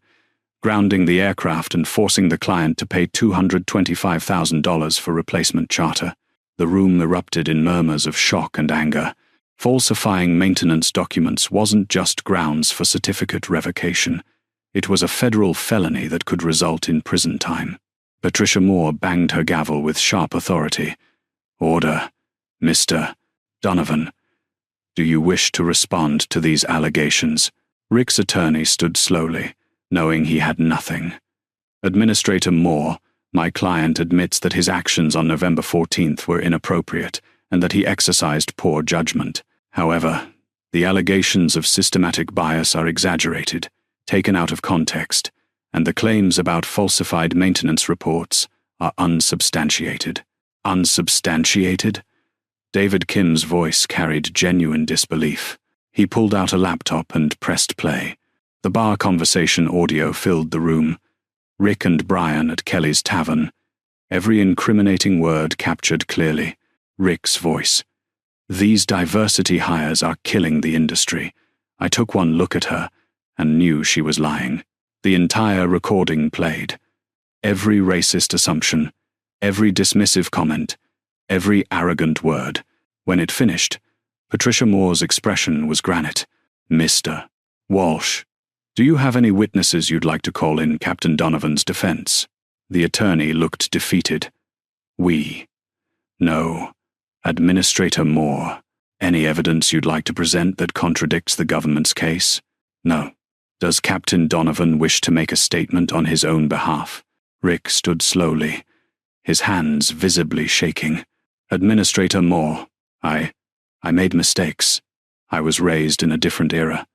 grounding the aircraft and forcing the client to pay $225,000 for replacement charter. The room erupted in murmurs of shock and anger. Falsifying maintenance documents wasn't just grounds for certificate revocation. It was a federal felony that could result in prison time. Patricia Moore banged her gavel with sharp authority. "Order, Mr. Donovan. Do you wish to respond to these allegations?" Rick's attorney stood slowly, knowing he had nothing. "Administrator Moore, my client admits that his actions on November 14th were inappropriate and that he exercised poor judgment. However, the allegations of systematic bias are exaggerated, taken out of context, and the claims about falsified maintenance reports are unsubstantiated." Unsubstantiated? David Kim's voice carried genuine disbelief. He pulled out a laptop and pressed play. The bar conversation audio filled the room. Rick and Brian at Kelly's Tavern. Every incriminating word captured clearly. Rick's voice. "These diversity hires are killing the industry. I took one look at her and knew she was lying." The entire recording played. Every racist assumption, every dismissive comment, every arrogant word. When it finished, Patricia Moore's expression was granite. "Mr. Walsh, do you have any witnesses you'd like to call in Captain Donovan's defense?" The attorney looked defeated. No. Administrator Moore, any evidence you'd like to present that contradicts the government's case?" "No." "Does Captain Donovan wish to make a statement on his own behalf?" Rick stood slowly, his hands visibly shaking. "Administrator Moore, I made mistakes. I was raised in a different era.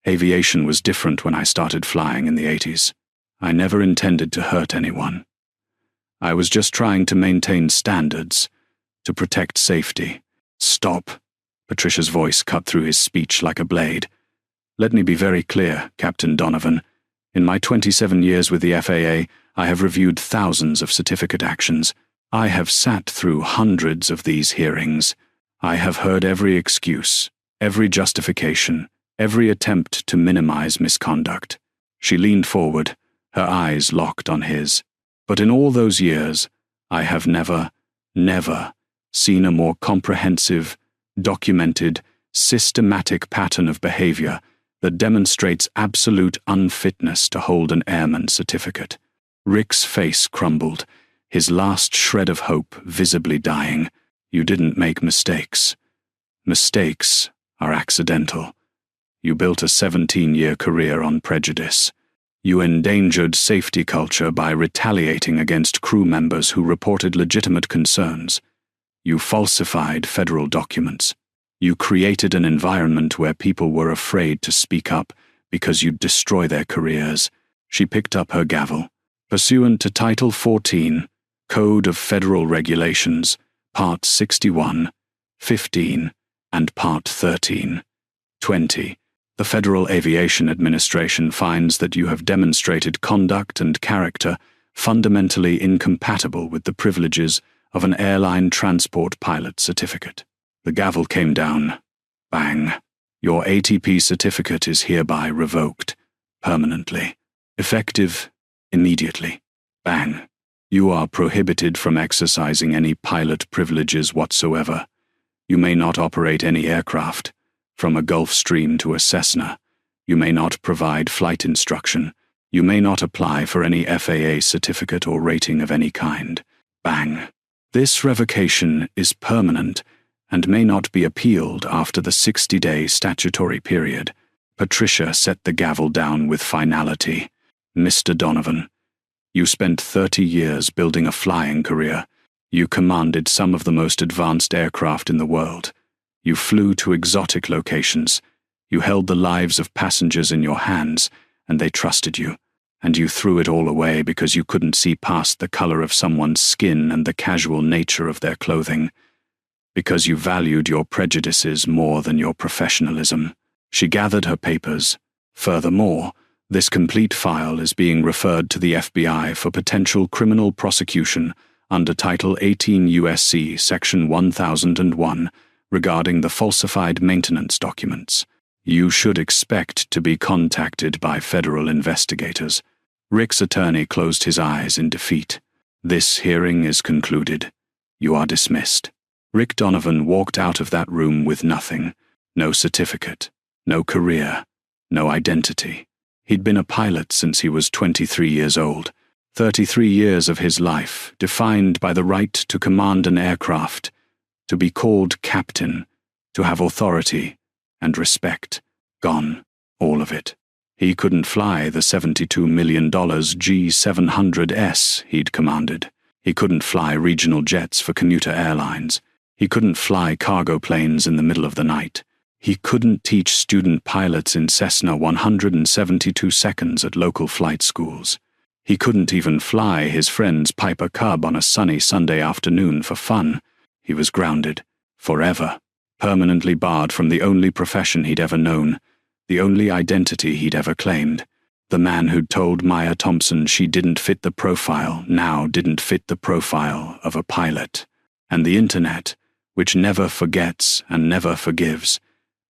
Aviation was different when I started flying in the 80s. I never intended to hurt anyone. I was just trying to maintain standards, to protect safety." "Stop." Patricia's voice cut through his speech like a blade. "Let me be very clear, Captain Donovan. In my 27 years with the FAA, I have reviewed thousands of certificate actions. I have sat through hundreds of these hearings. I have heard every excuse, every justification, every attempt to minimize misconduct." She leaned forward, her eyes locked on his. "But in all those years, I have never seen a more comprehensive, documented, systematic pattern of behavior that demonstrates absolute unfitness to hold an airman certificate." Rick's face crumbled, his last shred of hope visibly dying. "You didn't make mistakes. Mistakes are accidental. You built a 17-year career on prejudice. You endangered safety culture by retaliating against crew members who reported legitimate concerns. You falsified federal documents. You created an environment where people were afraid to speak up because you'd destroy their careers." She picked up her gavel. "Pursuant to Title 14, Code of Federal Regulations, Part 61, 15, and Part 13, 20, the Federal Aviation Administration finds that you have demonstrated conduct and character fundamentally incompatible with the privileges of an airline transport pilot certificate." The gavel came down. Bang. "Your ATP certificate is hereby revoked, permanently. Effective immediately." Bang. "You are prohibited from exercising any pilot privileges whatsoever. You may not operate any aircraft, from a Gulfstream to a Cessna, You may not provide flight instruction. You may not apply for any FAA certificate or rating of any kind. Bang. This revocation is permanent and may not be appealed after the 60-day statutory period. Patricia set the gavel down with finality. Mr. Donovan, you spent 30 years building a flying career. You commanded some of the most advanced aircraft in the world. You flew to exotic locations. You held the lives of passengers in your hands, and they trusted you. And you threw it all away because you couldn't see past the color of someone's skin and the casual nature of their clothing. Because you valued your prejudices more than your professionalism. She gathered her papers. Furthermore, this complete file is being referred to the FBI for potential criminal prosecution under Title 18 U.S.C. Section 1001 regarding the falsified maintenance documents. You should expect to be contacted by federal investigators. Rick's attorney closed his eyes in defeat. This hearing is concluded. You are dismissed. Rick Donovan walked out of that room with nothing. No certificate, no career, no identity. He'd been a pilot since he was 23 years old. 33 years of his life defined by the right to command an aircraft, to be called captain, to have authority and respect. Gone, all of it. He couldn't fly the $72 million G700S he'd commanded. He couldn't fly regional jets for commuter airlines. He couldn't fly cargo planes in the middle of the night. He couldn't teach student pilots in Cessna 172 seconds at local flight schools. He couldn't even fly his friend's Piper Cub on a sunny Sunday afternoon for fun. He was grounded, forever, permanently barred from the only profession he'd ever known, the only identity he'd ever claimed. The man who'd told Maya Thompson she didn't fit the profile now didn't fit the profile of a pilot. And the internet, which never forgets and never forgives,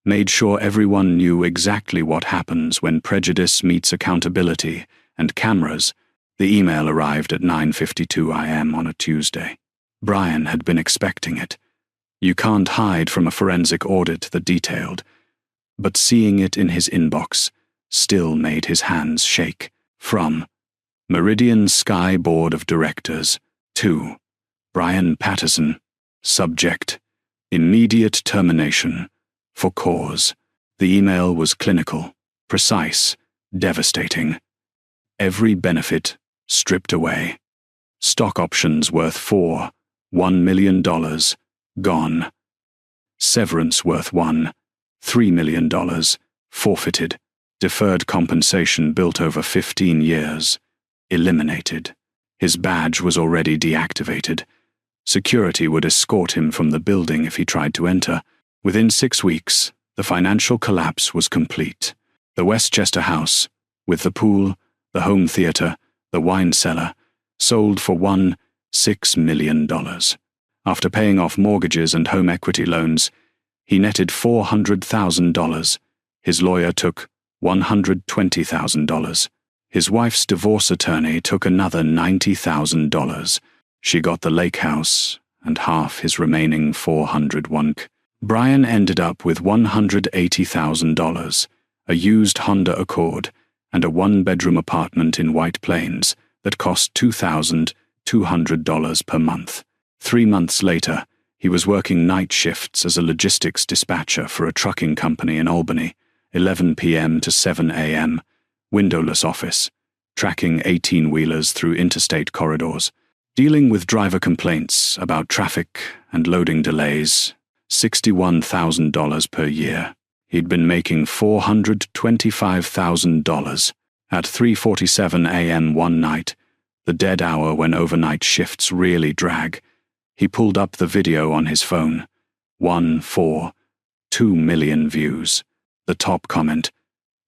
made sure everyone knew exactly what happens when prejudice meets accountability and cameras. The email arrived at 9:52 a.m. on a Tuesday. Brian had been expecting it. You can't hide from a forensic audit that detailed, but seeing it in his inbox still made his hands shake. From Meridian Sky Board of Directors to Brian Patterson. Subject: immediate termination. For cause. The email was clinical, precise, devastating. Every benefit stripped away. Stock options worth $1 million, gone. Severance worth $3 million, forfeited. Deferred compensation built over 15 years, eliminated. His badge was already deactivated. Security would escort him from the building if he tried to enter. Within 6 weeks, the financial collapse was complete. The Westchester house, with the pool, the home theater, the wine cellar, sold for $6 million. After paying off mortgages and home equity loans, he netted $400,000. His lawyer took $120,000. His wife's divorce attorney took another $90,000. She got the lake house and half his remaining $401,000. Brian ended up with $180,000, a used Honda Accord, and a one-bedroom apartment in White Plains that cost $2,200 per month. 3 months later, he was working night shifts as a logistics dispatcher for a trucking company in Albany, 11 p.m. to 7 a.m., windowless office, tracking 18-wheelers through interstate corridors, dealing with driver complaints about traffic and loading delays. $61,000 per year. He'd been making $425,000. At 3:47 a.m. one night, the dead hour when overnight shifts really drag, he pulled up the video on his phone. 2 million views. The top comment: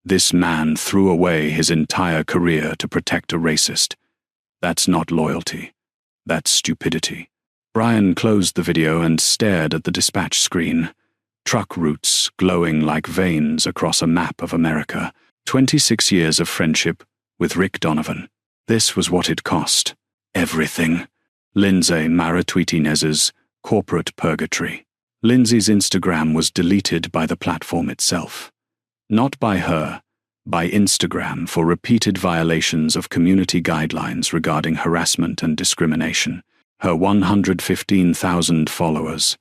"This man threw away his entire career to protect a racist. That's not loyalty. That's stupidity." Brian closed the video and stared at the dispatch screen. Truck routes glowing like veins across a map of America. 26 years of friendship with Rick Donovan. This was what it cost. Everything. Lindsay Maratwitinez's corporate purgatory. Lindsay's Instagram was deleted by the platform itself. Not by her, by Instagram for repeated violations of community guidelines regarding harassment and discrimination. Her 115,000 followers,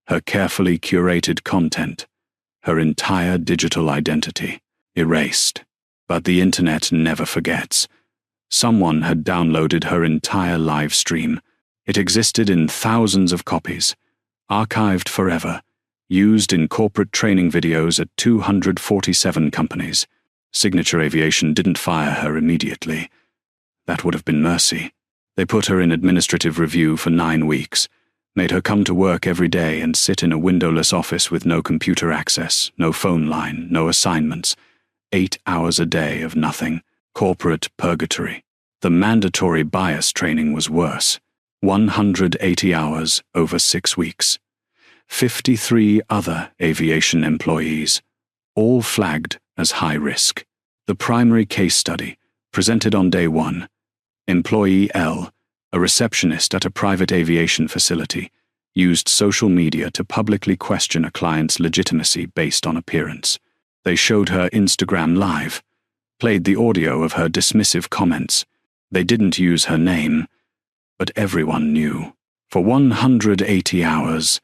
her carefully curated content, her entire digital identity, erased. But the internet never forgets. Someone had downloaded her entire live stream. It existed in thousands of copies, archived forever, used in corporate training videos at 247 companies. Signature Aviation didn't fire her immediately. That would have been mercy. They put her in administrative review for 9 weeks, made her come to work every day and sit in a windowless office with no computer access, no phone line, no assignments. 8 hours a day of nothing. Corporate purgatory. The mandatory bias training was worse. 180 hours over 6 weeks. 53 other aviation employees, all flagged as high risk. The primary case study, presented on day 1. Employee L, a receptionist at a private aviation facility, used social media to publicly question a client's legitimacy based on appearance. They showed her Instagram Live, played the audio of her dismissive comments. They didn't use her name, but everyone knew. For 180 hours,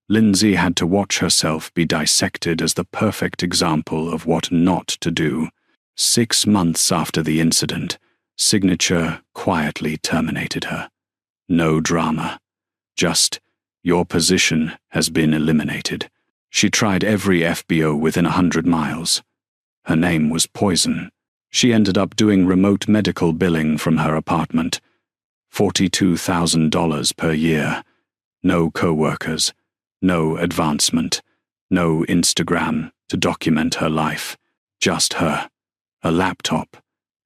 Lindsay had to watch herself be dissected as the perfect example of what not to do. 6 months after the incident, Signature quietly terminated her. No drama. Just, your position has been eliminated. She tried every FBO within 100 miles. Her name was poison. She ended up doing remote medical billing from her apartment. $42,000 per year. No co-workers. No advancement. No Instagram to document her life. Just her. A laptop.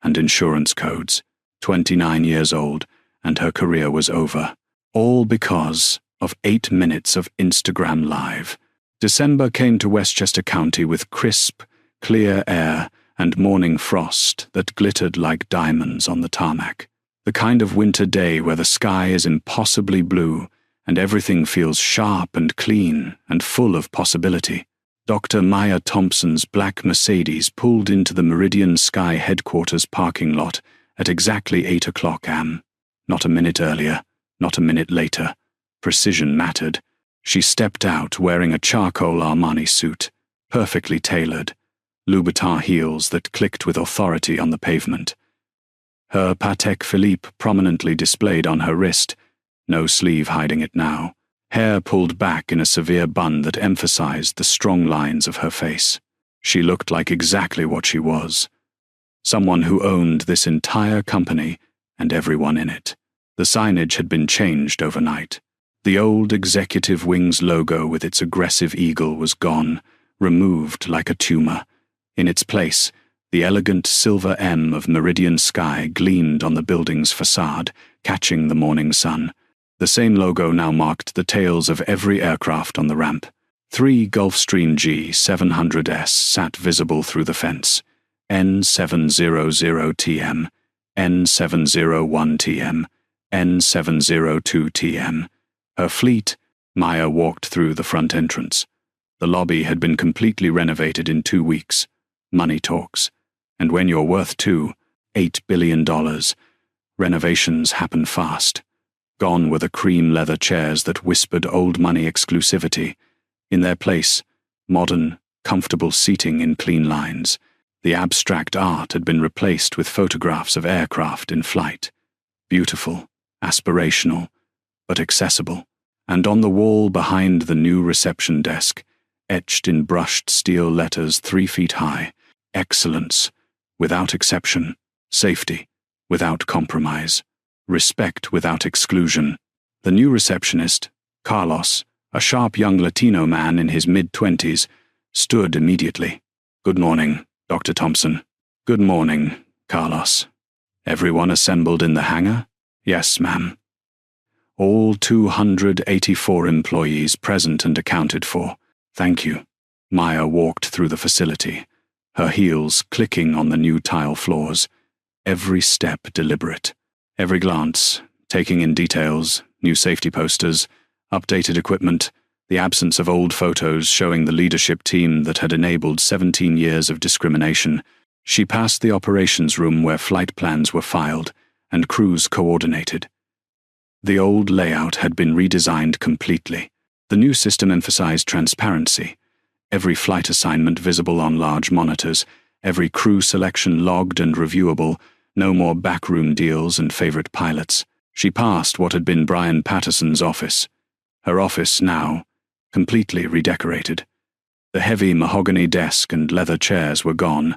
And insurance codes. 29 years old, and her career was over. All because of 8 minutes of Instagram Live. December came to Westchester County with crisp, clear air and morning frost that glittered like diamonds on the tarmac. The kind of winter day where the sky is impossibly blue and everything feels sharp and clean and full of possibility. Dr. Maya Thompson's black Mercedes pulled into the Meridian Sky headquarters parking lot at exactly 8 o'clock am. Not a minute earlier, not a minute later. Precision mattered. She stepped out wearing a charcoal Armani suit, perfectly tailored, Louboutin heels that clicked with authority on the pavement. Her Patek Philippe prominently displayed on her wrist, no sleeve hiding it now. Hair pulled back in a severe bun that emphasized the strong lines of her face. She looked like exactly what she was. Someone who owned this entire company and everyone in it. The signage had been changed overnight. The old Executive Wings logo with its aggressive eagle was gone, removed like a tumor. In its place, the elegant silver M of Meridian Sky gleamed on the building's facade, catching the morning sun. The same logo now marked the tails of every aircraft on the ramp. 3 Gulfstream G700s sat visible through the fence. N700TM, N701TM, N702TM. Her fleet, Maya walked through the front entrance. The lobby had been completely renovated in 2 weeks. Money talks. And when you're worth $8 billion, renovations happen fast. Gone were the cream leather chairs that whispered old money exclusivity. In their place, modern, comfortable seating in clean lines. The abstract art had been replaced with photographs of aircraft in flight. Beautiful, aspirational, but accessible. And on the wall behind the new reception desk, etched in brushed steel letters 3 feet high, excellence, without exception, safety, without compromise, respect without exclusion. The new receptionist, Carlos, a sharp young Latino man in his mid-20s, stood immediately. "Good morning, Dr. Thompson." "Good morning, Carlos." "Everyone assembled in the hangar?" "Yes, ma'am." "All 284 employees present and accounted for. Thank you." Maya walked through the facility, her heels clicking on the new tile floors, every step deliberate, every glance taking in details, new safety posters, updated equipment, the absence of old photos showing the leadership team that had enabled 17 years of discrimination. She passed the operations room where flight plans were filed and crews coordinated. The old layout had been redesigned completely. The new system emphasized transparency. Every flight assignment visible on large monitors, every crew selection logged and reviewable, no more backroom deals and favorite pilots. She passed what had been Brian Patterson's office. Her office now, completely redecorated. The heavy mahogany desk and leather chairs were gone,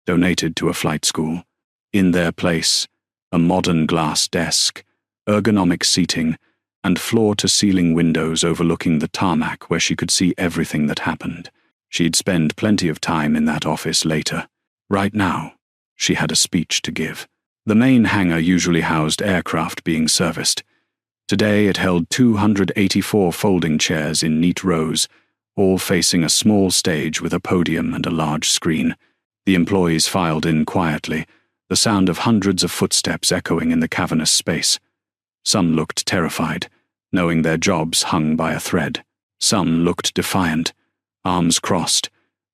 donated to a flight school. In their place, a modern glass desk, ergonomic seating, and floor-to-ceiling windows overlooking the tarmac where she could see everything that happened. She'd spend plenty of time in that office later. Right now, she had a speech to give. The main hangar usually housed aircraft being serviced. Today it held 284 folding chairs in neat rows, all facing a small stage with a podium and a large screen. The employees filed in quietly, the sound of hundreds of footsteps echoing in the cavernous space. Some looked terrified, knowing their jobs hung by a thread. Some looked defiant, arms crossed,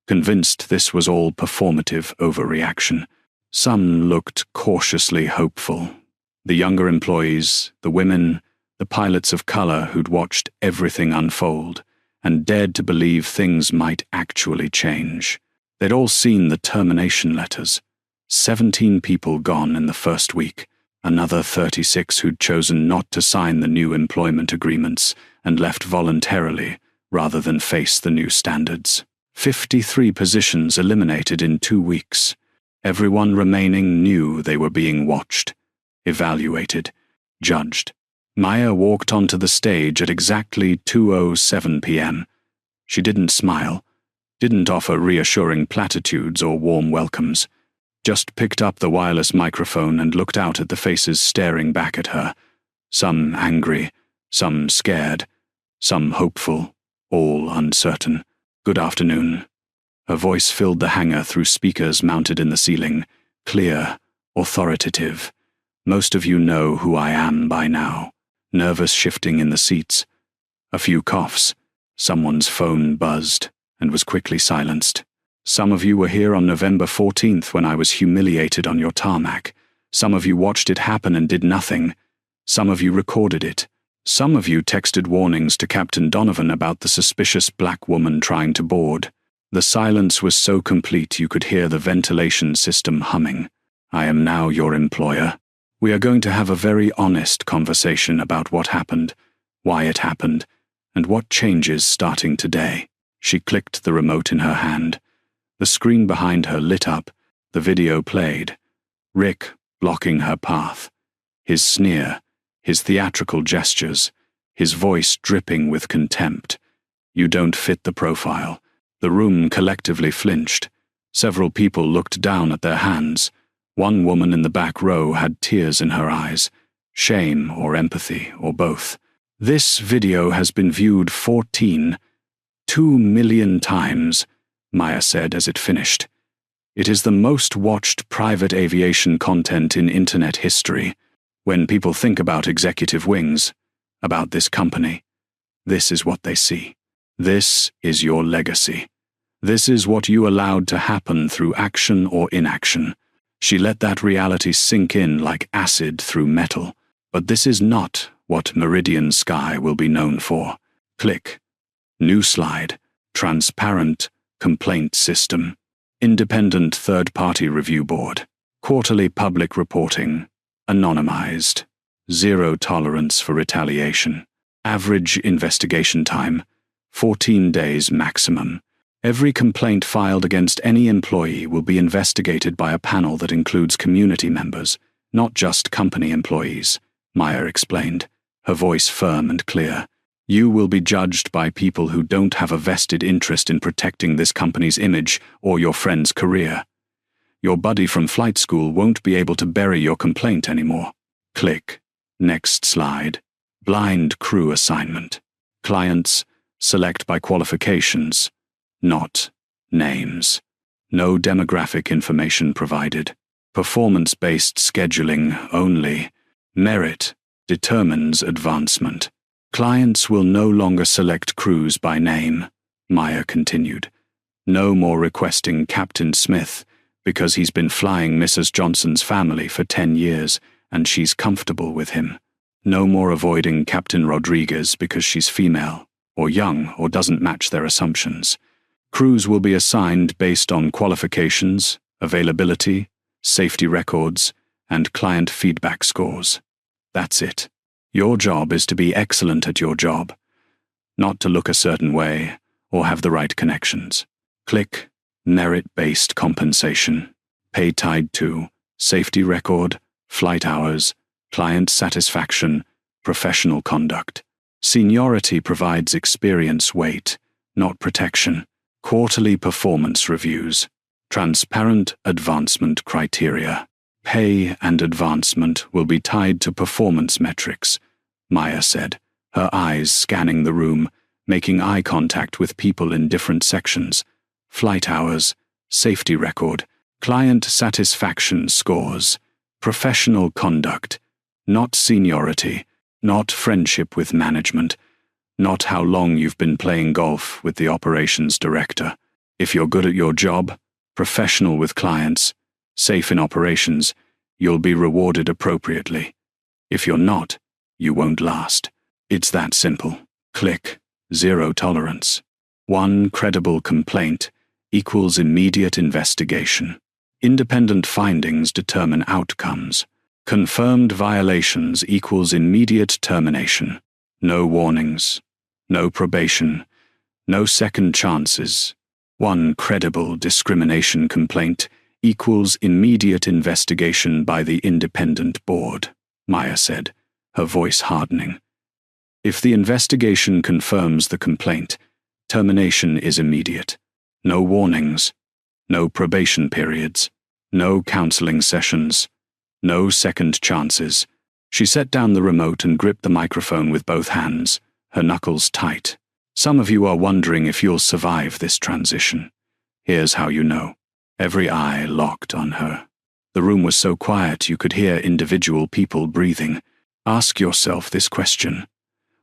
convinced this was all performative overreaction. Some looked cautiously hopeful. The younger employees, the women, the pilots of color who'd watched everything unfold and dared to believe things might actually change. They'd all seen the termination letters. 17 people gone in the first week, another 36 who'd chosen not to sign the new employment agreements and left voluntarily rather than face the new standards. 53 positions eliminated in 2 weeks. Everyone remaining knew they were being watched, evaluated, judged. Maya walked onto the stage at exactly 2:07 p.m. She didn't smile, didn't offer reassuring platitudes or warm welcomes, just picked up the wireless microphone and looked out at the faces staring back at her, some angry, some scared, some hopeful, all uncertain. "Good afternoon." Her voice filled the hangar through speakers mounted in the ceiling, clear, authoritative. "Most of you know who I am by now." Nervous shifting in the seats. A few coughs. Someone's phone buzzed and was quickly silenced. "Some of you were here on November 14th when I was humiliated on your tarmac. Some of you watched it happen and did nothing. Some of you recorded it. Some of you texted warnings to Captain Donovan about the suspicious black woman trying to board." The silence was so complete you could hear the ventilation system humming. "I am now your employer. We are going to have a very honest conversation about what happened, why it happened, and what changes starting today." She clicked the remote in her hand. The screen behind her lit up, the video played. Rick blocking her path. His sneer, his theatrical gestures, his voice dripping with contempt. "You don't fit the profile." The room collectively flinched. Several people looked down at their hands. One woman in the back row had tears in her eyes, shame or empathy or both. "This video has been viewed 2 million times, Maya said as it finished. "It is the most watched private aviation content in internet history. When people think about executive wings, about this company, this is what they see. This is your legacy. This is what you allowed to happen through action or inaction." She let that reality sink in like acid through metal. But this is not what Meridian Sky will be known for. Click. New slide. Transparent complaint system. Independent third-party review board. Quarterly public reporting. Anonymized. Zero tolerance for retaliation. Average investigation time. 14 days maximum. Every complaint filed against any employee will be investigated by a panel that includes community members, not just company employees, Maya explained, her voice firm and clear. "You will be judged by people who don't have a vested interest in protecting this company's image or your friend's career. Your buddy from flight school won't be able to bury your complaint anymore." Click. Next slide. Blind crew assignment. Clients, select by qualifications. Not names. No demographic information provided. Performance-based scheduling only. Merit determines advancement. Clients will no longer select crews by name, Maya continued. No more requesting Captain Smith Because he's been flying Mrs. Johnson's family for 10 years, and she's comfortable with him. No more avoiding Captain Rodriguez because she's female, or young, or doesn't match their assumptions. Crews will be assigned based on qualifications, availability, safety records, and client feedback scores. That's it. Your job is to be excellent at your job, not to look a certain way or have the right connections. Click merit-based compensation. Pay tied to safety record, flight hours, client satisfaction, professional conduct. Seniority provides experience weight, not protection. Quarterly performance reviews. Transparent advancement criteria. Pay and advancement will be tied to performance metrics, Maya said, her eyes scanning the room, making eye contact with people in different sections. Flight hours, safety record, client satisfaction scores, professional conduct, not seniority, not friendship with management, not how long you've been playing golf with the operations director. If you're good at your job, professional with clients, safe in operations, you'll be rewarded appropriately. If you're not, you won't last. It's that simple. Click zero tolerance. One credible complaint equals immediate investigation. Independent findings determine outcomes. Confirmed violations equals immediate termination. No warnings, no probation, no second chances. One credible discrimination complaint equals immediate investigation by the independent board, Maya said, her voice hardening. If the investigation confirms the complaint, termination is immediate. No warnings, no probation periods, no counseling sessions, no second chances. She set down the remote and gripped the microphone with both hands, her knuckles tight. Some of you are wondering if you'll survive this transition. Here's how you know. Every eye locked on her. The room was so quiet you could hear individual people breathing. Ask yourself this question.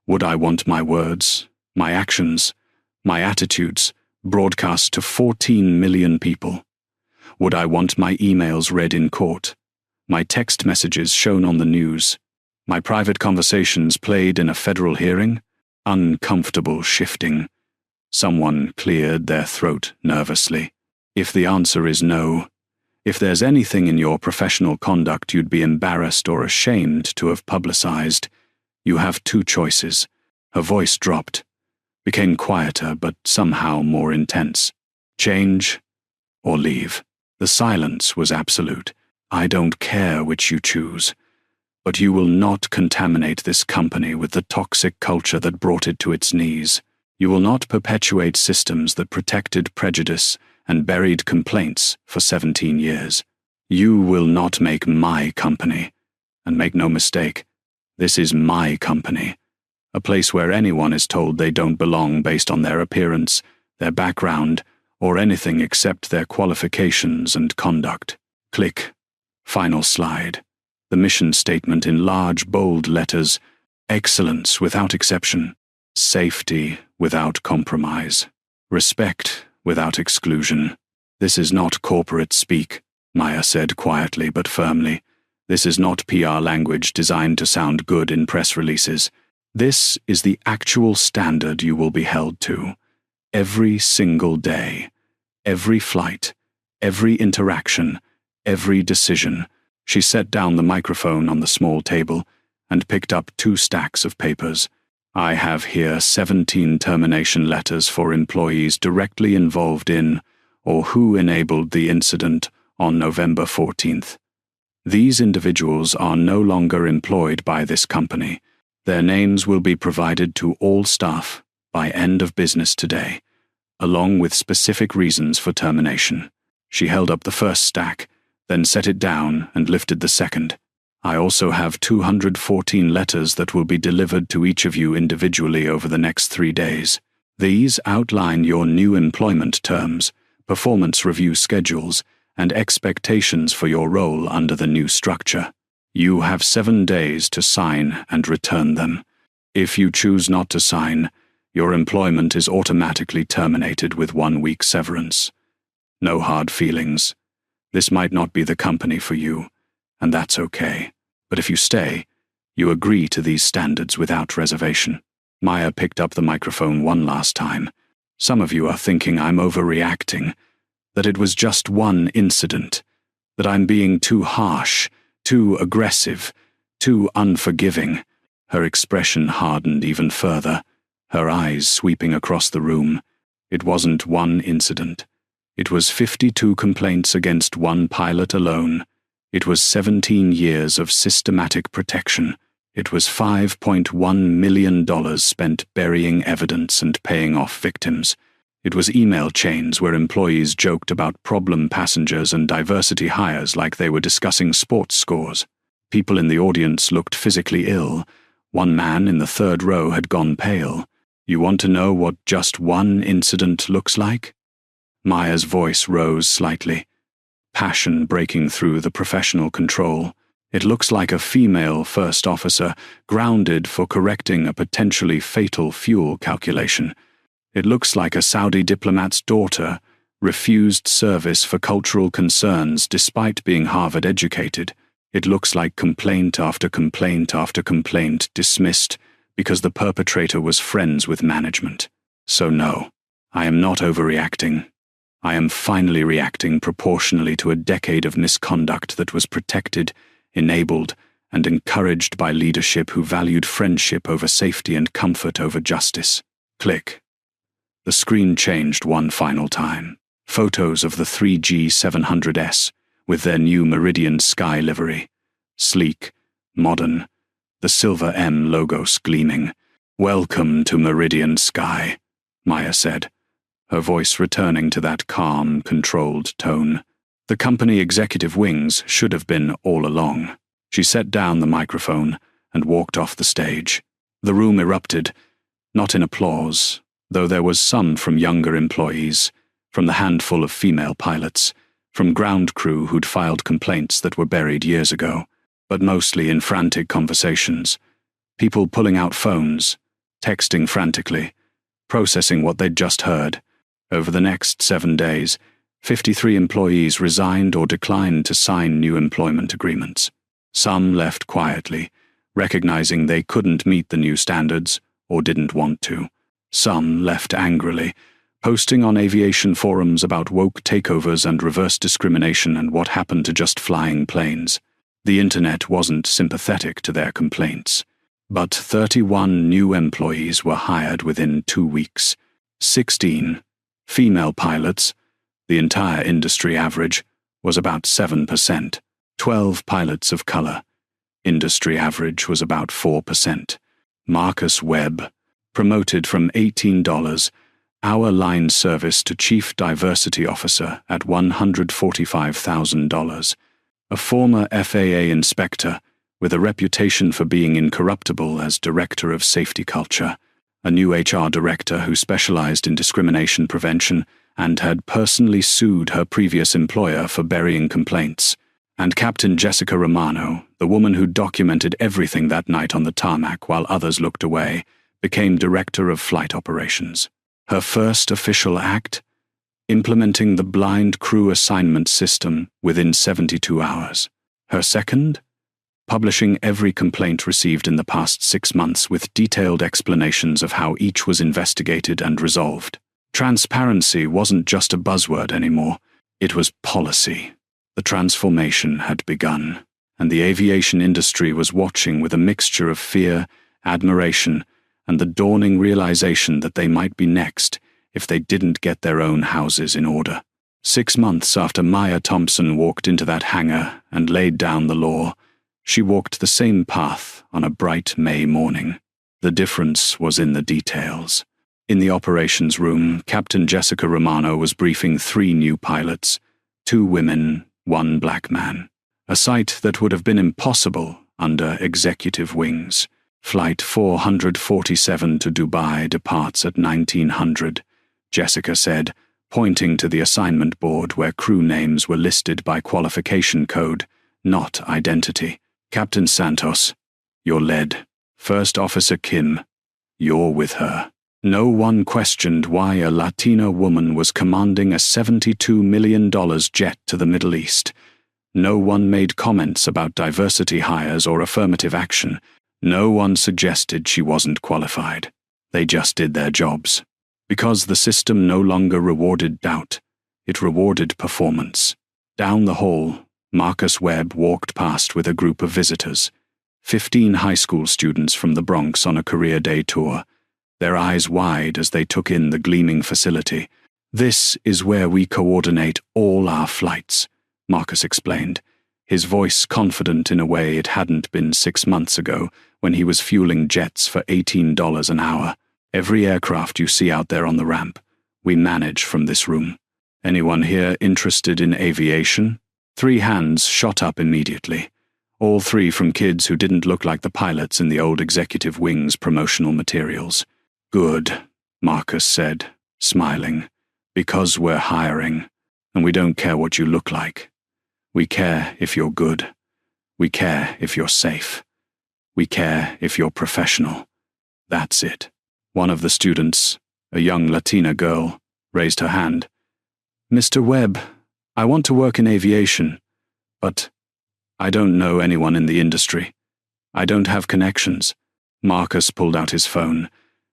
Would I want my words, my actions, my attitudes broadcast to 14 million people? Would I want my emails read in court, my text messages shown on the news, my private conversations played in a federal hearing? Uncomfortable shifting. Someone cleared their throat nervously. If the answer is no, if there's anything in your professional conduct you'd be embarrassed or ashamed to have publicized, you have two choices. Her voice dropped, became quieter but somehow more intense. Change or leave. The silence was absolute. I don't care which you choose, but you will not contaminate this company with the toxic culture that brought it to its knees. You will not perpetuate systems that protected prejudice and buried complaints for 17 years. You will not make my company. And make no mistake, this is my company. A place where anyone is told they don't belong based on their appearance, their background, or anything except their qualifications and conduct. Click. Final slide. The mission statement in large, bold letters. Excellence without exception. Safety without compromise. Respect without exclusion. This is not corporate speak, Maya said quietly but firmly. This is not PR language designed to sound good in press releases. This is the actual standard you will be held to. Every single day. Every flight. Every interaction. Every decision. She set down the microphone on the small table and picked up 2 stacks of papers. I have here 17 termination letters for employees directly involved in or who enabled the incident on November 14th. These individuals are no longer employed by this company. Their names will be provided to all staff by end of business today, along with specific reasons for termination. She held up the first stack, then set it down and lifted the second. I also have 214 letters that will be delivered to each of you individually over the next 3 days. These outline your new employment terms, performance review schedules, and expectations for your role under the new structure. You have 7 days to sign and return them. If you choose not to sign, your employment is automatically terminated with 1 week severance. No hard feelings. This might not be the company for you, and that's okay. But if you stay, you agree to these standards without reservation." Maya picked up the microphone one last time. "Some of you are thinking I'm overreacting, that it was just one incident, that I'm being too harsh, too aggressive, too unforgiving." Her expression hardened even further, her eyes sweeping across the room. It wasn't one incident. It was 52 complaints against one pilot alone. It was 17 years of systematic protection. It was $5.1 million spent burying evidence and paying off victims. It was email chains where employees joked about problem passengers and diversity hires like they were discussing sports scores. People in the audience looked physically ill. One man in the third row had gone pale. "You want to know what just one incident looks like?" Maya's voice rose slightly, passion breaking through the professional control. "It looks like a female first officer grounded for correcting a potentially fatal fuel calculation. It looks like a Saudi diplomat's daughter refused service for cultural concerns despite being Harvard-educated. It looks like complaint after complaint after complaint dismissed because the perpetrator was friends with management. So no, I am not overreacting. I am finally reacting proportionally to a decade of misconduct that was protected, enabled, and encouraged by leadership who valued friendship over safety and comfort over justice." Click. The screen changed one final time. Photos of the 3 G700s with their new Meridian Sky livery. Sleek, modern, the silver M logos gleaming. "Welcome to Meridian Sky," Maya said, her voice returning to that calm, controlled tone. The company executive wings should have been all along. She set down the microphone and walked off the stage. The room erupted, not in applause, though there was some from younger employees, from the handful of female pilots, from ground crew who'd filed complaints that were buried years ago, but mostly in frantic conversations. People pulling out phones, texting frantically, processing what they'd just heard. Over the next 7 days, 53 employees resigned or declined to sign new employment agreements. Some left quietly, recognizing they couldn't meet the new standards or didn't want to. Some left angrily, posting on aviation forums about woke takeovers and reverse discrimination and what happened to just flying planes. The internet wasn't sympathetic to their complaints. But 31 new employees were hired within 2 weeks. 16 female pilots. The entire industry average was about 7%. 12 pilots of color. Industry average was about 4%. Marcus Webb, promoted from $18 hour line service to Chief Diversity Officer at $145,000. A former FAA inspector with a reputation for being incorruptible as Director of Safety Culture. A new HR director who specialized in discrimination prevention and had personally sued her previous employer for burying complaints, and Captain Jessica Romano, the woman who documented everything that night on the tarmac while others looked away, became Director of Flight Operations. Her first official act? Implementing the blind crew assignment system within 72 hours. Her second? Publishing every complaint received in the past 6 months with detailed explanations of how each was investigated and resolved. Transparency wasn't just a buzzword anymore, it was policy. The transformation had begun, and the aviation industry was watching with a mixture of fear, admiration, and the dawning realization that they might be next if they didn't get their own houses in order. 6 months after Maya Thompson walked into that hangar and laid down the law, she walked the same path on a bright May morning. The difference was in the details. In the operations room, Captain Jessica Romano was briefing 3 new pilots, 2 women, 1 black man. A sight that would have been impossible under executive wings. Flight 447 to Dubai departs at 1900, Jessica said, pointing to the assignment board where crew names were listed by qualification code, not identity. Captain Santos, you're led. First Officer Kim, you're with her. No one questioned why a Latina woman was commanding a $72 million jet to the Middle East. No one made comments about diversity hires or affirmative action. No one suggested she wasn't qualified. They just did their jobs. Because the system no longer rewarded doubt, it rewarded performance. Down the hall, Marcus Webb walked past with a group of visitors, 15 high school students from the Bronx on a career day tour, their eyes wide as they took in the gleaming facility. "This is where we coordinate all our flights," Marcus explained, his voice confident in a way it hadn't been 6 months ago when he was fueling jets for $18 an hour. "Every aircraft you see out there on the ramp, we manage from this room. Anyone here interested in aviation?" 3 hands shot up immediately, all 3 from kids who didn't look like the pilots in the old executive wing's promotional materials. "Good," Marcus said, smiling, "because we're hiring, and we don't care what you look like. We care if you're good. We care if you're safe. We care if you're professional. That's it." One of the students, a young Latina girl, raised her hand. "Mr. Webb, I want to work in aviation, but I don't know anyone in the industry. I don't have connections." Marcus pulled out his phone,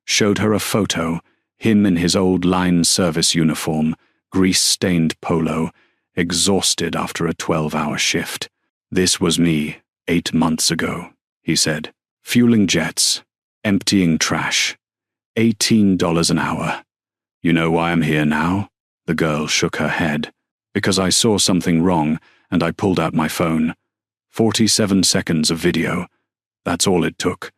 showed her a photo, him in his old line service uniform, grease-stained polo, exhausted after a 12-hour shift. "This was me 8 months ago," he said. "Fueling jets, emptying trash, $18 an hour. You know why I'm here now?" The girl shook her head. "Because I saw something wrong and I pulled out my phone. 47 seconds of video. That's all it took.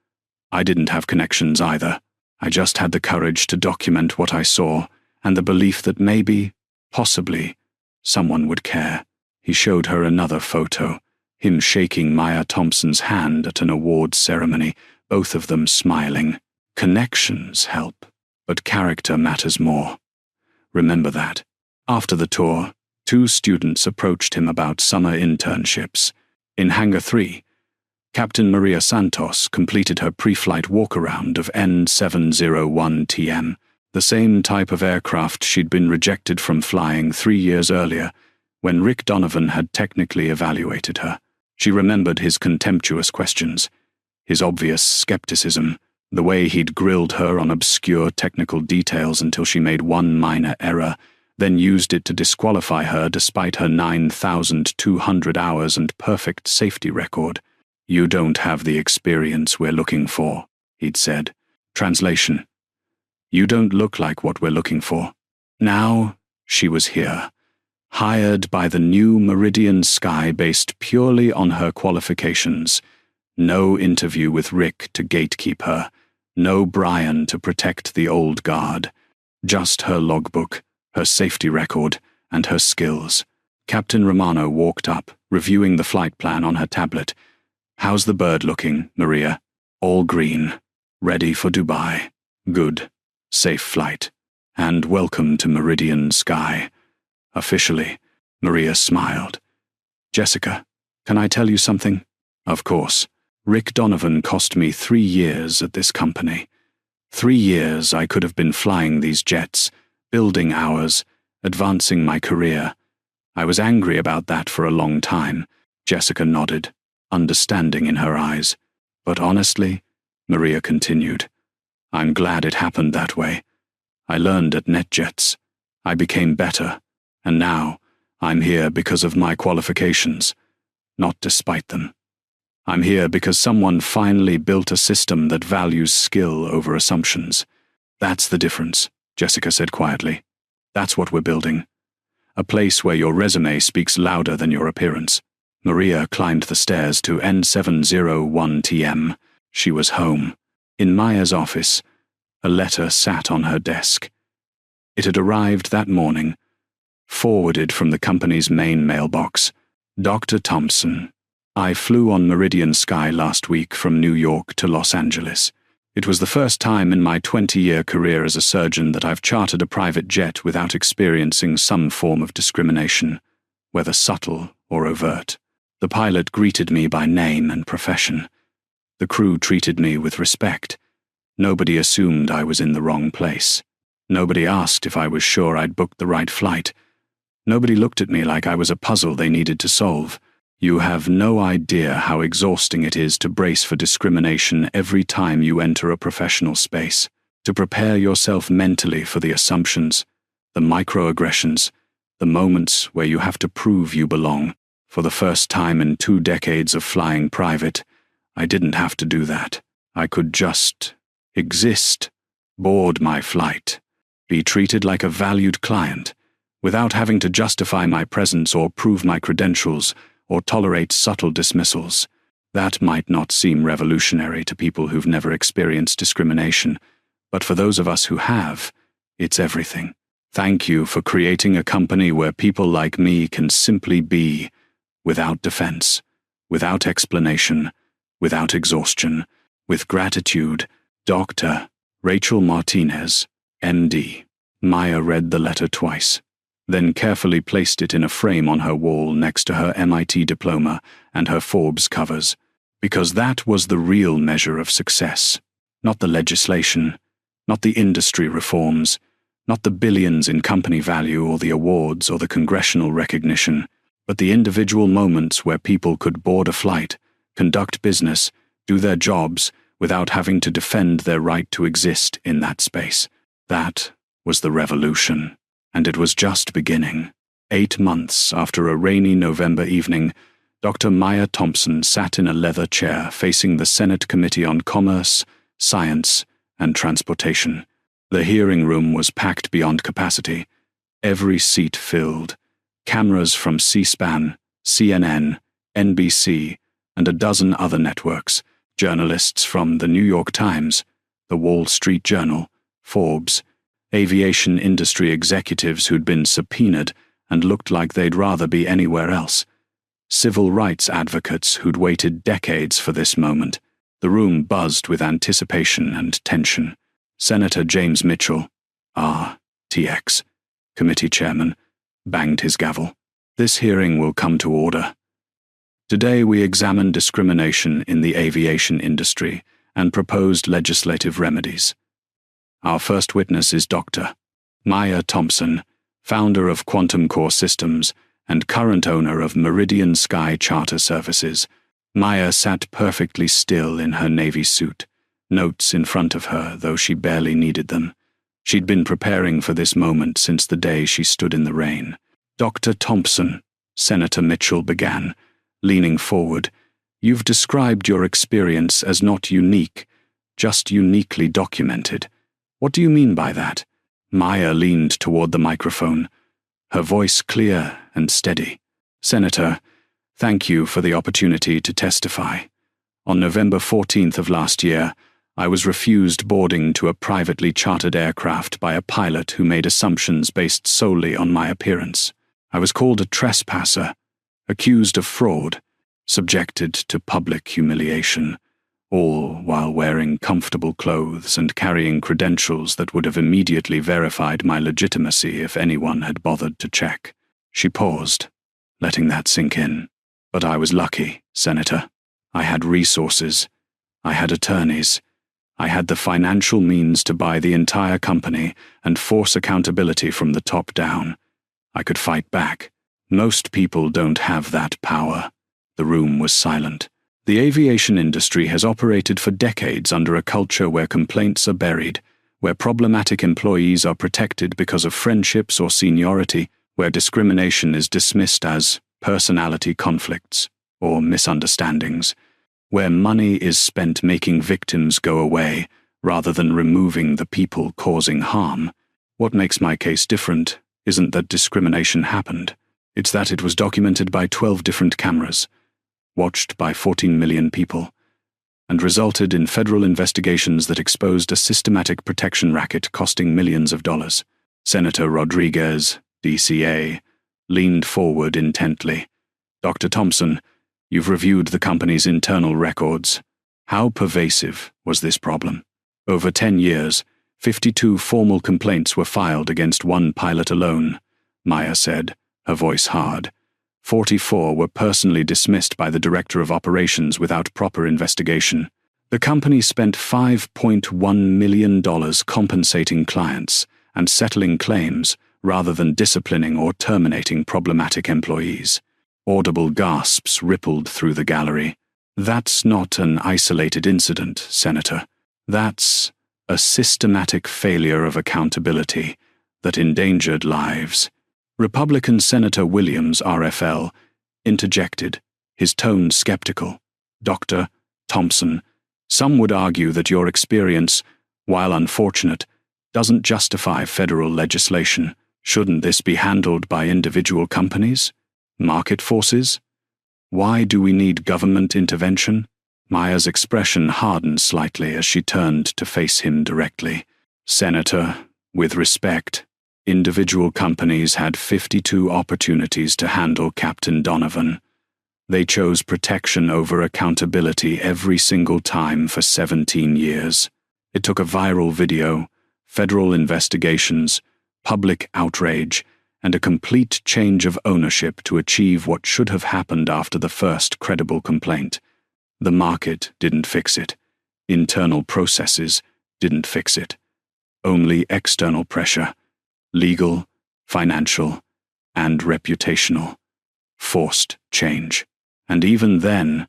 I didn't have connections either. I just had the courage to document what I saw and the belief that maybe, possibly, someone would care." He showed her another photo, him shaking Maya Thompson's hand at an awards ceremony, both of them smiling. Connections help, but character matters more. Remember that. After the tour, 2 students approached him about summer internships. In Hangar 3, Captain Maria Santos completed her pre-flight walk-around of N701TM, the same type of aircraft she'd been rejected from flying 3 years earlier, when Rick Donovan had technically evaluated her. She remembered his contemptuous questions, his obvious skepticism, the way he'd grilled her on obscure technical details until she made one minor error, then used it to disqualify her despite her 9,200 hours and perfect safety record. "You don't have the experience we're looking for," he'd said. Translation: "You don't look like what we're looking for." Now, she was here, hired by the new Meridian Sky based purely on her qualifications. No interview with Rick to gatekeep her, no Brian to protect the old guard. Just her logbook, her safety record, and her skills. Captain Romano walked up, reviewing the flight plan on her tablet. "How's the bird looking, Maria?" "All green. Ready for Dubai." "Good. Safe flight. And welcome to Meridian Sky." Officially, Maria smiled. "Jessica, can I tell you something?" "Of course. Rick Donovan cost me 3 years at this company. 3 years I could have been flying these jets, building hours, advancing my career. I was angry about that for a long time." Jessica nodded, understanding in her eyes. "But honestly," Maria continued, "I'm glad it happened that way. I learned at NetJets. I became better. And now, I'm here because of my qualifications, not despite them. I'm here because someone finally built a system that values skill over assumptions. That's the difference," Jessica said quietly. "That's what we're building. A place where your resume speaks louder than your appearance." Maria climbed the stairs to N701TM. She was home. In Maya's office, a letter sat on her desk. It had arrived that morning, forwarded from the company's main mailbox. "Dr. Thompson, I flew on Meridian Sky last week from New York to Los Angeles. It was the first time in my 20-year career as a surgeon that I've chartered a private jet without experiencing some form of discrimination, whether subtle or overt. The pilot greeted me by name and profession. The crew treated me with respect. Nobody assumed I was in the wrong place. Nobody asked if I was sure I'd booked the right flight. Nobody looked at me like I was a puzzle they needed to solve. You have no idea how exhausting it is to brace for discrimination every time you enter a professional space, to prepare yourself mentally for the assumptions, the microaggressions, the moments where you have to prove you belong. For the first time in 2 decades of flying private, I didn't have to do that. I could just exist, board my flight, be treated like a valued client, without having to justify my presence or prove my credentials or tolerate subtle dismissals. That might not seem revolutionary to people who've never experienced discrimination, but for those of us who have, it's everything. Thank you for creating a company where people like me can simply be, without defense, without explanation, without exhaustion, with gratitude. Dr. Rachel Martinez, MD. Maya read the letter twice, then carefully placed it in a frame on her wall next to her MIT diploma and her Forbes covers, because that was the real measure of success, not the legislation, not the industry reforms, not the billions in company value or the awards or the congressional recognition, but the individual moments where people could board a flight, conduct business, do their jobs without having to defend their right to exist in that space. That was the revolution, and it was just beginning. 8 months after a rainy November evening, Dr. Maya Thompson sat in a leather chair facing the Senate Committee on Commerce, Science, and Transportation. The hearing room was packed beyond capacity, every seat filled. Cameras from C-SPAN, CNN, NBC, and a dozen other networks, journalists from the New York Times, the Wall Street Journal, Forbes, aviation industry executives who'd been subpoenaed and looked like they'd rather be anywhere else, civil rights advocates who'd waited decades for this moment. The room buzzed with anticipation and tension. Senator James Mitchell, RTX, committee chairman, banged his gavel. This hearing will come to order. Today we examine discrimination in the aviation industry and proposed legislative remedies. Our first witness is Dr. Maya Thompson, founder of Quantum Core Systems and current owner of Meridian Sky Charter Services. Maya sat perfectly still in her navy suit, notes in front of her, though she barely needed them. She'd been preparing for this moment since the day she stood in the rain. Dr. Thompson, Senator Mitchell began, leaning forward, you've described your experience as not unique, just uniquely documented. What do you mean by that? Maya leaned toward the microphone, her voice clear and steady. Senator, thank you for the opportunity to testify. On November 14th of last year, I was refused boarding to a privately chartered aircraft by a pilot who made assumptions based solely on my appearance. I was called a trespasser, accused of fraud, subjected to public humiliation, all while wearing comfortable clothes and carrying credentials that would have immediately verified my legitimacy if anyone had bothered to check. She paused, letting that sink in. But I was lucky, Senator. I had resources. I had attorneys. I had the financial means to buy the entire company and force accountability from the top down. I could fight back. Most people don't have that power. The room was silent. The aviation industry has operated for decades under a culture where complaints are buried, where problematic employees are protected because of friendships or seniority, where discrimination is dismissed as personality conflicts or misunderstandings, where money is spent making victims go away rather than removing the people causing harm. What makes my case different isn't that discrimination happened. It's that it was documented by 12 different cameras, watched by 14 million people, and resulted in federal investigations that exposed a systematic protection racket costing millions of dollars. Senator Rodriguez, DCA, leaned forward intently. Dr. Thompson, you've reviewed the company's internal records. How pervasive was this problem? Over 10 years, 52 formal complaints were filed against one pilot alone, Maya said, her voice hard. 44 were personally dismissed by the Director of Operations without proper investigation. The company spent $5.1 million compensating clients and settling claims rather than disciplining or terminating problematic employees. Audible gasps rippled through the gallery. That's not an isolated incident, Senator. That's a systematic failure of accountability that endangered lives. Republican Senator Williams, RFL, interjected, his tone skeptical. Dr. Thompson, some would argue that your experience, while unfortunate, doesn't justify federal legislation. Shouldn't this be handled by individual companies? Market forces? Why do we need government intervention? Maya's expression hardened slightly as she turned to face him directly. Senator, with respect, individual companies had 52 opportunities to handle Captain Donovan. They chose protection over accountability every single time for 17 years. It took a viral video, federal investigations, public outrage, and a complete change of ownership to achieve what should have happened after the first credible complaint. The market didn't fix it. Internal processes didn't fix it. Only external pressure, legal, financial, and reputational, forced change. And even then,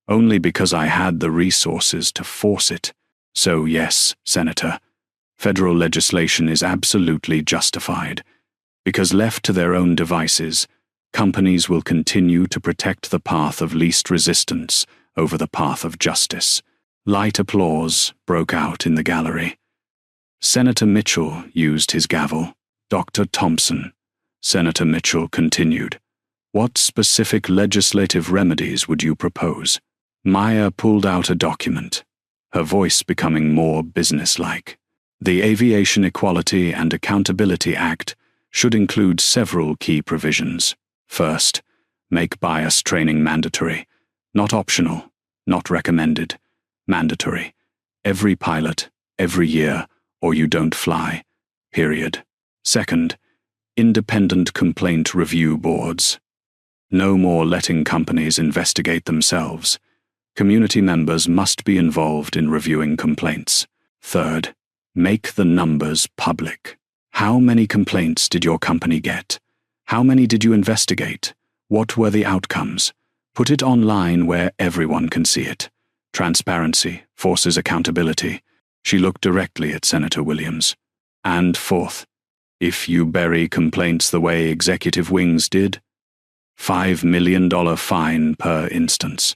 only because I had the resources to force it. So yes, Senator, federal legislation is absolutely justified. Because left to their own devices, companies will continue to protect the path of least resistance over the path of justice. Light applause broke out in the gallery. Senator Mitchell used his gavel. Dr. Thompson. Senator Mitchell continued. What specific legislative remedies would you propose? Maya pulled out a document, her voice becoming more businesslike. The Aviation Equality and Accountability Act should include several key provisions. First, make bias training mandatory, not optional, not recommended, mandatory. Every pilot, every year, or you don't fly. Period. Second, independent complaint review boards. No more letting companies investigate themselves. Community members must be involved in reviewing complaints. Third, make the numbers public. How many complaints did your company get? How many did you investigate? What were the outcomes? Put it online where everyone can see it. Transparency forces accountability. She looked directly at Senator Williams. And fourth, if you bury complaints the way executive wings did, $5 million fine per instance.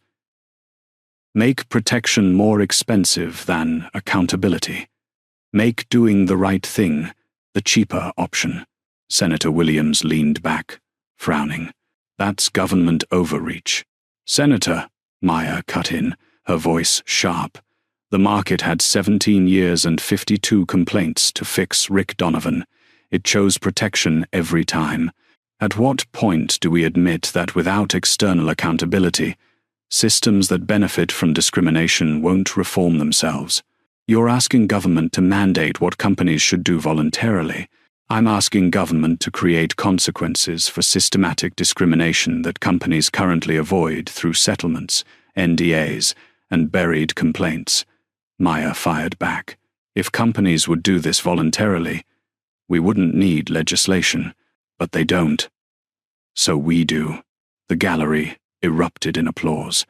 Make protection more expensive than accountability. Make doing the right thing the cheaper option. Senator Williams leaned back, frowning. That's government overreach. Senator, Maya cut in, her voice sharp. The market had 17 years and 52 complaints to fix Rick Donovan. It chose protection every time. At what point do we admit that without external accountability, systems that benefit from discrimination won't reform themselves? You're asking government to mandate what companies should do voluntarily. I'm asking government to create consequences for systematic discrimination that companies currently avoid through settlements, NDAs, and buried complaints. Maya fired back. If companies would do this voluntarily, we wouldn't need legislation. But they don't. So we do. The gallery erupted in applause.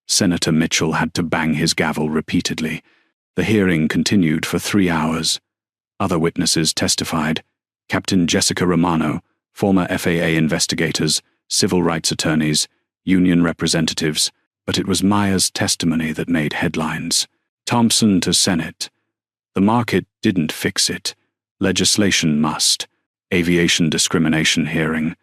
Senator Mitchell had to bang his gavel repeatedly. The hearing continued for 3 hours. Other witnesses testified. Captain Jessica Romano, former FAA investigators, civil rights attorneys, union representatives, but it was Maya's testimony that made headlines. Thompson to Senate. The market didn't fix it. Legislation must. Aviation discrimination hearing.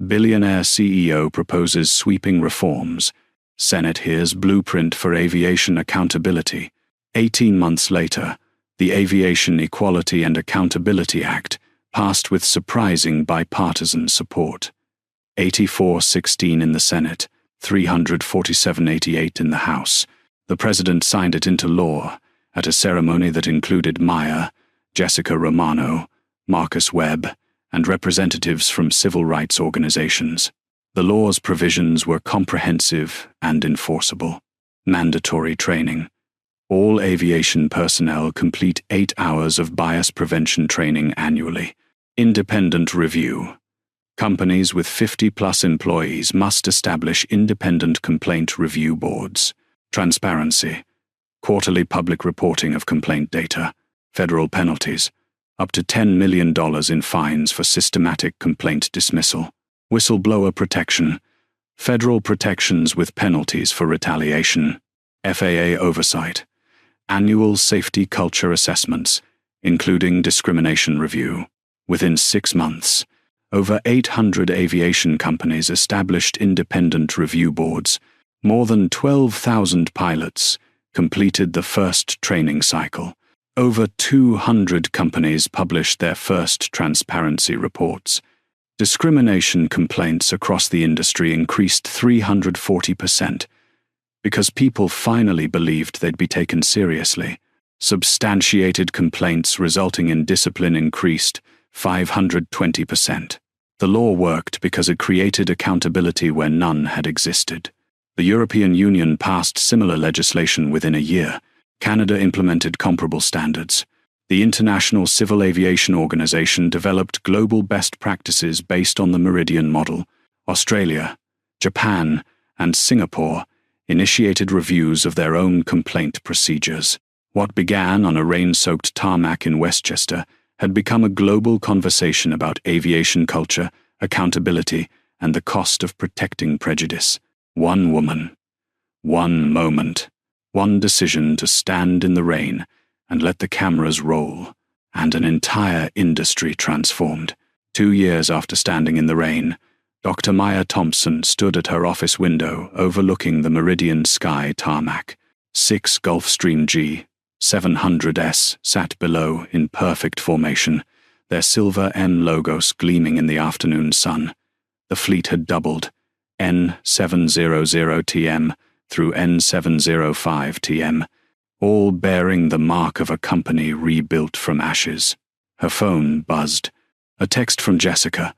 Billionaire CEO proposes sweeping reforms. Senate hears blueprint for aviation accountability. 18 months later, the Aviation Equality and Accountability Act passed with surprising bipartisan support. 84-16 in the Senate, 347-88 in the House. The President signed it into law at a ceremony that included Maya, Jessica Romano, Marcus Webb, and representatives from civil rights organizations. The law's provisions were comprehensive and enforceable. Mandatory training, All aviation personnel complete 8 hours of bias prevention training annually. Independent review. Companies with 50+ employees must establish independent complaint review boards. Transparency. Quarterly public reporting of complaint data. Federal penalties. Up to $10 million in fines for systematic complaint dismissal. Whistleblower protection. Federal protections with penalties for retaliation. FAA oversight. Annual safety culture assessments, including discrimination review. Within 6 months, over 800 aviation companies established independent review boards. More than 12,000 pilots completed the first training cycle. Over 200 companies published their first transparency reports. Discrimination complaints across the industry increased 340%. Because people finally believed they'd be taken seriously. Substantiated complaints resulting in discipline increased 520%. The law worked because it created accountability where none had existed. The European Union passed similar legislation within a year. Canada implemented comparable standards. The International Civil Aviation Organization developed global best practices based on the Meridian model. Australia, Japan, and Singapore initiated reviews of their own complaint procedures. What began on a rain-soaked tarmac in Westchester had become a global conversation about aviation culture, accountability, and the cost of protecting prejudice. One woman, one moment, one decision to stand in the rain and let the cameras roll, and an entire industry transformed. 2 years after standing in the rain, Dr. Maya Thompson stood at her office window overlooking the Meridian Sky tarmac. 6 Gulfstream G700s sat below in perfect formation, their silver M logos gleaming in the afternoon sun. The fleet had doubled, N700TM through N705TM, all bearing the mark of a company rebuilt from ashes. Her phone buzzed. A text from Jessica.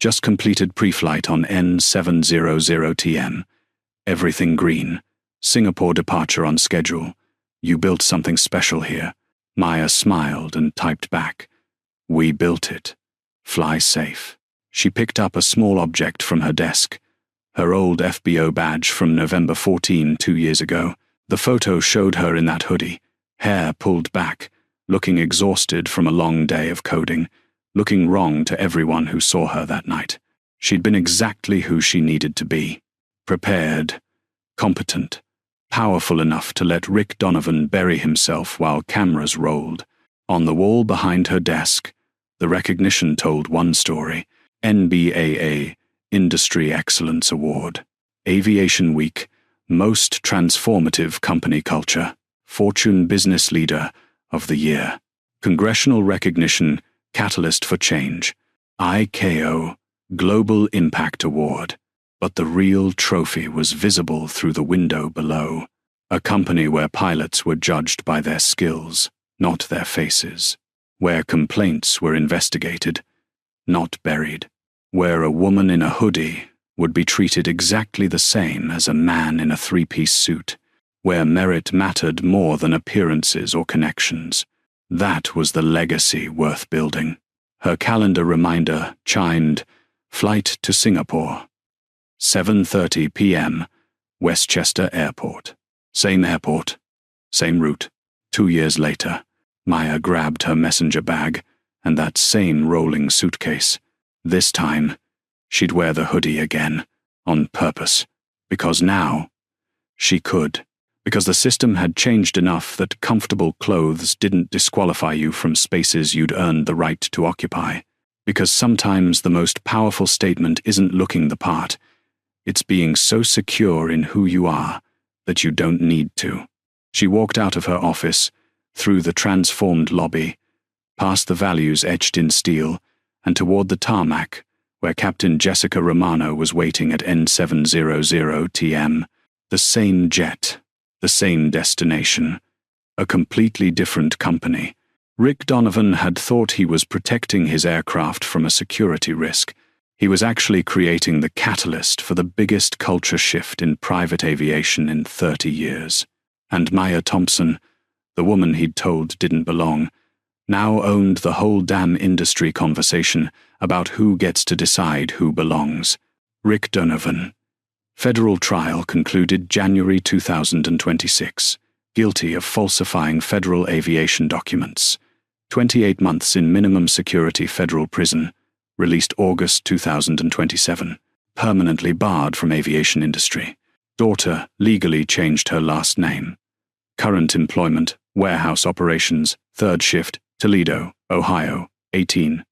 Just completed pre-flight on N700TM. Everything green. Singapore departure on schedule. You built something special here. Maya smiled and typed back. We built it. Fly safe. She picked up a small object from her desk. Her old FBO badge from November 14, 2 years ago. The photo showed her in that hoodie, hair pulled back, looking exhausted from a long day of coding, looking wrong to everyone who saw her that night. She'd been exactly who she needed to be. Prepared, competent, powerful enough to let Rick Donovan bury himself while cameras rolled. On the wall behind her desk, the recognition told one story: NBAA Industry Excellence Award. Aviation Week, Most Transformative Company Culture, Fortune Business Leader of the Year. Congressional recognition, Catalyst for Change. ICAO, Global Impact Award. But the real trophy was visible through the window below. A company where pilots were judged by their skills, not their faces. Where complaints were investigated, not buried. Where a woman in a hoodie would be treated exactly the same as a man in a 3-piece suit. Where merit mattered more than appearances or connections. That was the legacy worth building. Her calendar reminder chimed, Flight to Singapore. 7:30 p.m., Westchester Airport. Same airport, same route. 2 years later, Maya grabbed her messenger bag and that same rolling suitcase. This time, she'd wear the hoodie again, on purpose, because now she could. Because the system had changed enough that comfortable clothes didn't disqualify you from spaces you'd earned the right to occupy. Because sometimes the most powerful statement isn't looking the part, it's being so secure in who you are that you don't need to. She walked out of her office, through the transformed lobby, past the values etched in steel, and toward the tarmac, where Captain Jessica Romano was waiting at N700TM. The same jet, the same destination, a completely different company. Rick Donovan had thought he was protecting his aircraft from a security risk. He was actually creating the catalyst for the biggest culture shift in private aviation in 30 years. And Maya Thompson, The woman he'd told didn't belong now owned the whole damn industry conversation about who gets to decide who belongs. Rick Donovan. Federal trial concluded January 2026. Guilty of falsifying federal aviation documents. 28 months in minimum security federal prison. Released August 2027. Permanently barred from aviation industry. Daughter legally changed her last name. Current employment, warehouse operations, third shift, Toledo, Ohio, 18.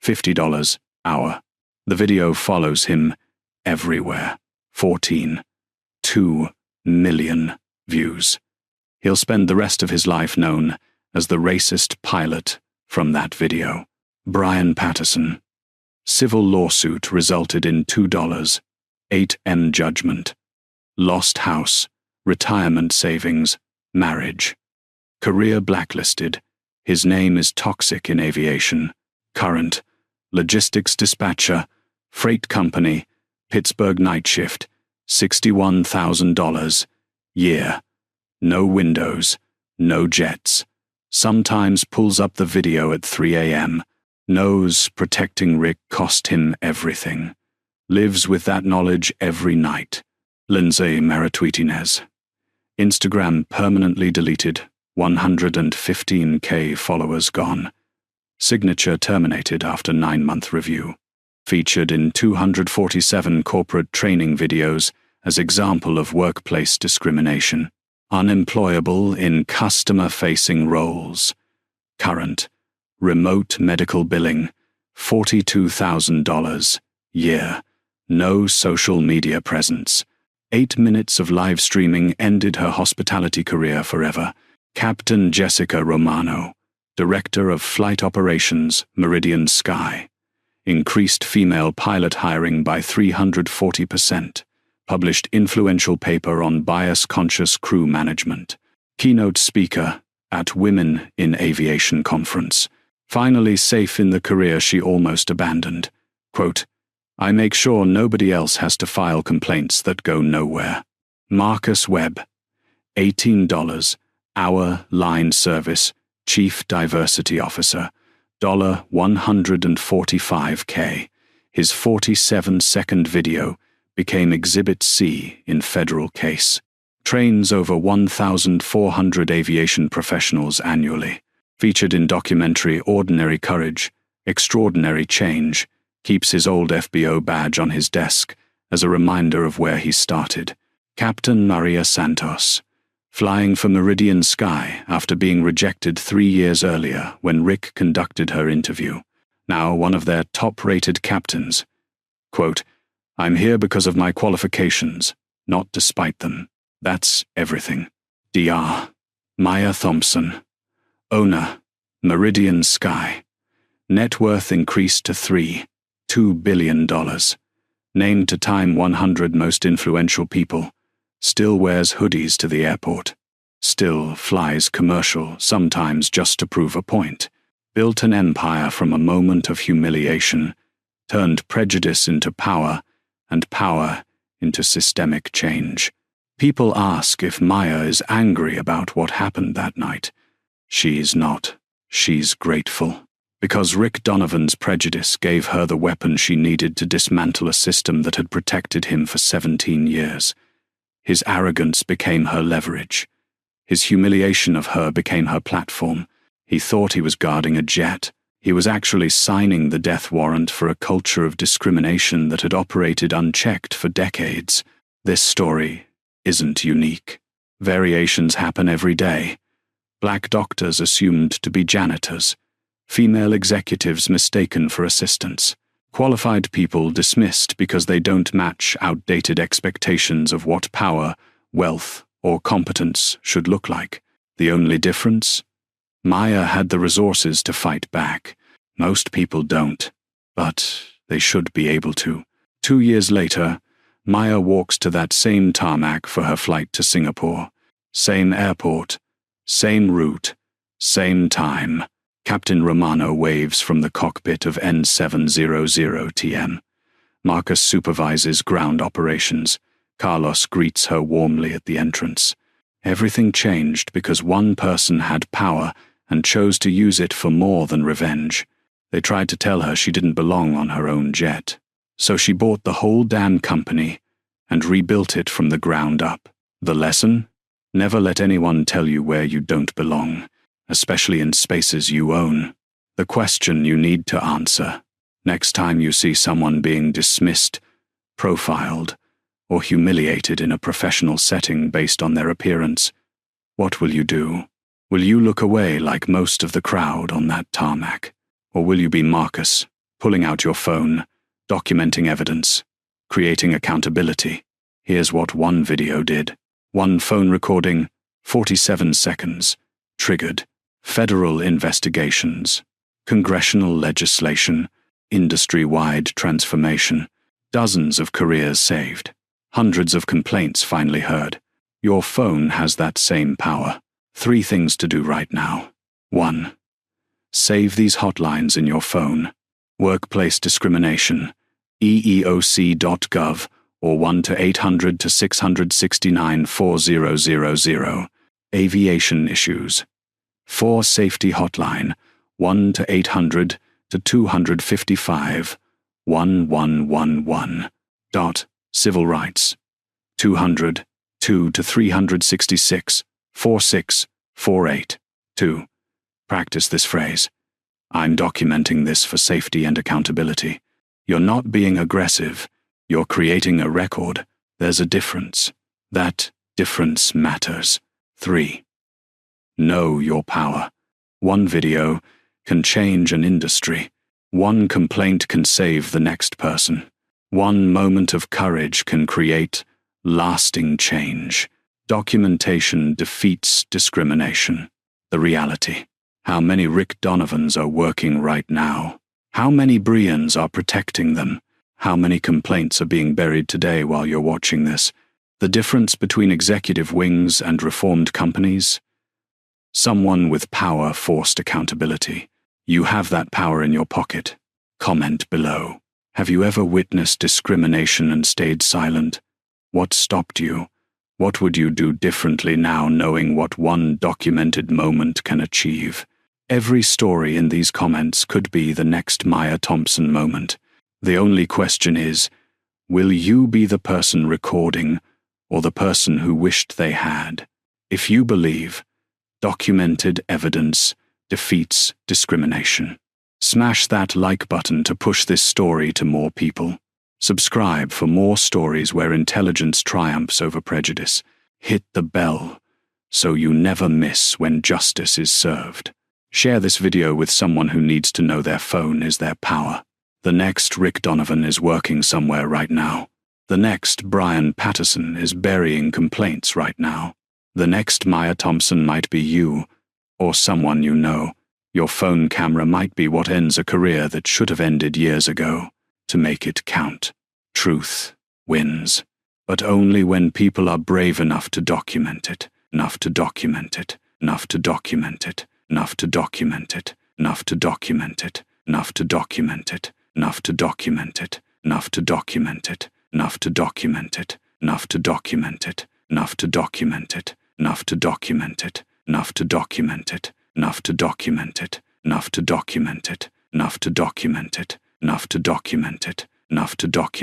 $50 hour. The video follows him everywhere. 14.2 million views. He'll spend the rest of his life known as the racist pilot from that video. Brian Patterson. Civil lawsuit resulted in $2.8 judgment. Lost house, retirement savings, marriage. Career blacklisted. His name is toxic in aviation. Current. Logistics dispatcher, freight company, Pittsburgh night shift, $61,000. Year. No windows, no jets. Sometimes pulls up the video at 3 a.m. Knows protecting Rick cost him everything. Lives with that knowledge every night. Lindsay Meritweetinez. Instagram permanently deleted. 115K followers gone. Signature terminated after 9-month review. Featured in 247 corporate training videos as example of workplace discrimination. Unemployable in customer-facing roles. Current. Remote medical billing. $42,000. Year. No social media presence. 8 minutes of live streaming ended her hospitality career forever. Captain Jessica Romano. Director of Flight Operations, Meridian Sky. Increased female pilot hiring by 340%. Published influential paper on bias-conscious crew management. Keynote speaker at Women in Aviation Conference. Finally safe in the career she almost abandoned. Quote, I make sure nobody else has to file complaints that go nowhere. Marcus Webb. $18. Hour line service. Chief Diversity Officer. $145K. His 47-second video became Exhibit C in federal case. Trains over 1,400 aviation professionals annually. Featured in documentary Ordinary Courage, Extraordinary Change, keeps his old FBO badge on his desk as a reminder of where he started. Captain Maria Santos. Flying for Meridian Sky after being rejected 3 years earlier when Rick conducted her interview. Now one of their top-rated captains. Quote, I'm here because of my qualifications, not despite them. That's everything. Dr. Maya Thompson. Owner, Meridian Sky. Net worth increased to $2 billion. Named to Time 100 Most Influential People. Still wears hoodies to the airport. Still flies commercial, sometimes just to prove a point. Built an empire from a moment of humiliation. Turned prejudice into power, and power into systemic change. People ask if Maya is angry about what happened that night. She's not. She's grateful. Because Rick Donovan's prejudice gave her the weapon she needed to dismantle a system that had protected him for 17 years. His arrogance became her leverage. His humiliation of her became her platform. He thought he was guarding a jet. He was actually signing the death warrant for a culture of discrimination that had operated unchecked for decades. This story isn't unique. Variations happen every day. Black doctors assumed to be janitors. Female executives mistaken for assistants. Qualified people dismissed because they don't match outdated expectations of what power, wealth, or competence should look like. The only difference? Maya had the resources to fight back. Most people don't, but they should be able to. 2 years later, Maya walks to that same tarmac for her flight to Singapore. Same airport, same route, same time. Captain Romano waves from the cockpit of N700TM. Marcus supervises ground operations. Carlos greets her warmly at the entrance. Everything changed because one person had power and chose to use it for more than revenge. They tried to tell her she didn't belong on her own jet. So she bought the whole damn company and rebuilt it from the ground up. The lesson? Never let anyone tell you where you don't belong, especially in spaces you own. The question you need to answer: next time you see someone being dismissed, profiled, or humiliated in a professional setting based on their appearance, what will you do? Will you look away like most of the crowd on that tarmac? Or will you be Marcus, pulling out your phone, documenting evidence, creating accountability? Here's what one video did. One phone recording, 47 seconds, triggered federal investigations, congressional legislation, industry-wide transformation, dozens of careers saved, hundreds of complaints finally heard. Your phone has that same power. 3 things to do right now. 1. Save these hotlines in your phone. Workplace discrimination, eeoc.gov, or 1-800-669-4000. Aviation issues. 4 safety hotline, 1-800-255-1111. Civil rights. 200-2-366-4648. 2. Practice this phrase. I'm documenting this for safety and accountability. You're not being aggressive. You're creating a record. There's a difference. That difference matters. 3. Know your power. One video can change an industry. One complaint can save the next person. One moment of courage can create lasting change. Documentation defeats discrimination. The reality. How many Rick Donovans are working right now? How many Brians are protecting them? How many complaints are being buried today while you're watching this? The difference between executive wings and reformed companies? Someone with power forced accountability. You have that power in your pocket. Comment below. Have you ever witnessed discrimination and stayed silent? What stopped you? What would you do differently now, knowing what one documented moment can achieve? Every story in these comments could be the next Maya Thompson moment. The only question is, will you be the person recording or the person who wished they had? If you believe, documented evidence defeats discrimination. Smash that like button to push this story to more people. Subscribe for more stories where intelligence triumphs over prejudice. Hit the bell so you never miss when justice is served. Share this video with someone who needs to know their phone is their power. The next Rick Donovan is working somewhere right now. The next Brian Patterson is burying complaints right now. The next Maya Thompson might be you, or someone you know. Your phone camera might be what ends a career that should have ended years ago. To make it count. Truth wins. But only when people are brave enough to document it. Enough to document it. Enough to document it. Enough to document it. Enough to document it. Enough to document it. Enough to document it. Enough to document it. Enough to document it. Enough to document it. Enough to document it. Enough to document it. Enough to document it. Enough to document it. Enough to document it. Enough to document it. Enough to document it. Enough to document